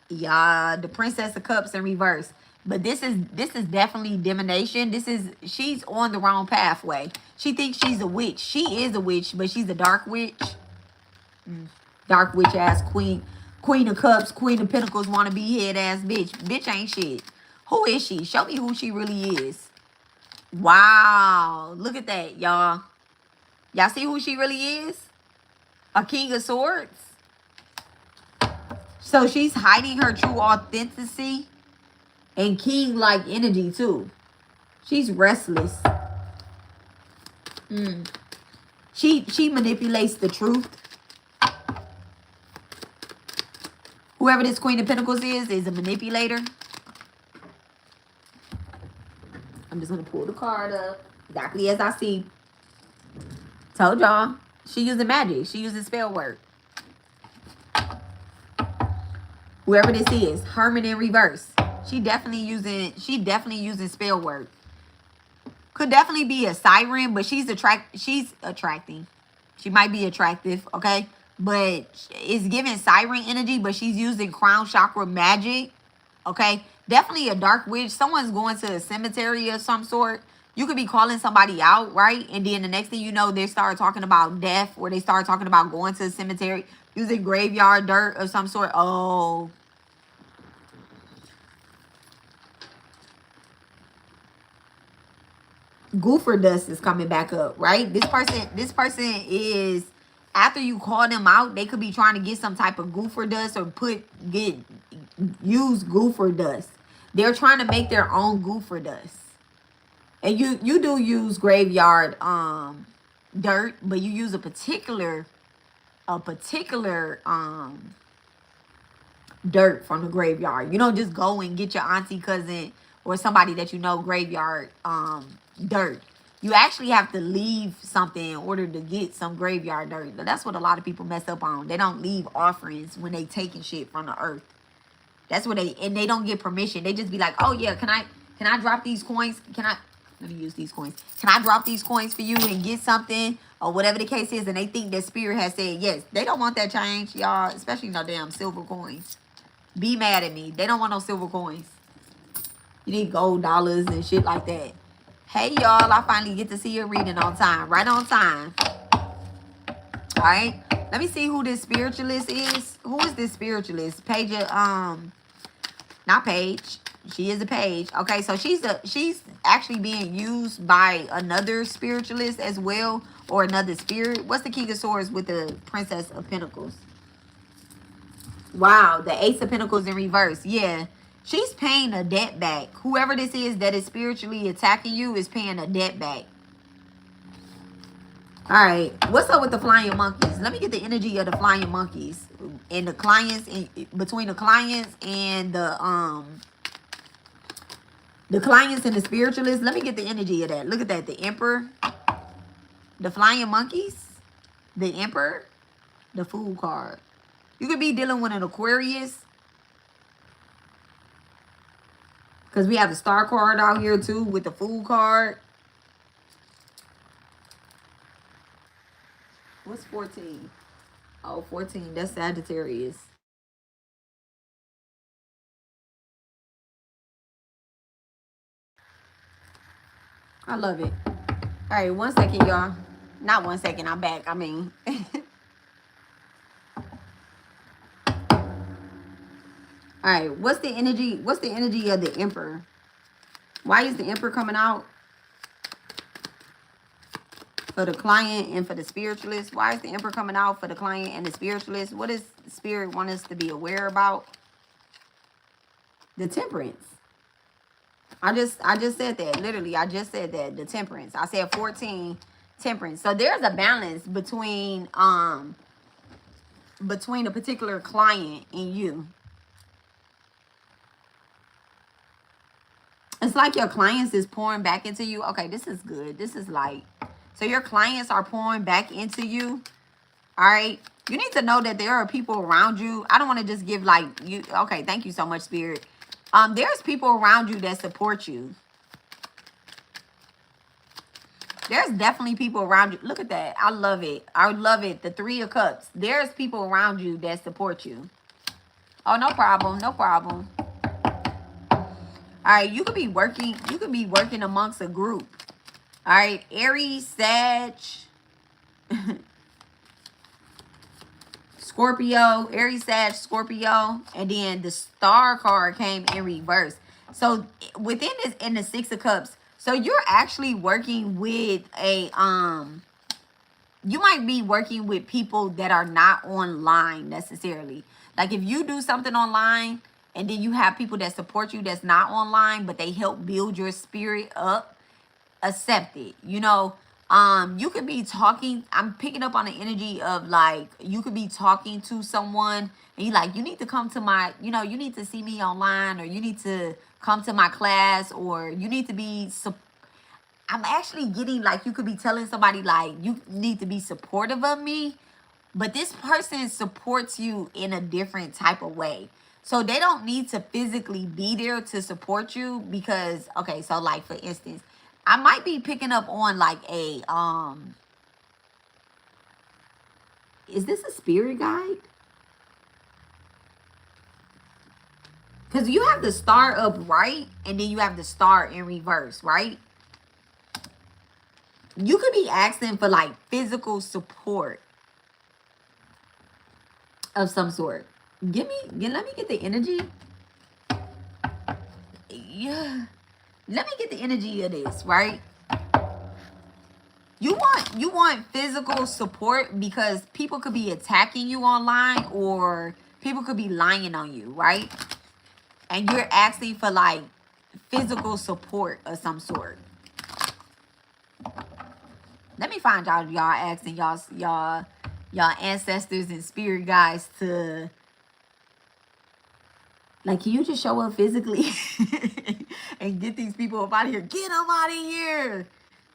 Yeah, the Princess of Cups in reverse. But this is definitely divination. She's on the wrong pathway. She thinks she's a witch. She is a witch, but she's a dark witch. Dark witch ass queen. Queen of Cups, Queen of Pentacles, wanna be head ass bitch. Bitch ain't shit. Who is she? Show me who she really is. Wow. Look at that, y'all. Y'all see who she really is? A King of Swords. So she's hiding her true authenticity and king-like energy too. She's restless. She manipulates the truth. Whoever this Queen of Pentacles is a manipulator. I'm just going to pull the card up exactly as I see. Told y'all. She using magic. She using spell work. Whoever this is, Hermit in reverse. She definitely using spell work. Could definitely be a siren, but she's attracting. She might be attractive, okay? But it's giving siren energy, but she's using crown chakra magic, okay? Definitely a dark witch. Someone's going to a cemetery of some sort. You could be calling somebody out, right? And then the next thing you know, they start talking about death, or they start talking about going to a cemetery, using graveyard dirt of some sort. Oh. Goofer dust is coming back up, right? This person is, after you call them out, they could be trying to get some type of goofer dust or use goofer dust. They're trying to make their own goofer dust. And you do use graveyard dirt, but you use a particular dirt from the graveyard. You don't just go and get your auntie, cousin, or somebody that you know graveyard dirt. You actually have to leave something in order to get some graveyard dirt. But that's what a lot of people mess up on. They don't leave offerings when they taking shit from the earth. That's what they don't get permission. They just be like, oh yeah, can I drop these coins? Let me use these coins. Can I drop these coins for you and get something? Or whatever the case is. And they think that spirit has said yes. They don't want that change, y'all. Especially no damn silver coins. Be mad at me. They don't want no silver coins. You need gold dollars and shit like that. Hey, y'all. I finally get to see your reading on time. Right on time. All right. Let me see who this spiritualist is. Who is this spiritualist? Page, not Paige. She is a page. Okay, so she's actually being used by another spiritualist as well, or another spirit. What's the King of Swords with the Princess of Pentacles? Wow, the Ace of Pentacles in reverse. Yeah, she's paying a debt back. Whoever this is that is spiritually attacking you is paying a debt back. All right, what's up with the flying monkeys? Let me get the energy of the flying monkeys and the clients, between the clients and the clients and the spiritualists. Let me get the energy of that. Look at that, the Emperor, the flying monkeys, the Emperor, the Fool card. You could be dealing with an Aquarius, because we have the Star card out here too with the Fool card. What's 14? Oh, 14. That's Sagittarius. I love it. All right, 1 second, y'all. Not 1 second. I'm back. I mean. All right. What's the energy? What's the energy of the Emperor? Why is the Emperor coming out? For the client and for the spiritualist. Why is the Emperor coming out for the client and the spiritualist? What does Spirit want us to be aware about? The Temperance. I just said that. Literally, I just said that. The Temperance. I said 14, Temperance. So there's a balance between a particular client and you. It's like your clients is pouring back into you. Okay, this is good. This is light. So your clients are pouring back into you. All right. You need to know that there are people around you. I don't want to just give like you. Okay, thank you so much, Spirit. There's people around you that support you. There's definitely people around you. Look at that. I love it. I love it. The 3 of Cups. There's people around you that support you. Oh, no problem. No problem. All right, you could be working. You could be working amongst a group. All right, Aries, Sag, Scorpio, Aries, Sag, Scorpio, and then the Star card came in reverse. So within this, in the 6 of Cups, so you're actually working with a you might be working with people that are not online necessarily. Like if you do something online and then you have people that support you that's not online, but they help build your spirit up, accept it. You know, you could be talking, I'm picking up on the energy of like, you could be talking to someone and you like, you need to come to my, you know, you need to see me online, or you need to come to my class, or you need to be I'm actually getting like, you could be telling somebody like, you need to be supportive of me, but this person supports you in a different type of way. So they don't need to physically be there to support you because, okay, so like for instance, I might be picking up on like a, is this a spirit guide? Because you have the star upright and then you have the star in reverse, right? You could be asking for like physical support of some sort. Let me get the energy. Yeah. Let me get the energy of this, right? You want physical support because people could be attacking you online, or people could be lying on you, right? And you're asking for like physical support of some sort. Let me find out, y'all asking y'all ancestors and spirit guides to, like, can you just show up physically and get these people up out of here? Get them out of here.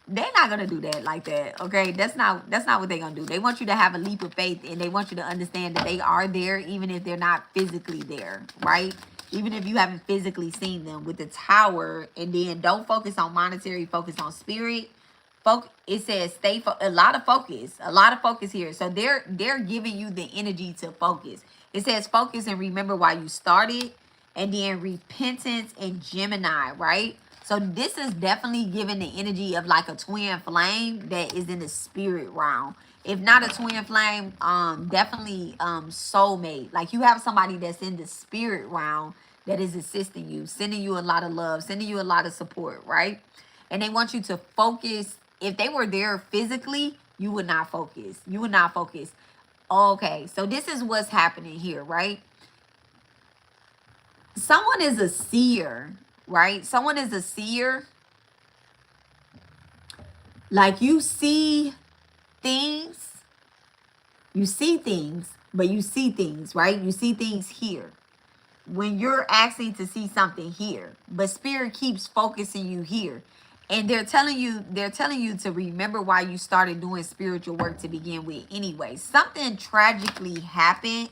They're not gonna do that like that, okay? That's not what they're gonna do. They want you to have a leap of faith, and they want you to understand that they are there even if they're not physically there, right? Even if you haven't physically seen them with the Tower. And then don't focus on monetary, focus on spirit. It says stay a lot of focus here. So they're giving you the energy to focus. It says focus and remember why you started, and then repentance and Gemini, right? So this is definitely giving the energy of like a twin flame that is in the spirit realm. If not a twin flame, definitely soulmate. Like you have somebody that's in the spirit realm that is assisting you, sending you a lot of love, sending you a lot of support, right? And they want you to focus. If they were there physically, you would not focus. You would not focus. Okay, so this is what's happening here, right? Someone is a seer, right? Someone is a seer. Like you see things. You see things, but you see things, right? You see things here. When you're asking to see something here, but spirit keeps focusing you here. And they're telling you to remember why you started doing spiritual work to begin with anyway. Something tragically happened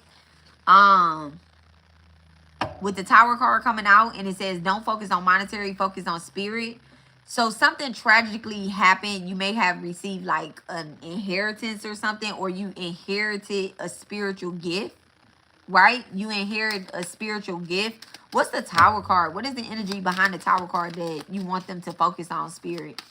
with the Tower card coming out, and it says don't focus on monetary, focus on spirit. So something tragically happened. You may have received like an inheritance or something, or you inherited a spiritual gift, right? You inherit a spiritual gift. What's the Tower card? What is the energy behind the Tower card that you want them to focus on, spirit,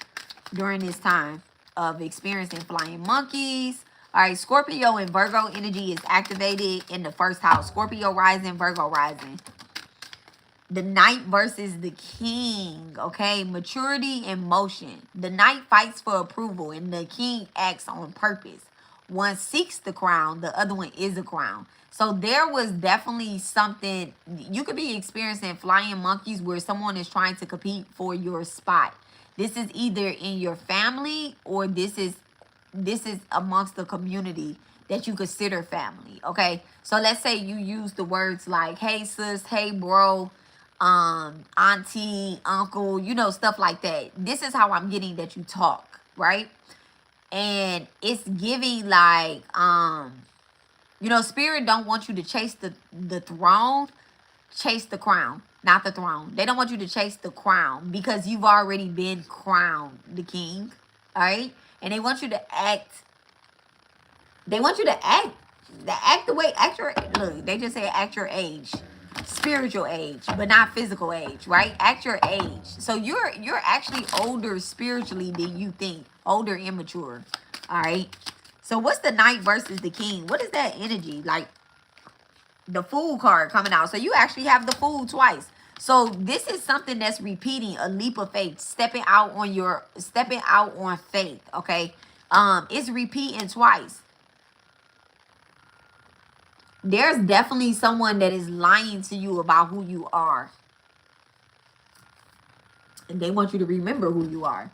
during this time of experiencing flying monkeys? All right, Scorpio and Virgo energy is activated in the first house. Scorpio rising, Virgo rising. The Knight versus the King, okay? Maturity and motion. The Knight fights for approval, and the King acts on purpose. One seeks the crown, the other one is a crown. So there was definitely something. You could be experiencing flying monkeys where someone is trying to compete for your spot. This is either in your family, or this is amongst the community that you consider family, okay? So let's say you use the words like, hey sis, hey bro, auntie, uncle, you know, stuff like that. This is how I'm getting that you talk, right? And it's giving like, you know, spirit don't want you to chase the throne, chase the crown, not the throne. They don't want you to chase the crown because you've already been crowned the king, all right? And they want you to act. They want you to act the way, act your, look, they just say act your age, spiritual age, but not physical age, right? Act your age. So you're actually older spiritually than you think, older, immature, all right? So what's the knight versus the king? What is that energy? Like the fool card coming out. So you actually have the fool twice. So this is something that's repeating, a leap of faith, stepping out on faith, okay? It's repeating twice. There's definitely someone that is lying to you about who you are. And they want you to remember who you are.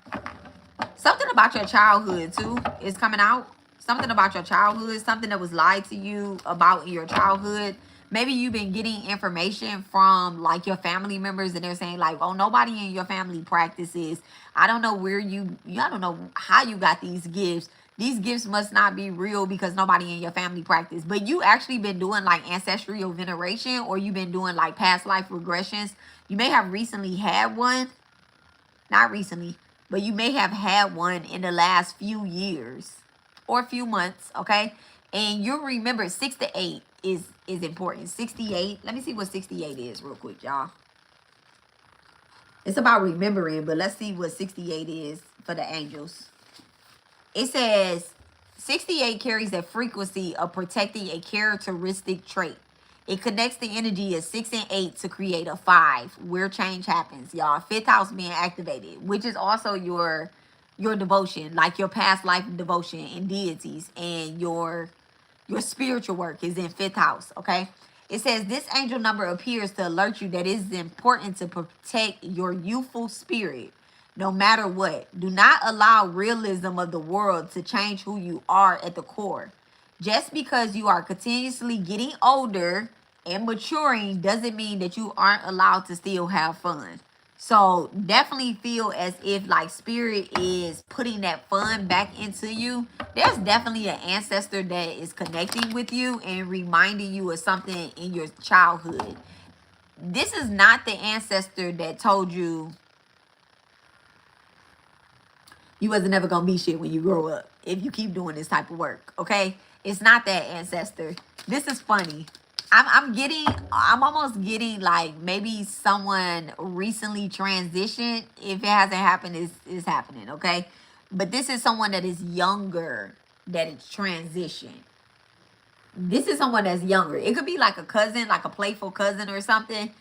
Something about your childhood, too, is coming out. Something about your childhood, something that was lied to you about in your childhood. Maybe you've been getting information from, like, your family members, and they're saying, like, oh, nobody in your family practices. I don't know where I don't know how you got these gifts. These gifts must not be real because nobody in your family practice. But you actually been doing like ancestral veneration, or you've been doing like past life regressions. You may have recently had one. Not recently, but you may have had one in the last few years or few months, okay? And you'll remember 6 to 8 is important. 68. Let me see what 68 is real quick, y'all. It's about remembering, but let's see what 68 is for the angels. It says 68 carries a frequency of protecting a characteristic trait. It connects the energy of 6 and 8 to create a 5 where change happens, y'all. 5th house being activated, which is also your devotion, like your past life devotion and deities, and your spiritual work is in 5th house, okay? It says this angel number appears to alert you that it is important to protect your youthful spirit no matter what. Do not allow realism of the world to change who you are at the core. Just because you are continuously getting older and maturing doesn't mean that you aren't allowed to still have fun. So definitely feel as if like spirit is putting that fun back into you. There's definitely an ancestor that is connecting with you and reminding you of something in your childhood. This is not the ancestor that told you you wasn't never gonna be shit when you grow up if you keep doing this type of work, okay? It's not that ancestor. This is funny. I'm almost getting like maybe someone recently transitioned. If it hasn't happened, it's happening, okay? But this is someone that is younger that is transitioned. This is someone that's younger. It could be like a cousin, like a playful cousin or something,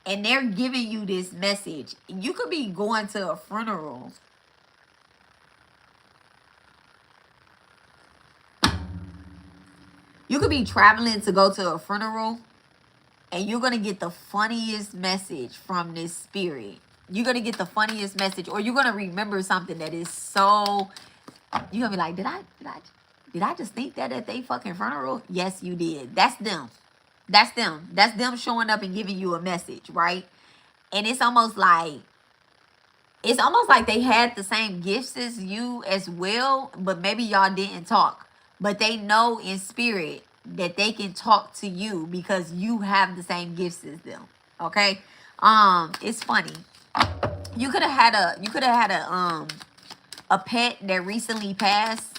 and they're giving you this message. You could be going to a funeral. You could be traveling to go to a funeral, and you're going to get the funniest message from this spirit. You're going to get the funniest message, or you're going to remember something that is so... You're going to be like, did I just think that at they fucking funeral? Yes, you did. That's them. That's them. That's them showing up and giving you a message, right? And it's almost like they had the same gifts as you as well, but maybe y'all didn't talk. But they know in spirit that they can talk to you because you have the same gifts as them. Okay? It's funny. You could have had a pet that recently passed.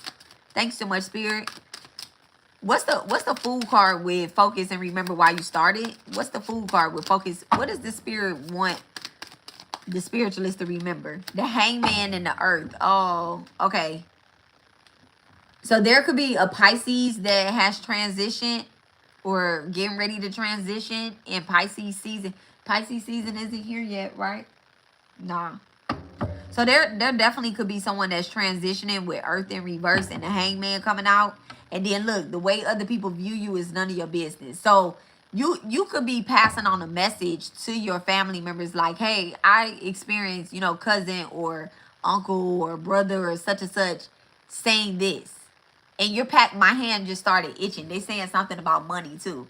Thanks so much, spirit. What's the fool card with focus and remember why you started? What's the fool card with focus? What does the spirit want the spiritualist to remember? The hangman and the earth. Oh, okay. So there could be a Pisces that has transitioned or getting ready to transition in Pisces season. Pisces season isn't here yet, right? Nah. So there definitely could be someone that's transitioning with earth in reverse and the hangman coming out. And then look, the way other people view you is none of your business. So you could be passing on a message to your family members like, hey, I experienced, cousin or uncle or brother or such and such saying this. And my hand just started itching. They saying something about money too.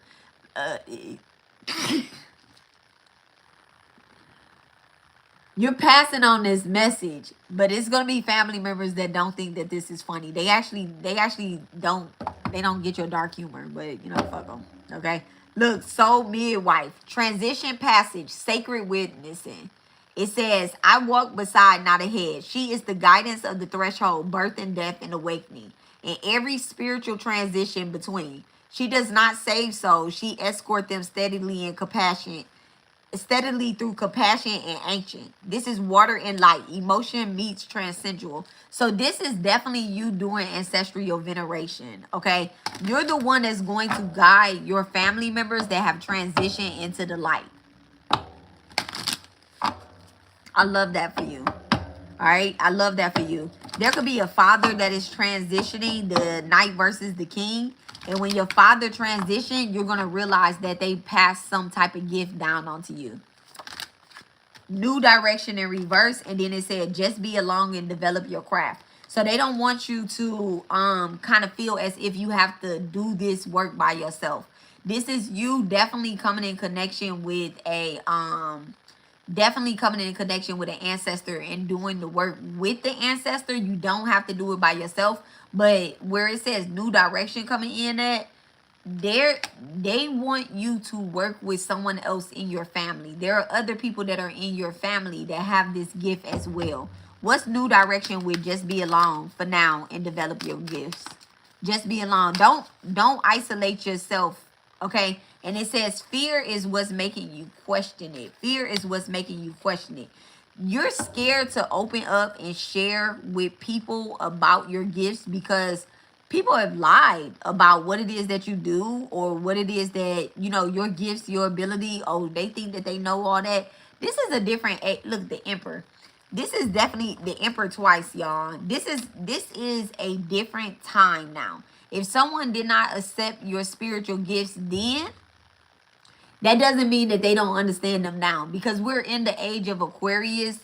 You're passing on this message, but it's gonna be family members that don't think that this is funny. They actually don't. They don't get your dark humor, but you know, fuck them. Okay. Look, soul midwife, transition passage, sacred witnessing. It says, I walk beside, not ahead. She is the guidance of the threshold, birth and death and awakening, and every spiritual transition between. She does not save souls. She escort them steadily and compassion steadily through compassion and ancient. This is water and light. Emotion meets transcendental. So this is definitely you doing ancestral veneration. Okay. You're the one that's going to guide your family members that have transitioned into the light. I love that for you. All right. I love that for you. There could be a father that is transitioning, the knight versus the king. And when your father transition, you're going to realize that they passed some type of gift down onto you. New direction in reverse, and then it said just be along and develop your craft. So they don't want you to kind of feel as if you have to do this work by yourself. This is you definitely coming in connection with a an ancestor and doing the work with the ancestor. You don't have to do it by yourself, but where it says new direction coming in at, they want you to work with someone else in your family. There are other people that are in your family that have this gift as well. What's new direction with just be alone for now and develop your gifts? Just be alone. Don't isolate yourself. Okay. And it says fear is what's making you question it. Fear is what's making you question it. You're scared to open up and share with people about your gifts because people have lied about what it is that you do or what it is that, you know, your gifts, your ability. Oh, they think that they know all that. This is a different, look, the emperor. This is definitely the emperor twice, y'all. This is a different time now. If someone did not accept your spiritual gifts then, that doesn't mean that they don't understand them now, because we're in the age of Aquarius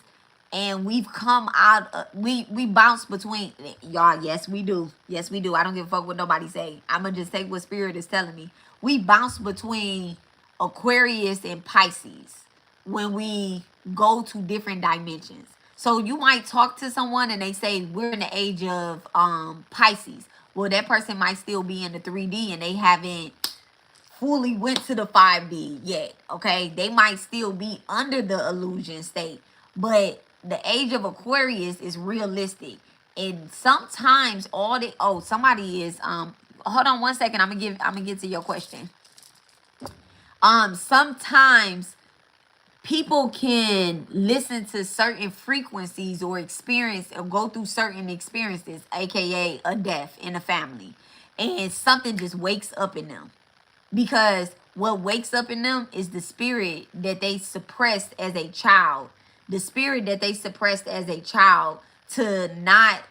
and we've come out we bounce between y'all. Yes, we do. Yes, we do. I don't give a fuck what nobody say. I'm gonna just take what spirit is telling me. We bounce between Aquarius and Pisces when we go to different dimensions. So you might talk to someone and they say we're in the age of Pisces. Well, that person might still be in the 3D and they haven't fully went to the 5D yet. Okay, they might still be under the illusion state, but the age of Aquarius is realistic. And sometimes all the somebody is hold on one second. I'm gonna get to your question. Sometimes people can listen to certain frequencies or experience or go through certain experiences, aka a death in a family, and something just wakes up in them. Because what wakes up in them is the spirit that they suppressed as a child. The spirit that they suppressed as a child to not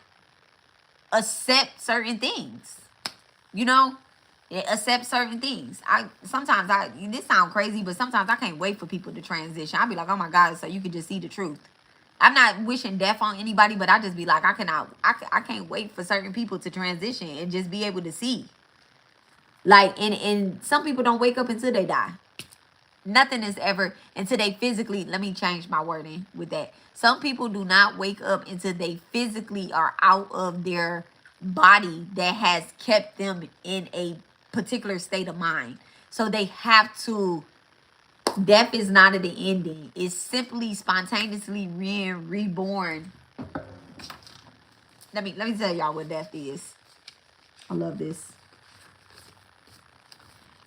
accept certain things. You know? Accept certain things. This sounds crazy, but sometimes I can't wait for people to transition. I'll be like, oh my God, so you can just see the truth. I'm not wishing death on anybody, but I just be like, I can't wait for certain people to transition and just be able to see. Like, and some people don't wake up until they die. Nothing is ever until they physically, let me change my wording with that. Some people do not wake up until they physically are out of their body that has kept them in a particular state of mind. So they have to, death is not at the ending. It's simply spontaneously reborn. Let me tell y'all what death is. I love this.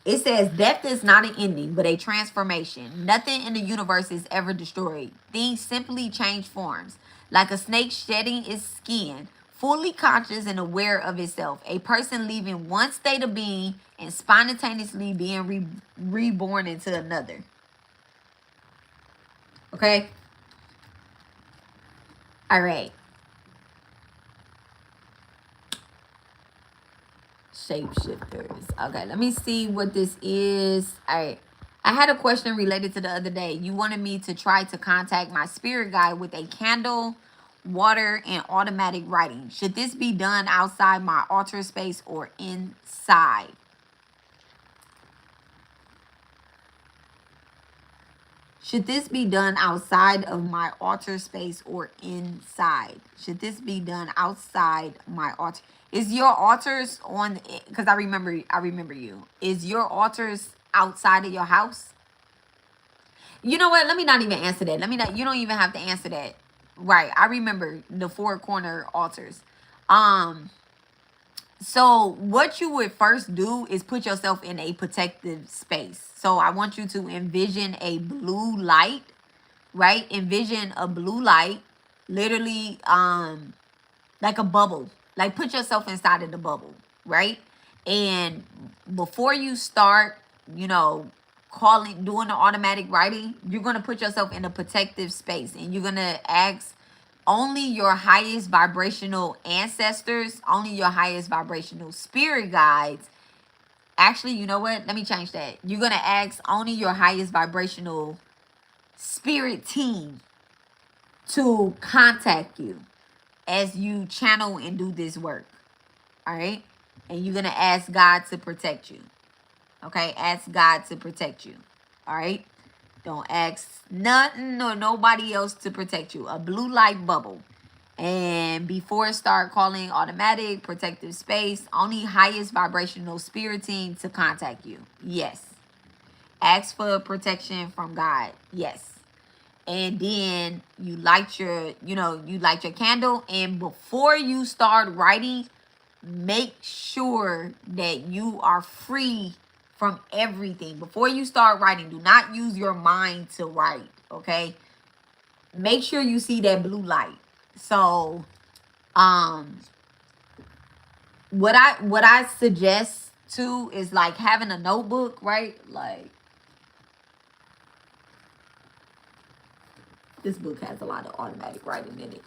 It says death is not an ending, but a transformation. Nothing in the universe is ever destroyed. Things simply change forms. Like a snake shedding its skin, fully conscious and aware of itself. A person leaving one state of being and spontaneously being reborn into another. Okay? All right. Shapeshifters. Okay, let me see what this is. All right. I had a question related to the other day. You wanted me to try to contact my spirit guide with a candle, water, and automatic writing. Should this be done outside my altar space or inside? Should this be done outside of my altar space or inside? Should this be done outside my altar? Is your altars on? Because I remember you. Is your altars outside of your house? You know what? Let me not even answer that. Let me not. You don't even have to answer that. Right. I remember the four corner altars. Um. So what you would first do is put yourself in a protective space. So I want you to envision a blue light, right? Envision a blue light, literally, like a bubble. Like put yourself inside of the bubble, right? And before you start, you know, doing the automatic writing, you're gonna put yourself in a protective space, and you're gonna ask only your highest vibrational ancestors, only your highest vibrational spirit guides. Actually, you know what? Let me change that. You're gonna ask only your highest vibrational spirit team to contact you as you channel and do this work. All right. And you're going to ask God to protect you. Okay. Ask God to protect you. All right. Don't ask nothing or nobody else to protect you. A blue light bubble. And before start calling automatic protective space, only highest vibrational spirit team to contact you. Yes. Ask for protection from God. Yes. And then you light your, you light your candle. And before you start writing, make sure that you are free from everything. Before you start writing, do not use your mind to write, okay? Make sure you see that blue light. So, what I suggest too is like having a notebook, right? Like, this book has a lot of automatic writing in it.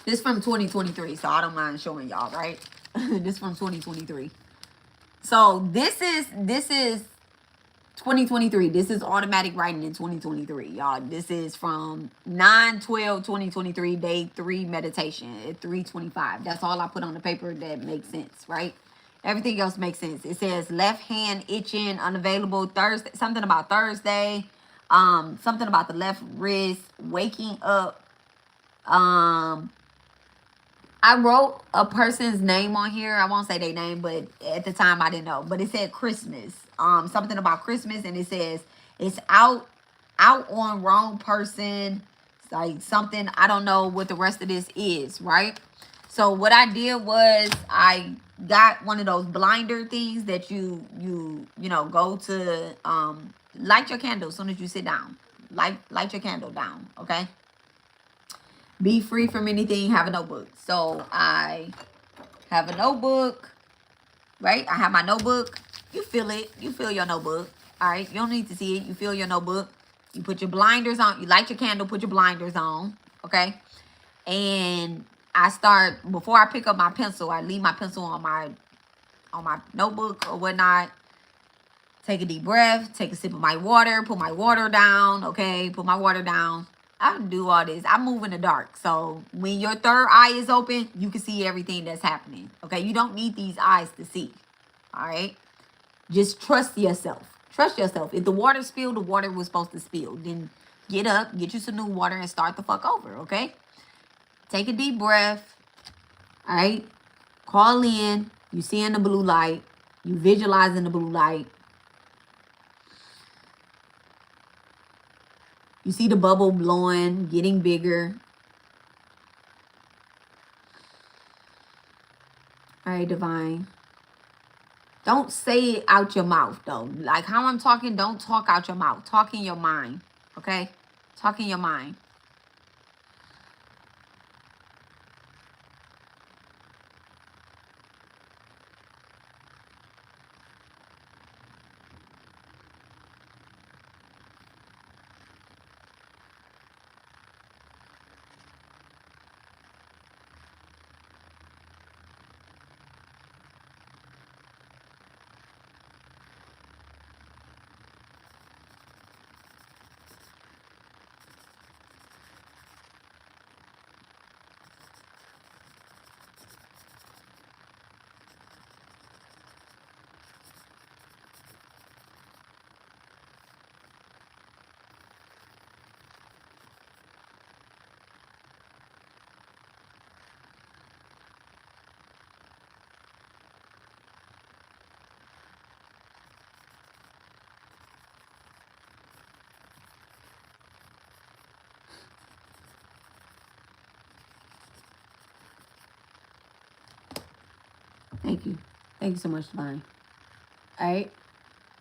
This from 2023, so I don't mind showing y'all, right? This from 2023. So this is 2023. This is automatic writing in 2023, y'all. This is from 9/12/2023, day 3 meditation at 3:25. That's all I put on the paper that makes sense, right? Everything else makes sense. It says left hand itching, unavailable Thursday, something about Thursday, something about the left wrist, waking up. I wrote a person's name on here. I won't say their name, but at the time I didn't know. But it said Christmas. Something about Christmas, and it says it's out on wrong person. It's like something, I don't know what the rest of this is, right? So what I did was I got one of those blinder things that you know go to light your candle as soon as you sit down. Light your candle down, okay? Be free from anything, have a notebook. So I have a notebook, right? I have my notebook. You feel it. You feel your notebook. All right. You don't need to see it. You feel your notebook. You put your blinders on. You light your candle, put your blinders on. Okay. And I start, before I pick up my pencil, I leave my pencil on my notebook or whatnot. Take a deep breath, take a sip of my water, put my water down. Okay. Put my water down. I do all this. I move in the dark. So when your third eye is open, you can see everything that's happening. Okay. You don't need these eyes to see. All right. Just trust yourself. Trust yourself. If the water spilled, the water was supposed to spill. Then get up, get you some new water, and start the fuck over. Okay. Take a deep breath. All right. Call in. You seeing the blue light. You visualizing the blue light. You see the bubble blowing, getting bigger. All right, divine. Don't say it out your mouth, though. Like how I'm talking, don't talk out your mouth. Talk in your mind, okay? Talk in your mind. Thank you. Thank you so much, Divine. All right.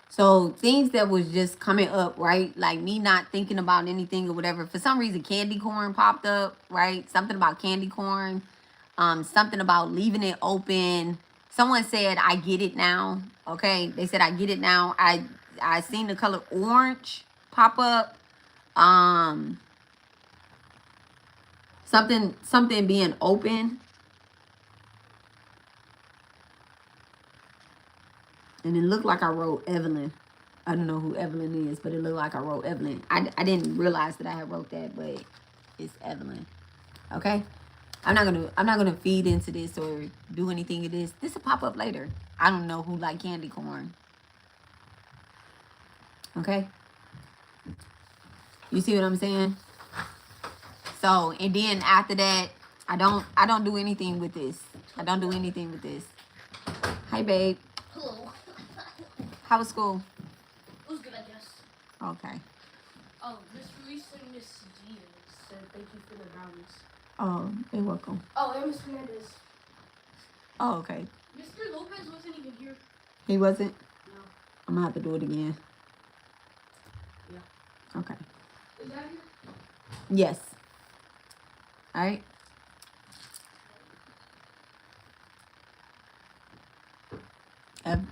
So things that was just coming up, right? Like me not thinking about anything or whatever. For some reason, candy corn popped up, right? Something about candy corn. Something about leaving it open. Someone said, I get it now. Okay. They said, I get it now. I seen the color orange pop up. Something being open. And it looked like I wrote Evelyn. I don't know who Evelyn is, but it looked like I wrote Evelyn. I didn't realize that I had wrote that, but it's Evelyn. Okay? I'm not gonna feed into this or do anything of this. This will pop up later. I don't know who like candy corn. Okay? You see what I'm saying? So, and then after that, I don't do anything with this. I don't do anything with this. Hi, babe. Hello. How was school? It was good, I guess. Okay. Oh, recently Miss Diaz said thank you for the brownies. Oh, you're welcome. Oh, and Miss Hernandez. Oh, okay. Mr. Lopez wasn't even here. He wasn't? No. I'm gonna have to do it again. Yeah. Okay. Is that here? Yes. All right. Evelyn.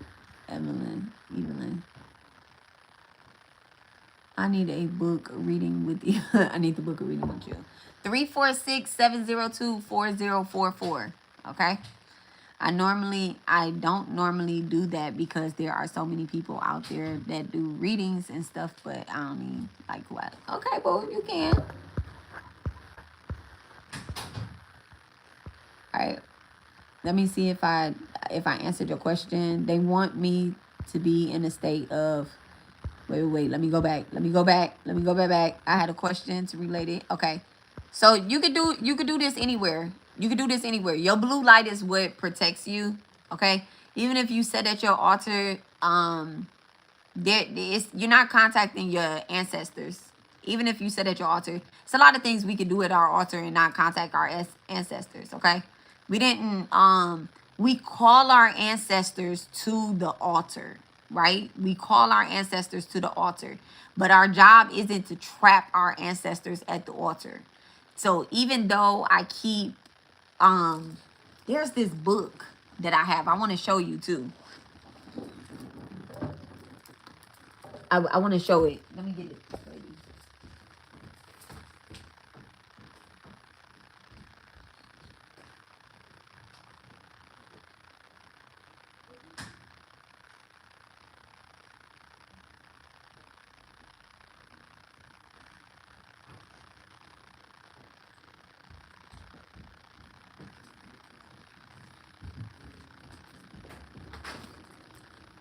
I need a book reading with you. I need the book of reading with you. 346-702-4044. Okay. I don't normally do that because there are so many people out there that do readings and stuff, but I don't need like what. Okay, well you can. All right. Let me see if I answered your question. They want me to be in a state of wait. Let me go back. I had a question to relate it. Okay. So you could do this anywhere. Your blue light is what protects you. Okay. Even if you said at your altar, you're not contacting your ancestors. Even if you said at your altar, it's a lot of things we could do at our altar and not contact our ancestors. Okay. We didn't we call our ancestors to the altar, right? We call our ancestors to the altar, but our job isn't to trap our ancestors at the altar. So even though I keep there's this book that I have. I want to show you too. I want to show it. Let me get it.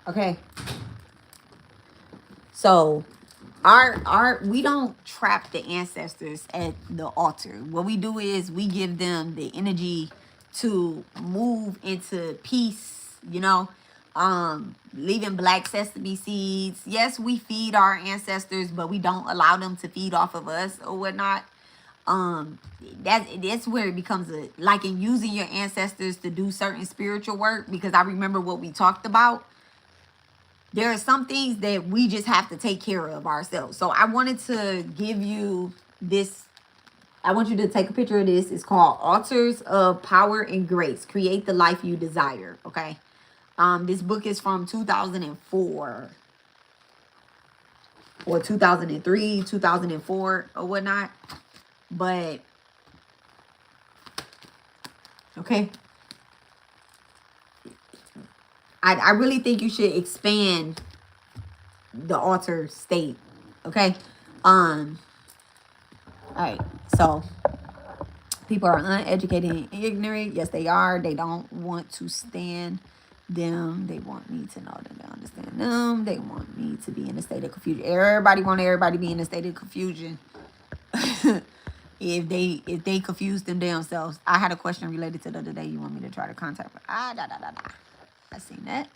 Okay. So we don't trap the ancestors at the altar. What we do is we give them the energy to move into peace, leaving black sesame seeds. Yes, we feed our ancestors, but we don't allow them to feed off of us or whatnot. That's where it becomes like in using your ancestors to do certain spiritual work, because I remember what we talked about. There are some things that we just have to take care of ourselves. So I wanted to give you this. I want you to take a picture of this. It's called Altars of Power and Grace. Create the life you desire. Okay. This book is from 2004 or 2003, 2004 or whatnot. But okay. I really think you should expand the altar state. Okay. All right. So people are uneducated and ignorant. Yes, they are. They don't want to stand them. They want me to know that they understand them. They want me to be in a state of confusion. Everybody want everybody to be in a state of confusion. if they confuse them themselves. I had a question related to the other day. You want me to try to contact her? I seen that.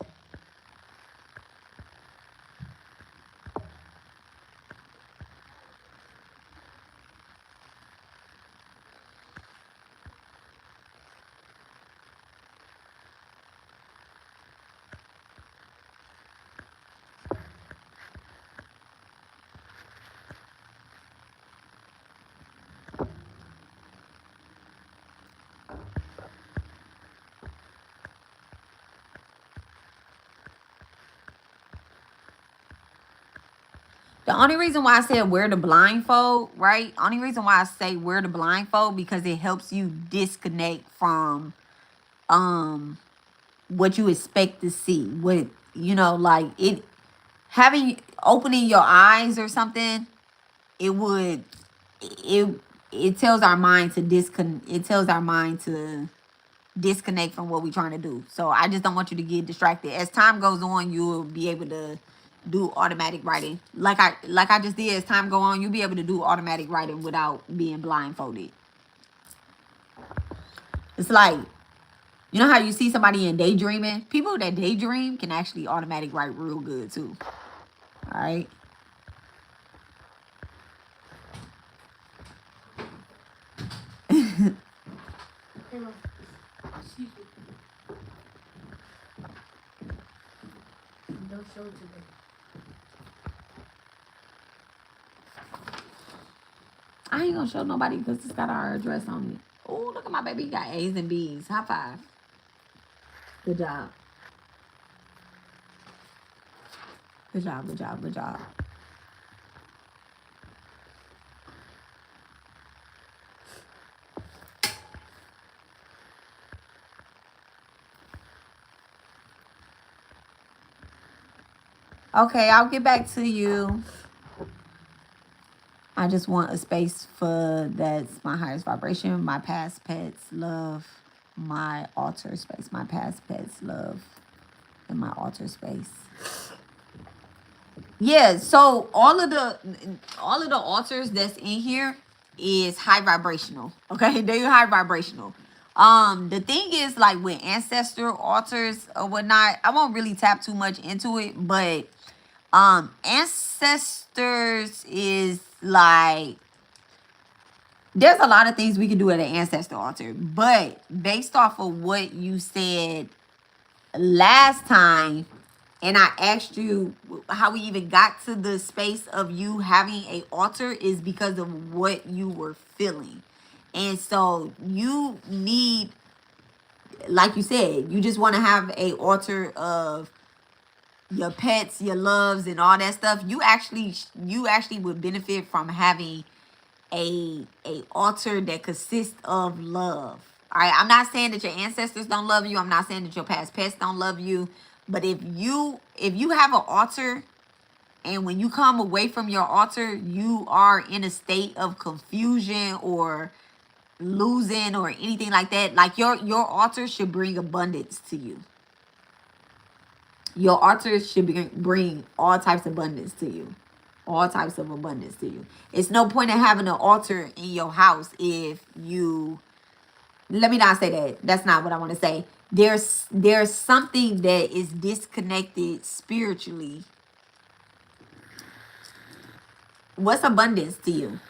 The only reason why I said wear the blindfold, right? Only reason why I say wear the blindfold because it helps you disconnect from what you expect to see. What like it having opening your eyes or something, it would it it tells our mind to disconnect from what we're trying to do. So I just don't want you to get distracted. As time goes on, you'll be able to do automatic writing. Like I just did. As time go on, you'll be able to do automatic writing without being blindfolded. It's like, you know how you see somebody in daydreaming? People that daydream can actually automatic write real good too. All right. Hey, Mom. Excuse me. Don't show it today. I ain't gonna show nobody because it's got our address on it. Oh, look at my baby. He got A's and B's. High five. Good job. Good job, good job, good job. Okay, I'll get back to you. I just want a space for that's my highest vibration. My past pets love my altar space. My past pets love in my altar space. Yeah, so all of the altars that's in here is high vibrational. Okay, they're high vibrational. The thing is, like with ancestor altars or whatnot, I won't really tap too much into it, but ancestors is like, there's a lot of things we can do at an ancestor altar, but based off of what you said last time, and I asked you how we even got to the space of you having a altar, is because of what you were feeling. And so you need, like you said, you just want to have a altar of your pets, your loves, and all that stuff. You actually would benefit from having a altar that consists of love. All right, I'm not saying that your ancestors don't love you. I'm not saying that your past pets don't love you. But if you have an altar, and when you come away from your altar, you are in a state of confusion or losing or anything like that, like your altar should bring abundance to you. Your altar should bring all types of abundance to you. All types of abundance to you. It's no point in having an altar in your house if you, let me not say that. That's not what I want to say. There's something that is disconnected spiritually. What's abundance to you?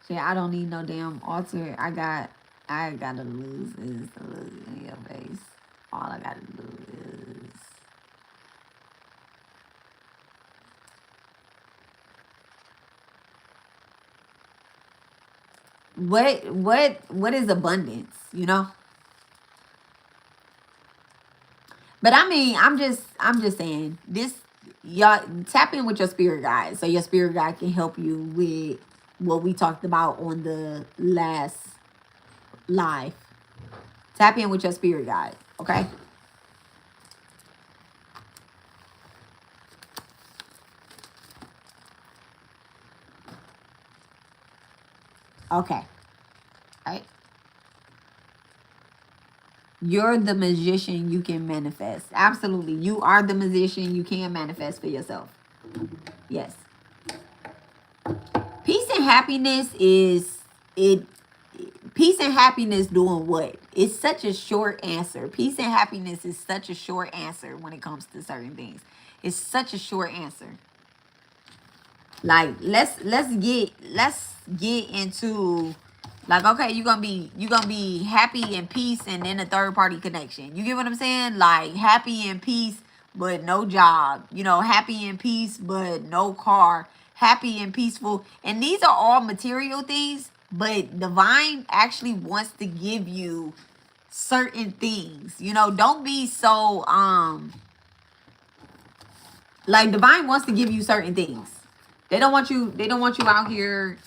Yeah, I don't need no damn altar. I gotta lose is to lose in your face. All I gotta do is what is abundance, you know? But I mean, I'm just saying this, y'all tap in with your spirit guide so your spirit guide can help you with what we talked about on the last live. Tap in with your spirit guide, okay? Okay. All right. You're the magician, you can manifest. Absolutely. You are the magician, you can manifest for yourself. Yes. Peace and happiness is it. Peace and happiness doing what? It's such a short answer. Peace and happiness is such a short answer when it comes to certain things. It's such a short answer. Like let's get into, like, okay, you're gonna be happy and peace and then a third party connection. You get what I'm saying? Like happy and peace but no job, happy and peace but no car, happy and peaceful. And these are all material things, but divine actually wants to give you certain things. Don't be so Like divine wants to give you certain things. They don't want you out here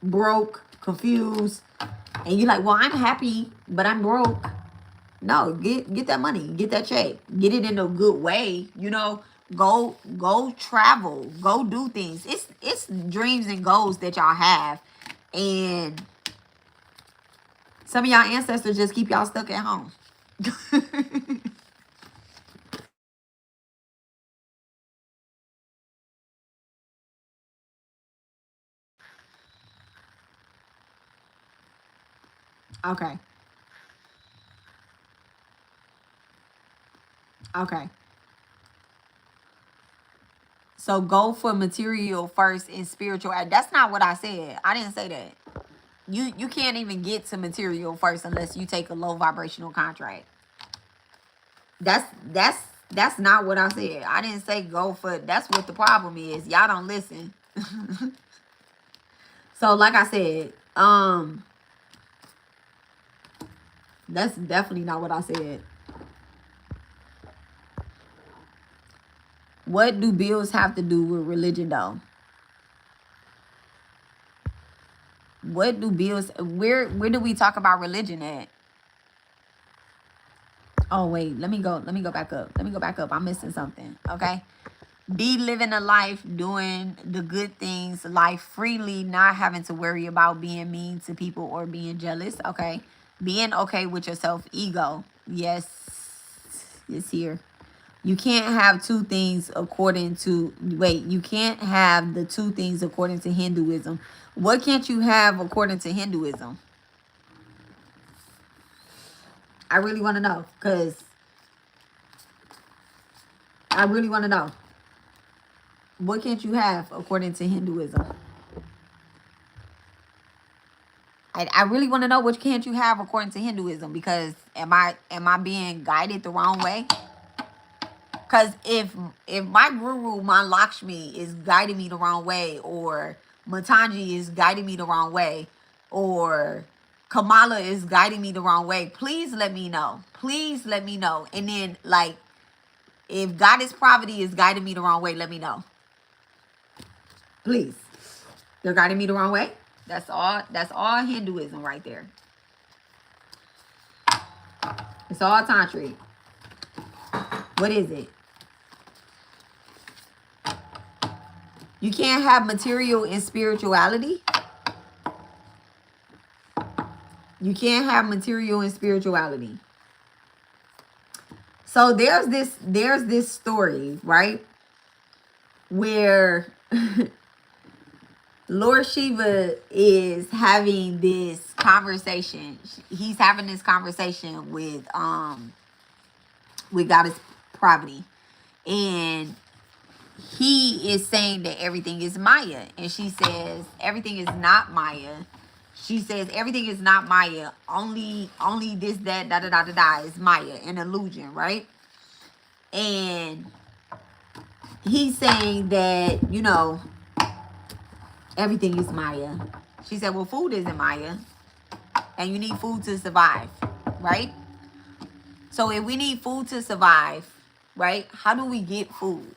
broke, confused, and you're like, well, I'm happy, but I'm broke. No, get that money, get that check, get it in a good way. You know, go travel, go do things. It's dreams and goals that y'all have, and some of y'all ancestors just keep y'all stuck at home. Okay. Okay. So go for material first and spiritual. That's not what I said. I didn't say that. You can't even get to material first unless you take a low vibrational contract. That's that's that's not what I said. I didn't say go for. That's what the problem is. Y'all don't listen. So like I said, that's definitely not what I said. What do bills have to do with religion though? What do bills where do we talk about religion at? Oh wait, let me go back up. Let me go back up. I'm missing something. Okay. Be living a life, doing the good things, life freely, not having to worry about being mean to people or being jealous. Okay. Being okay with yourself, ego. Yes, it's here. You can't have two things according to, wait, you can't have the two things according to Hinduism. What can't you have according to Hinduism? I really want to know, because I really want to know. What can't you have according to Hinduism? I really want to know what can't you have according to Hinduism, because am I being guided the wrong way? Because if my guru, my Lakshmi, is guiding me the wrong way, or Matanji is guiding me the wrong way, or Kamala is guiding me the wrong way, please let me know. Please let me know. And then, like, if Goddess Pravati is guiding me the wrong way, let me know. Please. They're guiding me the wrong way. That's all Hinduism right there. It's all tantric. What is it? You can't have material and spirituality. You can't have material and spirituality. So there's this story, right? Where Lord Shiva is having this conversation. He's having this conversation with Goddess Pravati. And he is saying that everything is Maya. And she says everything is not Maya. She says everything is not Maya. Only this, that, da da da da da is Maya, an illusion, right? And he's saying that, everything is Maya. She said, well, food isn't Maya. And you need food to survive, right? So if we need food to survive, right? How do we get food?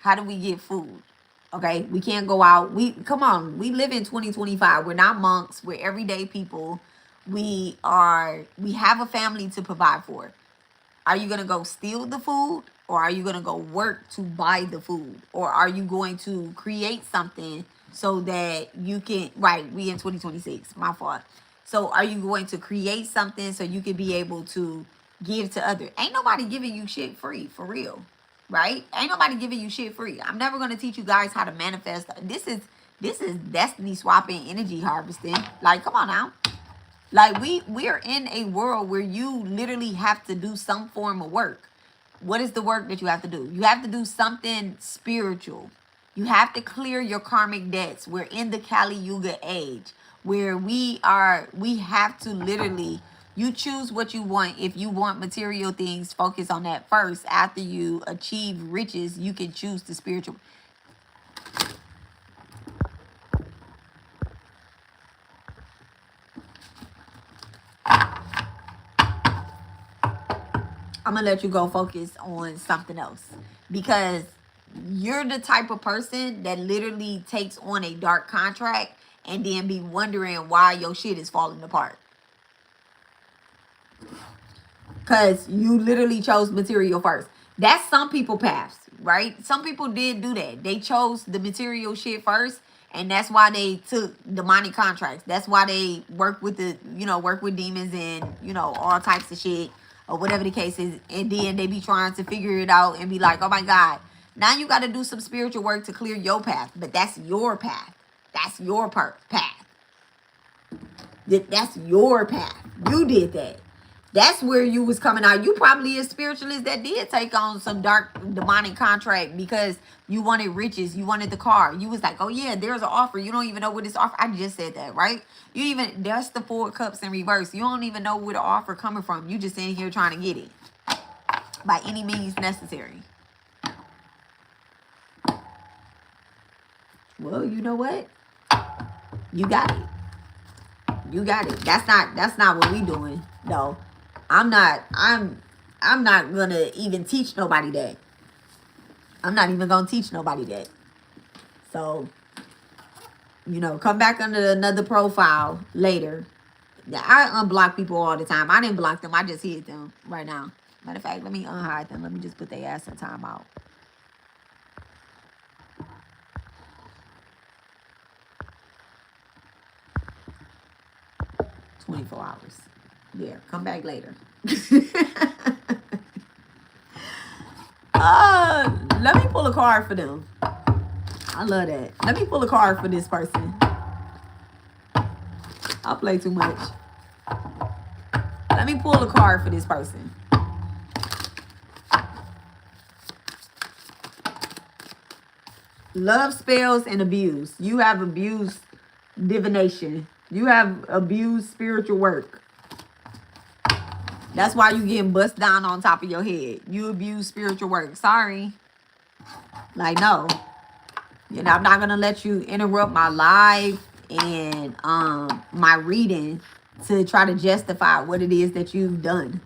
How do we get food? Okay, we can't go out. Come on, we live in 2025. We're not monks. We're everyday people. We have a family to provide for. Are you going to go steal the food, or are you going to go work to buy the food? Or are you going to create something so that you can, right, we in 2026, my fault. So are you going to create something so you can be able to give to others? Ain't nobody giving you shit free, for real, right? Ain't nobody giving you shit free. I'm never going to teach you guys how to manifest. This is destiny swapping, energy harvesting. Like, come on now. Like, we're in a world where you literally have to do some form of work. What is the work that you have to do? You have to do something spiritual. You have to clear your karmic debts. We're in the Kali Yuga age where we have to literally, you choose what you want. If you want material things, focus on that first. After you achieve riches, you can choose the spiritual. I'm gonna let you go focus on something else, because you're the type of person that literally takes on a dark contract and then be wondering why your shit is falling apart. Because you literally chose material first. That's some people paths, right? Some people did do that. They chose the material shit first, and that's why they took demonic contracts. That's why they work with work with demons and, all types of shit, or whatever the case is. And then they be trying to figure it out and be like, oh my God, now you got to do some spiritual work to clear your path. But that's your path. That's your path. That's your path. You did that. That's where you was coming out. You probably a spiritualist that did take on some dark demonic contract because you wanted riches. You wanted the car. You was like, oh yeah, there's an offer. You don't even know what this offer. I just said that, right? That's the 4 cups in reverse. You don't even know where the offer coming from. You just in here trying to get it by any means necessary. Well, you know what? You got it. You got it. That's not what we doing, though. I'm not gonna even teach nobody that. I'm not even gonna teach nobody that. So, come back under another profile later. Yeah, I unblock people all the time. I didn't block them. I just hid them right now. Matter of fact, let me unhide them. Let me just put their ass in timeout. "24 hours. Yeah, come back later." Let me pull a card for them. I love that. Let me pull a card for this person. I'll play too much. Let me pull a card for this person. Love spells and abuse. You have abused divination. You have abused spiritual work. That's why you getting bust down on top of your head. You abuse spiritual work. Sorry. Like, no. I'm not going to let you interrupt my live and my reading to try to justify what it is that you've done.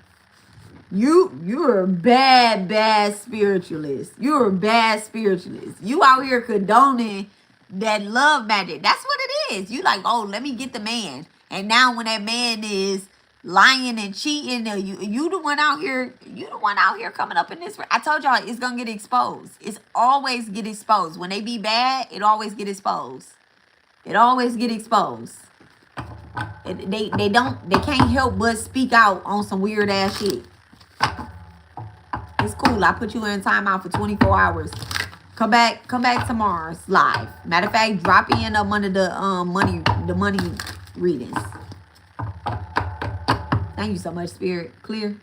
You're a bad spiritualist. You're a bad spiritualist. You out here condoning that love magic. That's what it is. You like, oh, let me get the man. And now when that man is lying and cheating, you the one out here coming up in this. I told y'all it's gonna get exposed. It's always get exposed. When they be bad, it always get exposed. It always get exposed. They can't help but speak out on some weird ass shit. It's cool. I put you in timeout for 24 hours. Come back tomorrow's live. Matter of fact, drop in up under the money readings. Thank you so much, Spirit. Clear.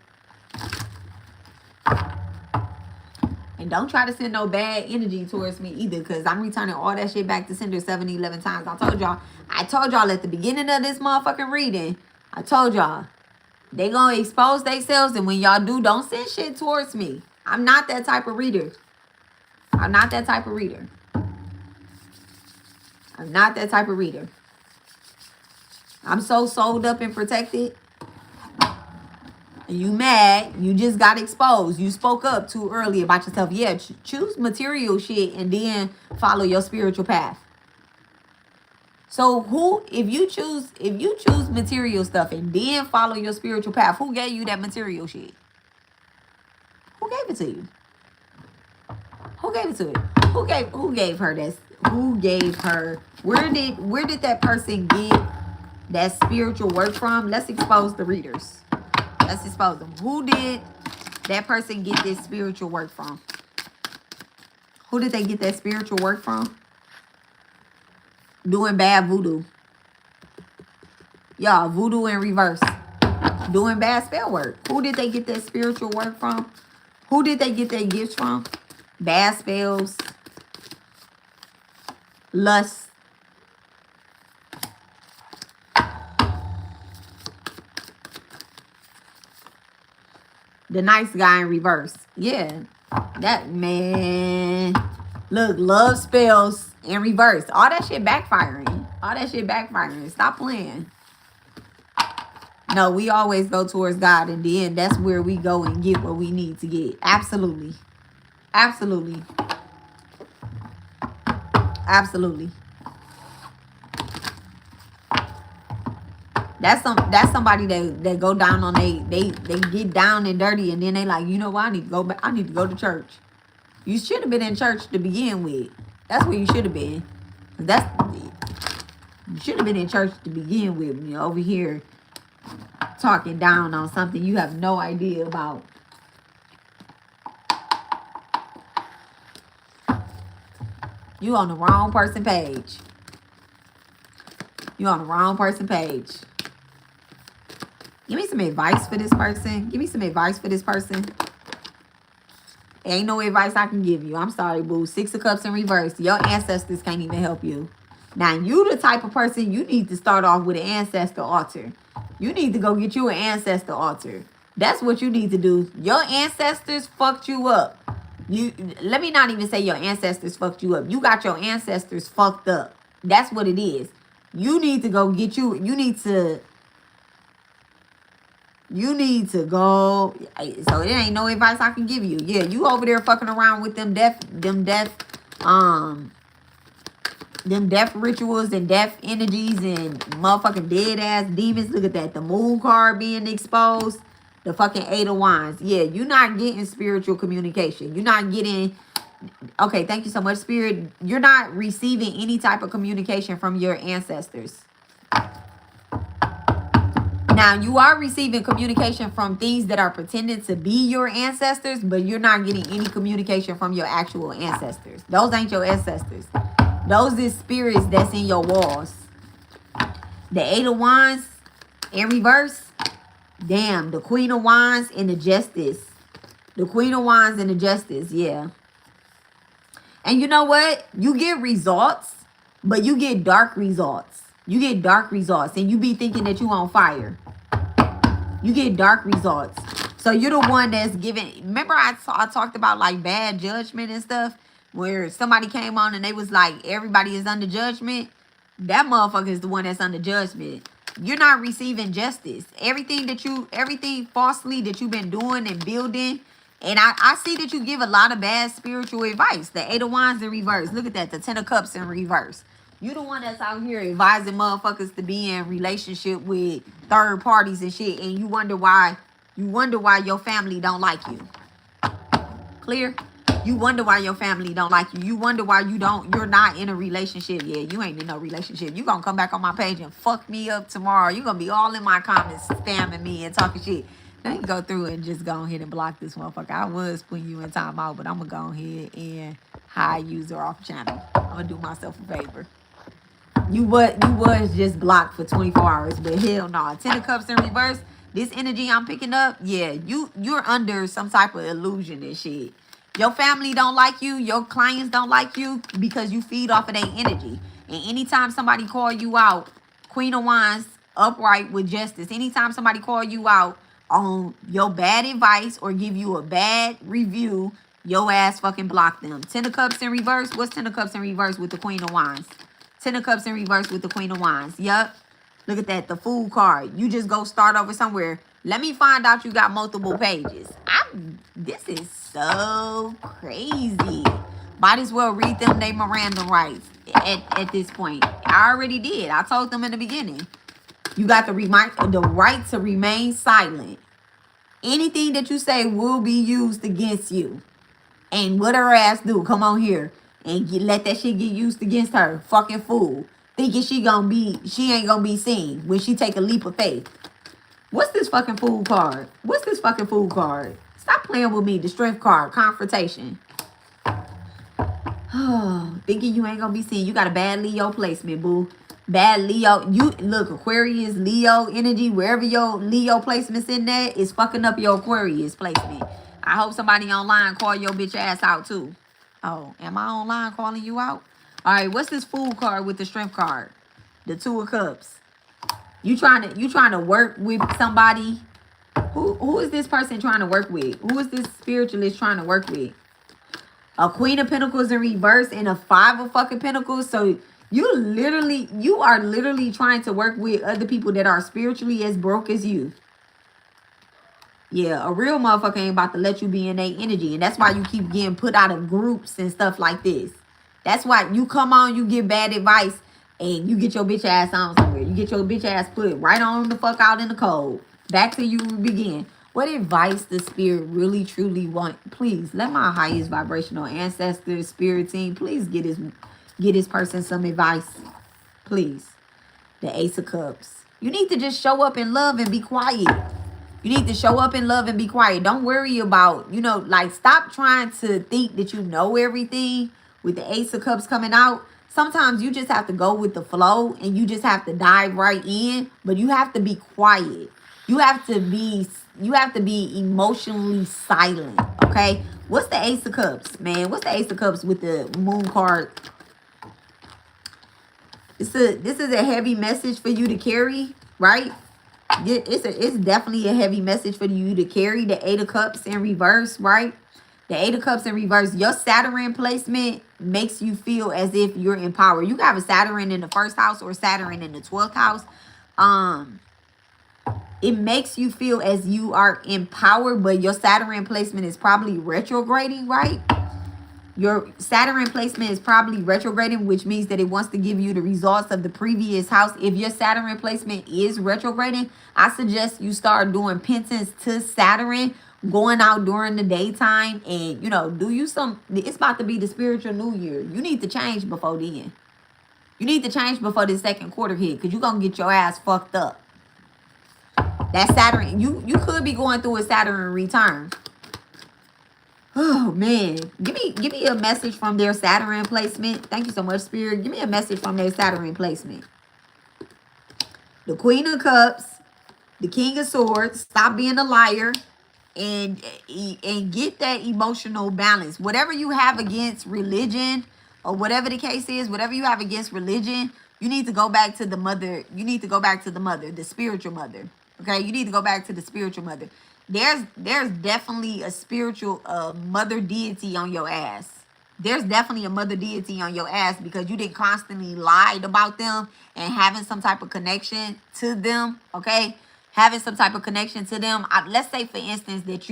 And don't try to send no bad energy towards me either, because I'm returning all that shit back to sender 11 times. I told y'all at the beginning of this motherfucking reading, I told y'all, they gonna expose themselves, and when y'all do, don't send shit towards me. I'm not that type of reader. I'm not that type of reader. I'm not that type of reader. I'm so sold up and protected. You mad, you just got exposed. You spoke up too early about yourself. Yeah, choose material shit and then follow your spiritual path. So if you choose material stuff and then follow your spiritual path, who gave you that material shit? Who gave it to you? Who gave it to her? Who gave her this? Who gave her? Where did that person get that spiritual work from? Let's expose the readers. Let's expose them. Who did that person get this spiritual work from? Who did they get that spiritual work from? Doing bad voodoo. Y'all, voodoo in reverse. Doing bad spell work. Who did they get that spiritual work from? Who did they get their gifts from? Bad spells. Lust. The nice guy in reverse. Yeah. That man. Look, love spells in reverse. All that shit backfiring. Stop playing. No, we always go towards God, and then that's where we go and get what we need to get. Absolutely. Absolutely. Absolutely. That's somebody that go down on they get down and dirty, and then they like, you know what, I need to go back, I need to go to church. You should have been in church to begin with. That's where you should have been. You should have been in church to begin with. You know, over here talking down on something you have no idea about. You on the wrong person page. You on the wrong person page. Give me some advice for this person. Give me some advice for this person. Ain't no advice I can give you. I'm sorry, boo. 6 of Cups in reverse. Your ancestors can't even help you. Now, you the type of person, you need to start off with an ancestor altar. You need to go get you an ancestor altar. That's what you need to do. Your ancestors fucked you up. Let me not even say your ancestors fucked you up. You got your ancestors fucked up. That's what it is. You need to go get you. You need to go. So it ain't no advice I can give you. Yeah, you over there fucking around with them death rituals and death energies and motherfucking dead ass demons. Look at that. The moon card being exposed. The fucking 8 of Wands. Yeah, you're not getting spiritual communication. You're not getting. Okay, thank you so much, Spirit. You're not receiving any type of communication from your ancestors. Now, you are receiving communication from things that are pretending to be your ancestors, but you're not getting any communication from your actual ancestors. Those ain't your ancestors. Those is spirits that's in your walls. The 8 of Wands in reverse. Damn, the Queen of Wands and the Justice. The Queen of Wands and the Justice, yeah. And you know what? You get results, but you get dark results. You get dark results, and you be thinking that you on fire. You get dark results. So you're the one that's giving. Remember I talked about like bad judgment and stuff, where somebody came on and they was like, everybody is under judgment. That motherfucker is the one that's under judgment. You're not receiving justice. Everything falsely that you've been doing and building. And I see that you give a lot of bad spiritual advice. The 8 of Wands in reverse. Look at that. The 10 of Cups in reverse. You the one that's out here advising motherfuckers to be in relationship with third parties and shit. And you wonder why your family don't like you. Clear? You wonder why your family don't like you. You wonder why you're not in a relationship. Yeah, you ain't in no relationship. You gonna come back on my page and fuck me up tomorrow. You gonna be all in my comments spamming me and talking shit. Now you go through and just go ahead and block this motherfucker. I was putting you in timeout, but I'm gonna go ahead and hide user off channel. I'm gonna do myself a favor. You was just blocked for 24 hours, but hell no. 10 of Cups in reverse. This energy I'm picking up, yeah, you're under some type of illusion and shit. Your family don't like you. Your clients don't like you because you feed off of their energy. And anytime somebody call you out, Queen of Wands, upright with justice. Anytime somebody call you out on your bad advice or give you a bad review, your ass fucking block them. 10 of Cups in reverse. What's 10 of Cups in reverse with the Queen of Wands? 10 of Cups in reverse with the Queen of Wands. Yup. Look at that. The Fool card. You just go start over somewhere. Let me find out you got multiple pages. This is so crazy. Might as well read them they Miranda rights at this point. I already did. I told them in the beginning. You got the right to remain silent. Anything that you say will be used against you. And what her ass do? Come on here and let that shit get used against her. Fucking fool. Thinking she ain't gonna be seen when she take a leap of faith. What's this fucking Fool card? What's this fucking Fool card? Stop playing with me. The Strength card. Confrontation. Thinking you ain't gonna be seen. You got a bad Leo placement, boo. Bad Leo. You look, Aquarius, Leo energy, wherever your Leo placement's in there is fucking up your Aquarius placement. I hope somebody online call your bitch ass out too. Oh, am I online calling you out? All right, what's this Fool card with the Strength card? The 2 of Cups. You trying to work with somebody? Who is this person trying to work with? Who is this spiritualist trying to work with? A Queen of Pentacles in reverse and a 5 of fucking Pentacles. So You are literally trying to work with other people that are spiritually as broke as you. Yeah, a real motherfucker ain't about to let you be in their energy. And that's why you keep getting put out of groups and stuff like this. That's why you come on, you give bad advice, and you get your bitch ass on somewhere. You get your bitch ass put right on the fuck out in the cold. Back to you begin. What advice the spirit really truly want? Please let my highest vibrational ancestors, spirit team, please get this person some advice. Please. The Ace of Cups. You need to just show up in love and be quiet. You need to show up in love and be quiet. Don't worry about, like, stop trying to think that you know everything with the Ace of Cups coming out. Sometimes you just have to go with the flow and you just have to dive right in, but you have to be quiet. You have to be emotionally silent, okay? What's the Ace of Cups, man? What's the Ace of Cups with the Moon card? This is a heavy message for you to carry, right? It's definitely a heavy message for you to carry. The Eight of Cups in reverse, right? The Eight of Cups in reverse. Your Saturn placement makes you feel as if you're in power. You have a Saturn in the first house or Saturn in the 12th house. It makes you feel as you are in power, but your Saturn placement is probably retrograding, right? Your Saturn placement is probably retrograding, which means that it wants to give you the results of the previous house. If your Saturn placement is retrograding, I suggest you start doing penance to Saturn, going out during the daytime, and, do you some, it's about to be the spiritual new year. You need to change before then. You need to change before the second quarter hit, because you're going to get your ass fucked up. That Saturn, you could be going through a Saturn return. Oh man, give me a message from their Saturn placement. Thank you so much, Spirit. Give me a message from their Saturn placement. The Queen of Cups, the King of Swords. Stop being a liar, and get that emotional balance. Whatever you have against religion, or whatever the case is, whatever you have against religion, you need to go back to the mother. You need to go back to the mother, the spiritual mother. Okay, you need to go back to the spiritual mother. There's definitely a spiritual mother deity on your ass. There's definitely a mother deity on your ass because you didn't constantly lie about them and having some type of connection to them. Okay, having some type of connection to them. Let's say, for instance, that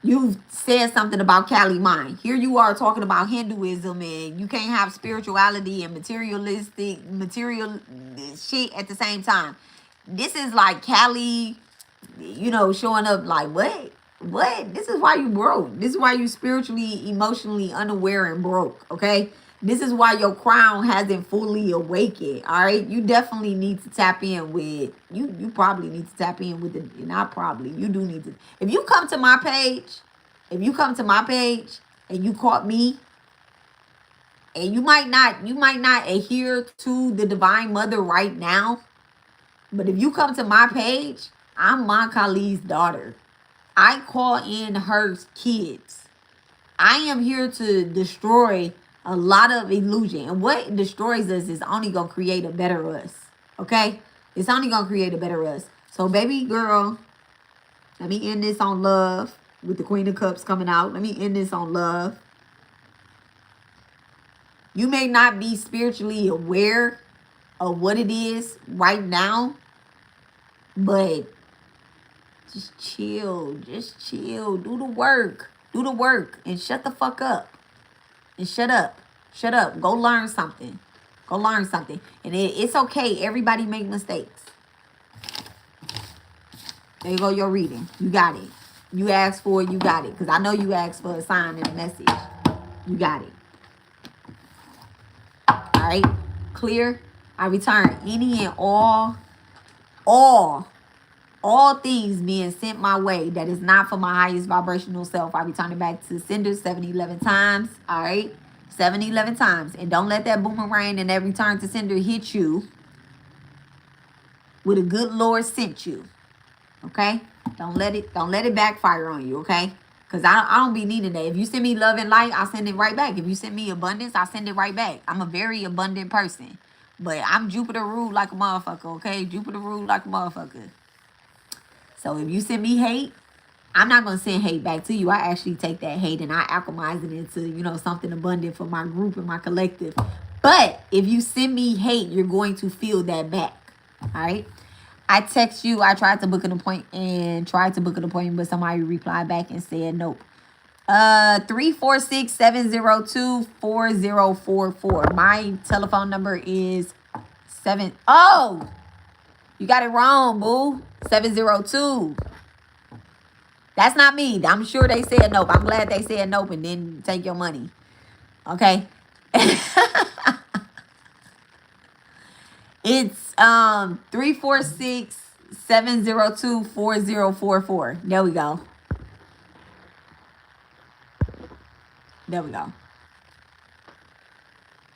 you've said something about Kali Mind. Here you are talking about Hinduism, and you can't have spirituality and material shit at the same time. This is like Kali, showing up like, what? This is why you broke. This is why you spiritually, emotionally unaware and broke, okay? This is why your crown hasn't fully awakened, all right? You definitely need to tap in with, you probably need to tap in with the, not probably, you do need to. If you come to my page and you caught me, and you might not adhere to the Divine Mother right now, but if you come to my page, I'm Kali's daughter. I call in her kids. I am here to destroy a lot of illusion. And what destroys us is only going to create a better us. Okay? It's only going to create a better us. So, baby girl, let me end this on love with the Queen of Cups coming out. Let me end this on love. You may not be spiritually aware of what it is right now, but just chill. Do the work. And shut the fuck up. And shut up. Go learn something. And it's okay. Everybody make mistakes. There you go, your reading. You got it. You asked for it, you got it. Because I know you asked for a sign and a message. You got it. All right? Clear? I return any and all things being sent my way that is not for my highest vibrational self. I return it back to sender 7-11 times. All right? 7-11 times. And don't let that boomerang and that return to sender hit you with a good Lord sent you. Okay? Don't let it backfire on you, okay? Because I don't be needing that. If you send me love and light, I'll send it right back. If you send me abundance, I'll send it right back. I'm a very abundant person. But I'm Jupiter ruled like a motherfucker, okay? Jupiter ruled like a motherfucker. So if you send me hate, I'm not going to send hate back to you. I actually take that hate and I alchemize it into, something abundant for my group and my collective. But if you send me hate, you're going to feel that back. All right. I text you. I tried to book an appointment but somebody replied back and said nope. 346-702-4044. My telephone number is 7. Oh, you got it wrong, boo. 702. That's not me. I'm sure they said nope. I'm glad they said nope and didn't take your money. Okay. It's 346-702-4044. There we go. There we go.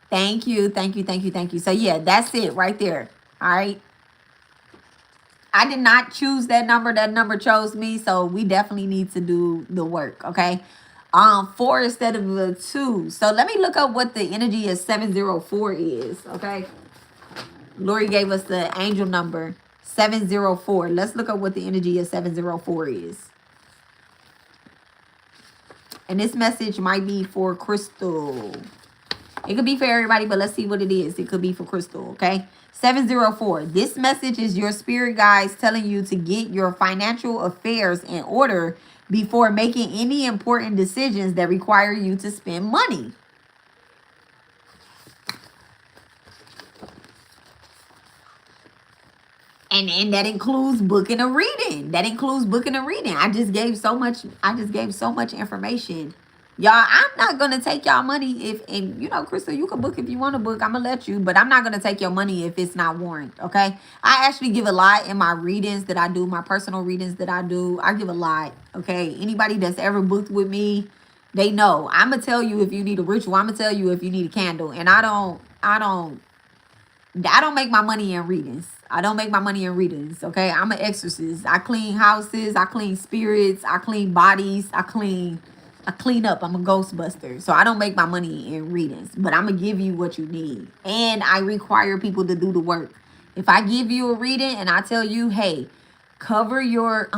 Thank you. So yeah, that's it right there. All right. I did not choose that number. That number chose me. So we definitely need to do the work. Okay. 4 instead of the 2. So let me look up what the energy of 704 is. Okay. Lori gave us the angel number 704. Let's look up what the energy of 704 is. And this message might be for Crystal. It could be for everybody, but let's see what it is. It could be for Crystal, okay? 704. This message is your spirit guides telling you to get your financial affairs in order before making any important decisions that require you to spend money. And that includes booking a reading. I just gave so much information. Y'all, I'm not gonna take y'all money and Crystal, you can book if you want to book. I'm gonna let you, but I'm not gonna take your money if it's not warranted. Okay. I actually give a lot in my readings that I do, my personal readings that I do. I give a lot. Okay. Anybody that's ever booked with me, they know. I'm gonna tell you if you need a ritual. I'm gonna tell you if you need a candle. And I don't make my money in readings. Okay. I'm an exorcist. I clean houses. I clean spirits. I clean bodies. I clean up. I'm a ghostbuster. So I don't make my money in readings, but I'm going to give you what you need. And I require people to do the work. If I give you a reading and I tell you, hey, cover your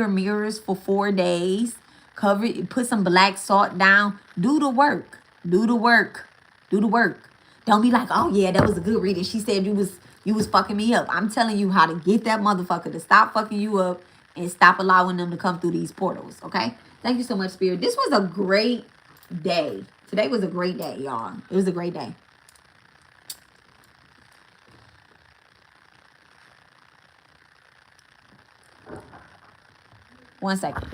mirrors for 4 days, put some black salt down, do the work. Don't be like, oh yeah, that was a good reading. She said you was fucking me up. I'm telling you how to get that motherfucker to stop fucking you up and stop allowing them to come through these portals. Okay. Thank you so much, Spirit. This was a great day. Today was a great day, y'all. It was a great day. One second.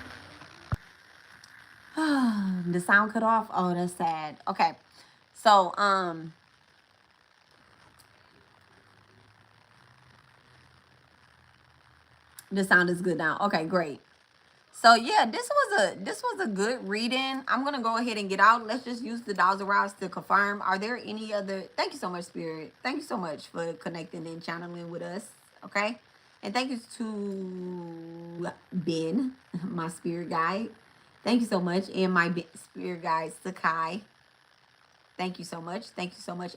The sound cut off. Oh, that's sad. Okay. So, the sound is good now. Okay, great. So yeah, this was a good reading. I'm gonna go ahead and get out. Let's just use the Dowser routes to confirm. Are there any other? Thank you so much, Spirit. Thank you so much for connecting and channeling with us. Okay, and thank you to Ben, my spirit guide. Thank you so much, and my spirit guide Sakai. Thank you so much.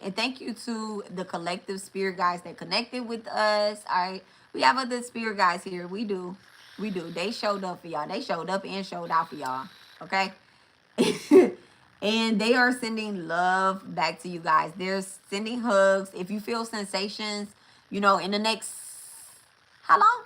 And thank you to the collective spirit guides that connected with us. All right. We have other spirit guides here. We do. They showed up for y'all. They showed up and showed out for y'all. Okay. And they are sending love back to you guys. They're sending hugs. If you feel sensations, in the next, how long?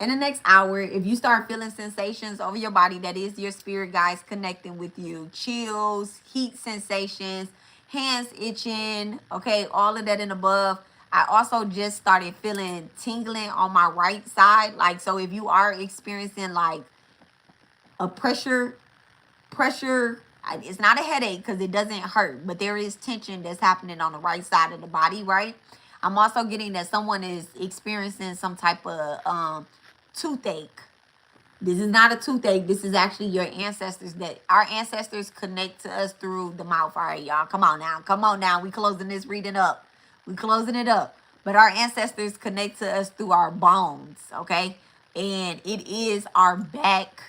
In the next hour, if you start feeling sensations over your body, that is your spirit guides connecting with you. Chills, heat sensations, hands itching, okay, all of that and above. I also just started feeling tingling on my right side. Like, so if you are experiencing like a pressure, it's not a headache because it doesn't hurt, but there is tension that's happening on the right side of the body, right? I'm also getting that someone is experiencing some type of toothache. This is not a toothache. This is actually your ancestors. That our ancestors connect to us through the mouth. All right, y'all. Come on now. We closing this reading up. But our ancestors connect to us through our bones. Okay. And it is our back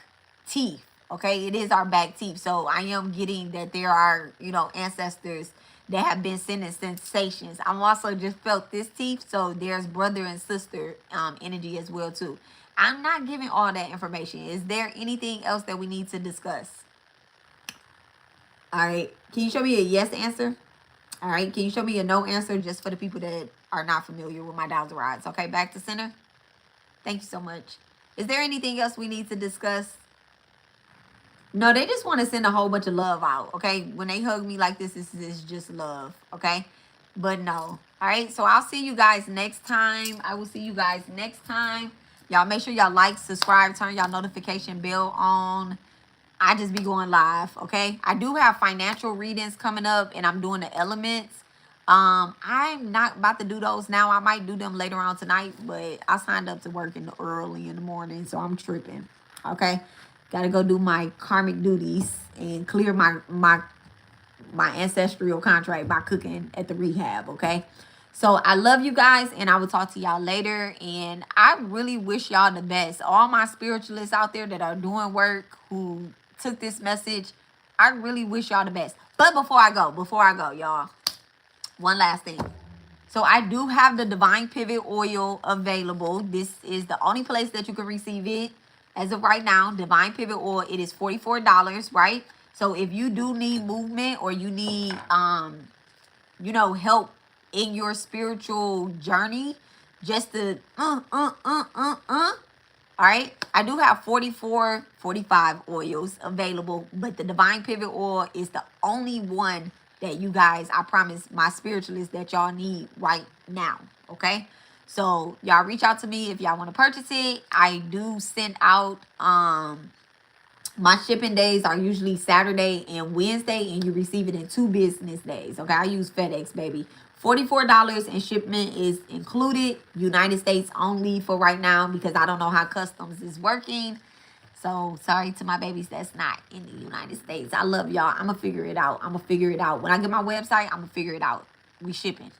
teeth. Okay. It is our back teeth. So I am getting that there are, ancestors that have been sending sensations. I'm also just felt this teeth, so there's brother and sister energy as well too. I'm not giving all that information. Is there anything else that we need to discuss? All right. Can you show me a yes answer? All right. Can you show me a no answer just for the people that are not familiar with my dowser rods? Okay. Back to center. Thank you so much. Is there anything else we need to discuss? No, they just want to send a whole bunch of love out. Okay. When they hug me like this is just love. Okay. But no. All right. So I'll see you guys next time. I will see you guys next time. Y'all make sure y'all like, subscribe, turn y'all notification bell on. I just be going live, okay? I do have financial readings coming up, and I'm doing the elements. I'm not about to do those now. I might do them later on tonight, but I signed up to work early in the morning, so I'm tripping, okay? Got to go do my karmic duties and clear my ancestral contract by cooking at the rehab, okay? So I love you guys, and I will talk to y'all later. And I really wish y'all the best. All my spiritualists out there that are doing work, who took this message, I really wish y'all the best. But before I go, y'all, one last thing. So I do have the Divine Pivot Oil available. This is the only place that you can receive it as of right now. Divine Pivot Oil, it is $44, right? So if you do need movement, or you need help in your spiritual journey, just to all right, I do have 44, 45 oils available, but the Divine Pivot Oil is the only one that you guys, I promise my spiritualists, that y'all need right now, okay? So y'all reach out to me if y'all want to purchase it. I do send out, my shipping days are usually Saturday and Wednesday, and you receive it in 2 business days, okay? I use FedEx, baby. $44 and shipment is included. United States only for right now, because I don't know how customs is working. So sorry to my babies that's not in the United States. I love y'all. I'm going to figure it out. When I get my website, I'm going to figure it out. We shipping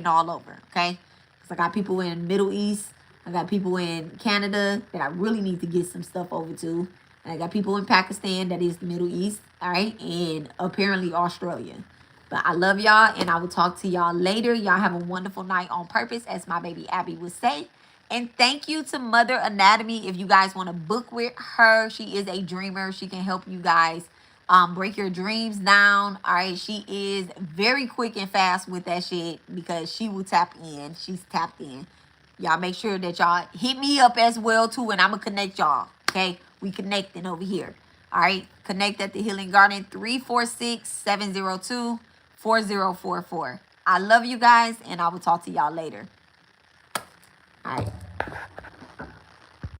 all over, okay? Because I got people in Middle East. I got people in Canada that I really need to get some stuff over to. And I got people in Pakistan, that is the Middle East, all right? And apparently Australia. But I love y'all, and I will talk to y'all later. Y'all have a wonderful night on purpose, as my baby Abby would say. And thank you to Mother Anatomy. If you guys want to book with her, she is a dreamer. She can help you guys break your dreams down. All right, she is very quick and fast with that shit, because she will tap in. She's tapped in. Y'all make sure that y'all hit me up as well too, and I'm gonna connect y'all. Okay, we connecting over here. All right, connect at the Healing Garden, 346-702-4044. I love you guys, and I will talk to y'all later. All right.